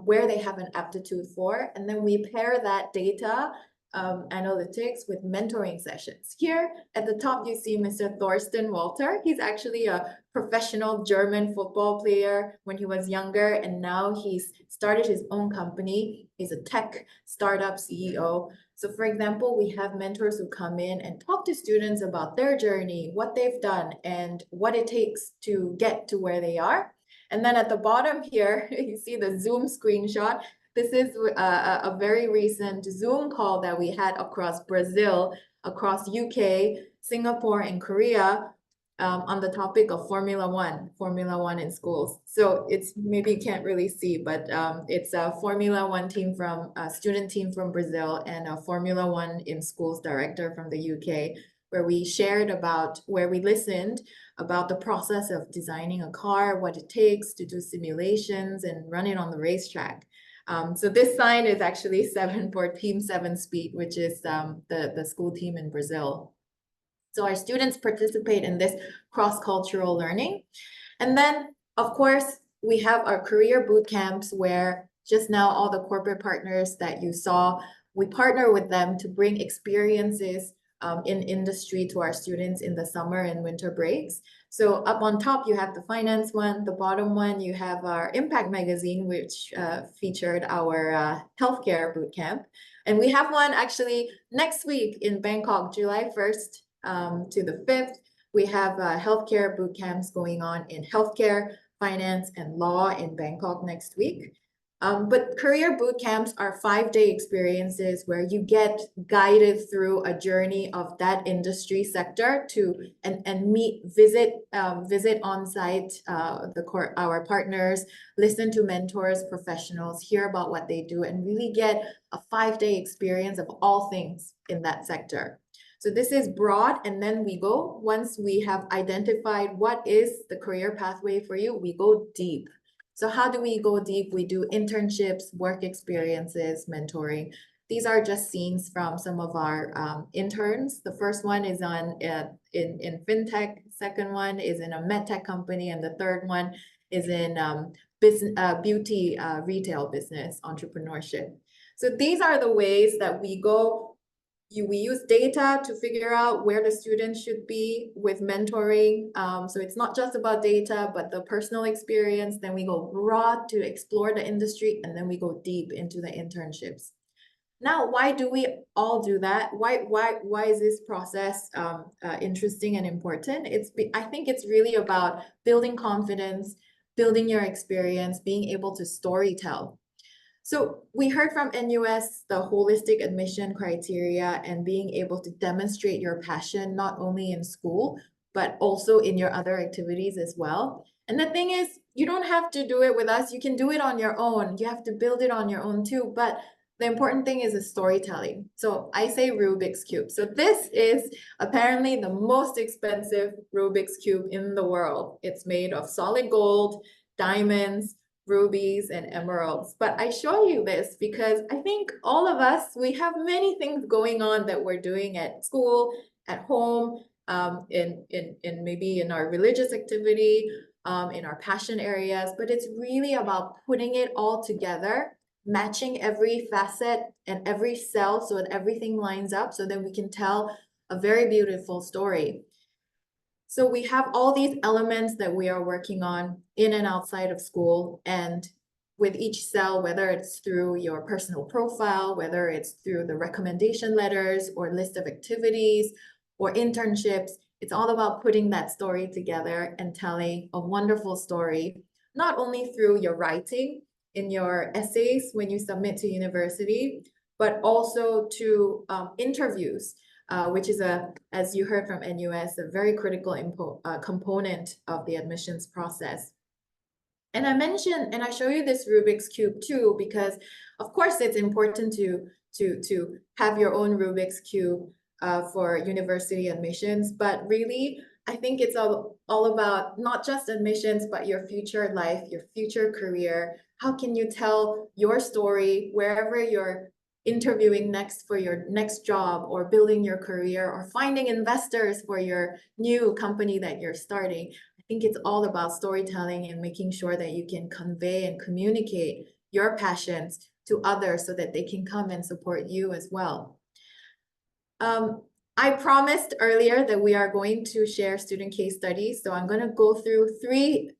where they have an aptitude for, and then we pair that data analytics with mentoring sessions. Here at the top, you see Mr. Thorsten Walter. He's actually a professional German football player when he was younger, and now he's started his own company. He's a tech startup CEO. So for example, we have mentors who come in and talk to students about their journey, what they've done, and what it takes to get to where they are. And then at the bottom here, you see the Zoom screenshot. This is a very recent Zoom call that we had across Brazil, across UK, Singapore, and Korea on the topic of Formula One in schools. So it's, maybe you can't really see, but it's a Formula One team from a student team from Brazil and a Formula One in schools director from the UK, where we shared about, where we listened about the process of designing a car, what it takes to do simulations and run it on the racetrack. So this sign is actually 7 for Team 7 Speed, which is the school team in Brazil. So our students participate in this cross-cultural learning. And then, of course, we have our career boot camps where just now all the corporate partners that you saw, we partner with them to bring experiences in industry to our students in the summer and winter breaks. So up on top, you have the finance one. The bottom one, you have our Impact magazine, which featured our healthcare bootcamp. And we have one actually next week in Bangkok, July 1st to the 5th. We have healthcare bootcamps going on in healthcare, finance, and law in Bangkok next week. But career boot camps are 5-day experiences where you get guided through a journey of that industry sector to visit on site our partners, listen to mentors, professionals, hear about what they do, and really get a 5-day experience of all things in that sector. So this is broad, and then we go, once we have identified what is the career pathway for you, we go deep. So how do we go deep? We do internships, work experiences, mentoring. These are just scenes from some of our interns. The first one is in fintech. Second one is in a medtech company, and the third one is in beauty retail business entrepreneurship. So these are the ways that we go. We use data to figure out where the students should be with mentoring. So it's not just about data, but the personal experience. Then we go broad to explore the industry, and then we go deep into the internships. Now, why do we all do that? Why is this process interesting and important? I think it's really about building confidence, building your experience, being able to storytell. So we heard from NUS the holistic admission criteria and being able to demonstrate your passion, not only in school, but also in your other activities as well. And the thing is, you don't have to do it with us. You can do it on your own. You have to build it on your own too. But the important thing is the storytelling. So I say Rubik's Cube. So this is apparently the most expensive Rubik's Cube in the world. It's made of solid gold, diamonds, rubies, and emeralds. But I show you this because I think all of us, we have many things going on that we're doing at school, at home, maybe in our religious activity, in our passion areas, but it's really about putting it all together, matching every facet and every cell so that everything lines up so that we can tell a very beautiful story. So we have all these elements that we are working on in and outside of school, and with each cell, whether it's through your personal profile, whether it's through the recommendation letters or list of activities or internships, it's all about putting that story together and telling a wonderful story, not only through your writing in your essays when you submit to university, but also to interviews. Which is, as you heard from NUS, a very critical component of the admissions process. And I mentioned, and I show you this Rubik's Cube too, because of course it's important to have your own Rubik's Cube for university admissions, but really, I think it's all about not just admissions, but your future life, your future career. How can you tell your story wherever you're interviewing next for your next job, or building your career, or finding investors for your new company that you're starting. I think it's all about storytelling and making sure that you can convey and communicate your passions to others so that they can come and support you as well. I promised earlier that we are going to share student case studies, so I'm going to go through 3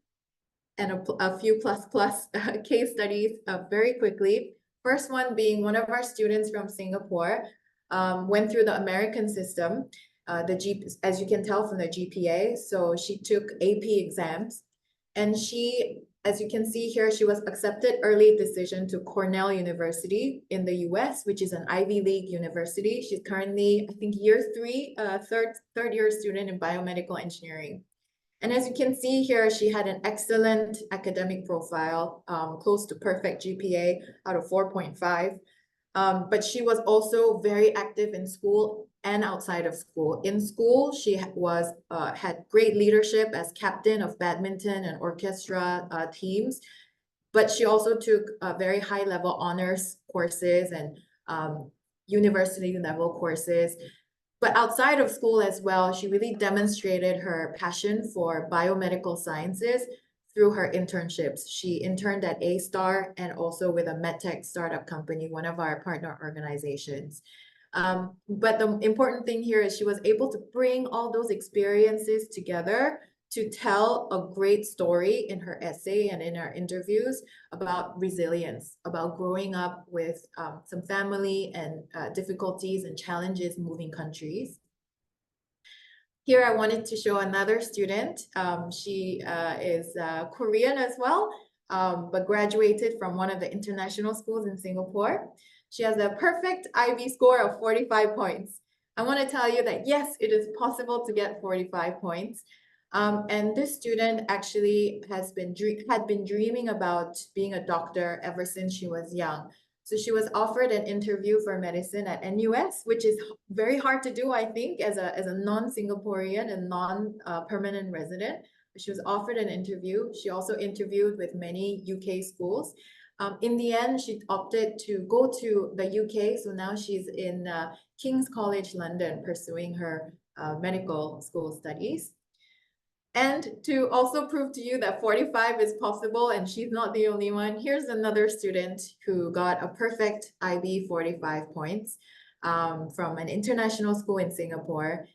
and a few plus case studies very quickly. First one being one of our students from Singapore went through the American system, as you can tell from the GPA. So she took AP exams, and she, as you can see here, she was accepted early decision to Cornell University in the US, which is an Ivy League university. She's currently, I think, year 3, third year student in biomedical engineering. And as you can see here, she had an excellent academic profile, close to perfect GPA out of 4.5. But she was also very active in school and outside of school. In school, she had great leadership as captain of badminton and orchestra teams. But she also took very high-level honors courses and university-level courses. But outside of school as well, she really demonstrated her passion for biomedical sciences through her internships. She interned at A-Star and also with a medtech startup company, one of our partner organizations. But the important thing here is she was able to bring all those experiences together to tell a great story in her essay and in her interviews about resilience, about growing up with some family and difficulties and challenges moving countries. Here I wanted to show another student. She is Korean as well, but graduated from one of the international schools in Singapore. She has a perfect IB score of 45 points. I want to tell you that yes, it is possible to get 45 points. And this student actually had been dreaming about being a doctor ever since she was young. So she was offered an interview for medicine at NUS, which is very hard to do, I think, as a non-Singaporean and non-permanent resident. She was offered an interview. She also interviewed with many UK schools. In the end, she opted to go to the UK. So now she's in King's College London pursuing her medical school studies. And to also prove to you that 45 is possible and she's not the only one, here's another student who got a perfect IB 45 points from an international school in Singapore.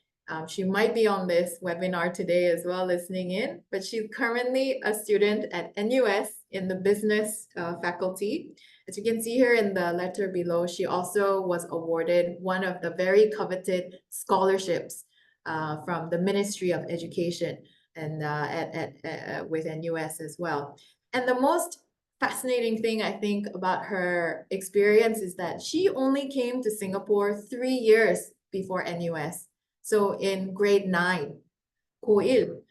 She might be on this webinar today as well, listening in, but she's currently a student at NUS in the business faculty. As you can see here in the letter below, she also was awarded one of the very coveted scholarships from the Ministry of Education and with NUS as well. And the most fascinating thing I think about her experience is that she only came to Singapore 3 years before NUS. So in grade 9, Ko-il.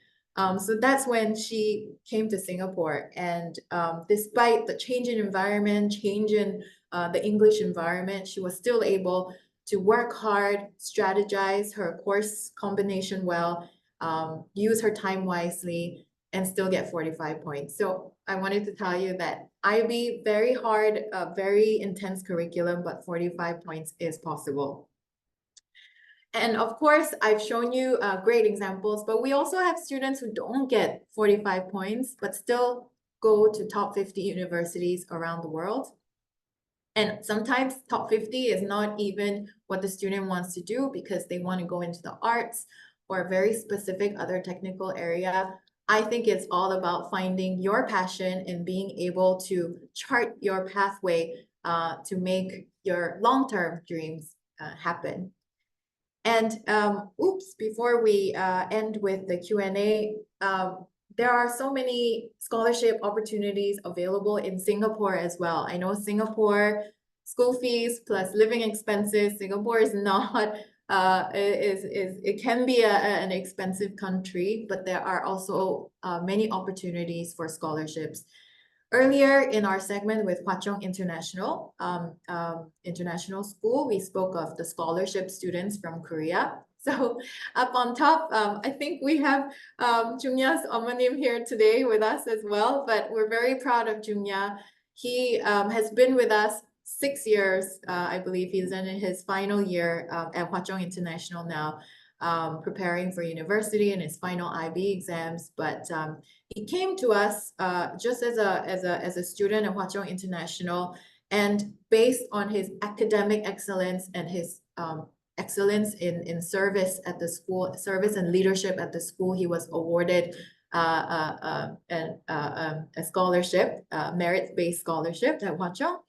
So that's when she came to Singapore. And despite the change in environment, change in the English environment, she was still able to work hard, strategize her course combination well, use her time wisely, and still get 45 points. So I wanted to tell you that IB, very hard, very intense curriculum, but 45 points is possible. And of course, I've shown you great examples, but we also have students who don't get 45 points, but still go to top 50 universities around the world. And sometimes top 50 is not even what the student wants to do because they want to go into the arts or a very specific other technical area. I think it's all about finding your passion and being able to chart your pathway to make your long-term dreams happen. And before we end with the Q&A, there are so many scholarship opportunities available in Singapore as well. I know Singapore school fees plus living expenses, Singapore is not, it can be an expensive country, but there are also many opportunities for scholarships. Earlier in our segment with Chong International School, we spoke of the scholarship students from Korea. So up on top, I think we have Jungya's Omonim here today with us as well, but we're very proud of Jungya. He has been with us 6 years. I believe he's in his final year at Hwa Chong International now, preparing for university and his final IB exams. But he came to us just as a student at Hwa Chong International, and based on his academic excellence and his excellence in service at the school, service and leadership at the school, he was awarded a scholarship, merit-based scholarship at Hwa Chong.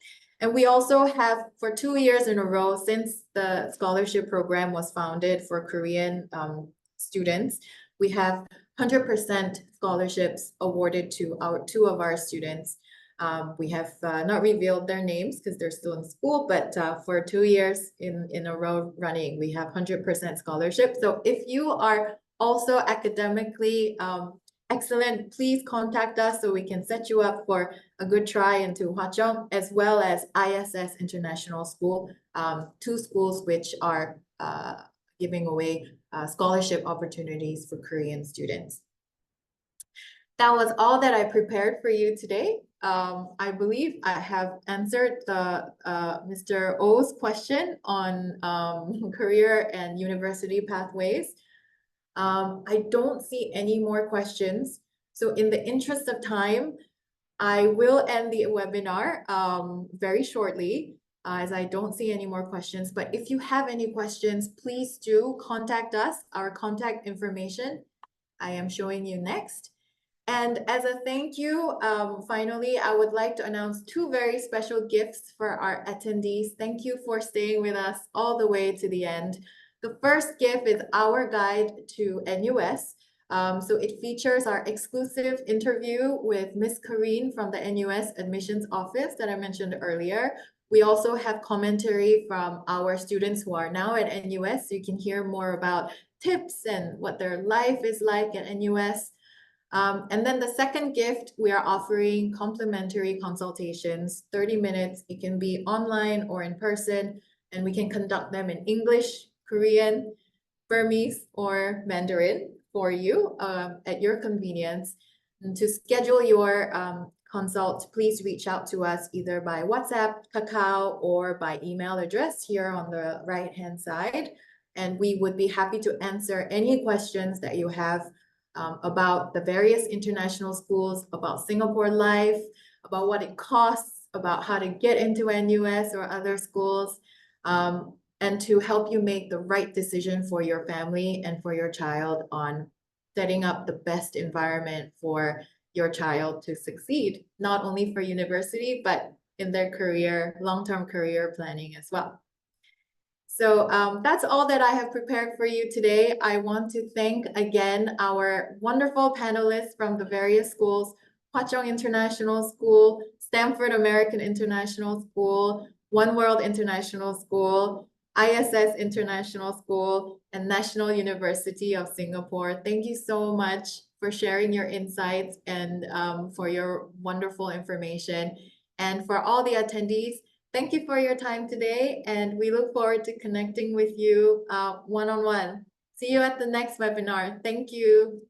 And we also have, for 2 years in a row, since the scholarship program was founded for Korean students, we have 100% scholarships awarded to two of our students. We have not revealed their names because they're still in school, but for 2 years in a row running, we have 100% scholarship. So if you are also academically excellent, please contact us so we can set you up for a good try into Hwa Chong, as well as ISS International School, 2 schools which are giving away scholarship opportunities for Korean students. That was all that I prepared for you today. I believe I have answered the Mr. O's question on career and university pathways. I don't see any more questions. So in the interest of time, I will end the webinar very shortly, as I don't see any more questions. But if you have any questions, please do contact us. Our contact information I am showing you next. And as a thank you, finally, I would like to announce 2 very special gifts for our attendees. Thank you for staying with us all the way to the end. The first gift is our guide to NUS. So it features our exclusive interview with Miss Karine from the NUS admissions office that I mentioned earlier. We also have commentary from our students who are now at NUS, so you can hear more about tips and what their life is like at NUS. And then the second gift, we are offering complimentary consultations, 30 minutes. It can be online or in person, and we can conduct them in English, Korean, Burmese, or Mandarin for you at your convenience. And to schedule your consult, please reach out to us either by WhatsApp, Kakao, or by email address here on the right-hand side. And we would be happy to answer any questions that you have about the various international schools, about Singapore life, about what it costs, about how to get into NUS or other schools, and to help you make the right decision for your family and for your child on setting up the best environment for your child to succeed, not only for university, but in their career, long-term career planning as well. So that's all that I have prepared for you today. I want to thank again our wonderful panelists from the various schools: Hwa Chong International School, Stamford American International School, One World International School, ISS International School, and National University of Singapore. Thank you so much for sharing your insights and for your wonderful information. And for all the attendees, thank you for your time today, and we look forward to connecting with you one-on-one. See you at the next webinar. Thank you.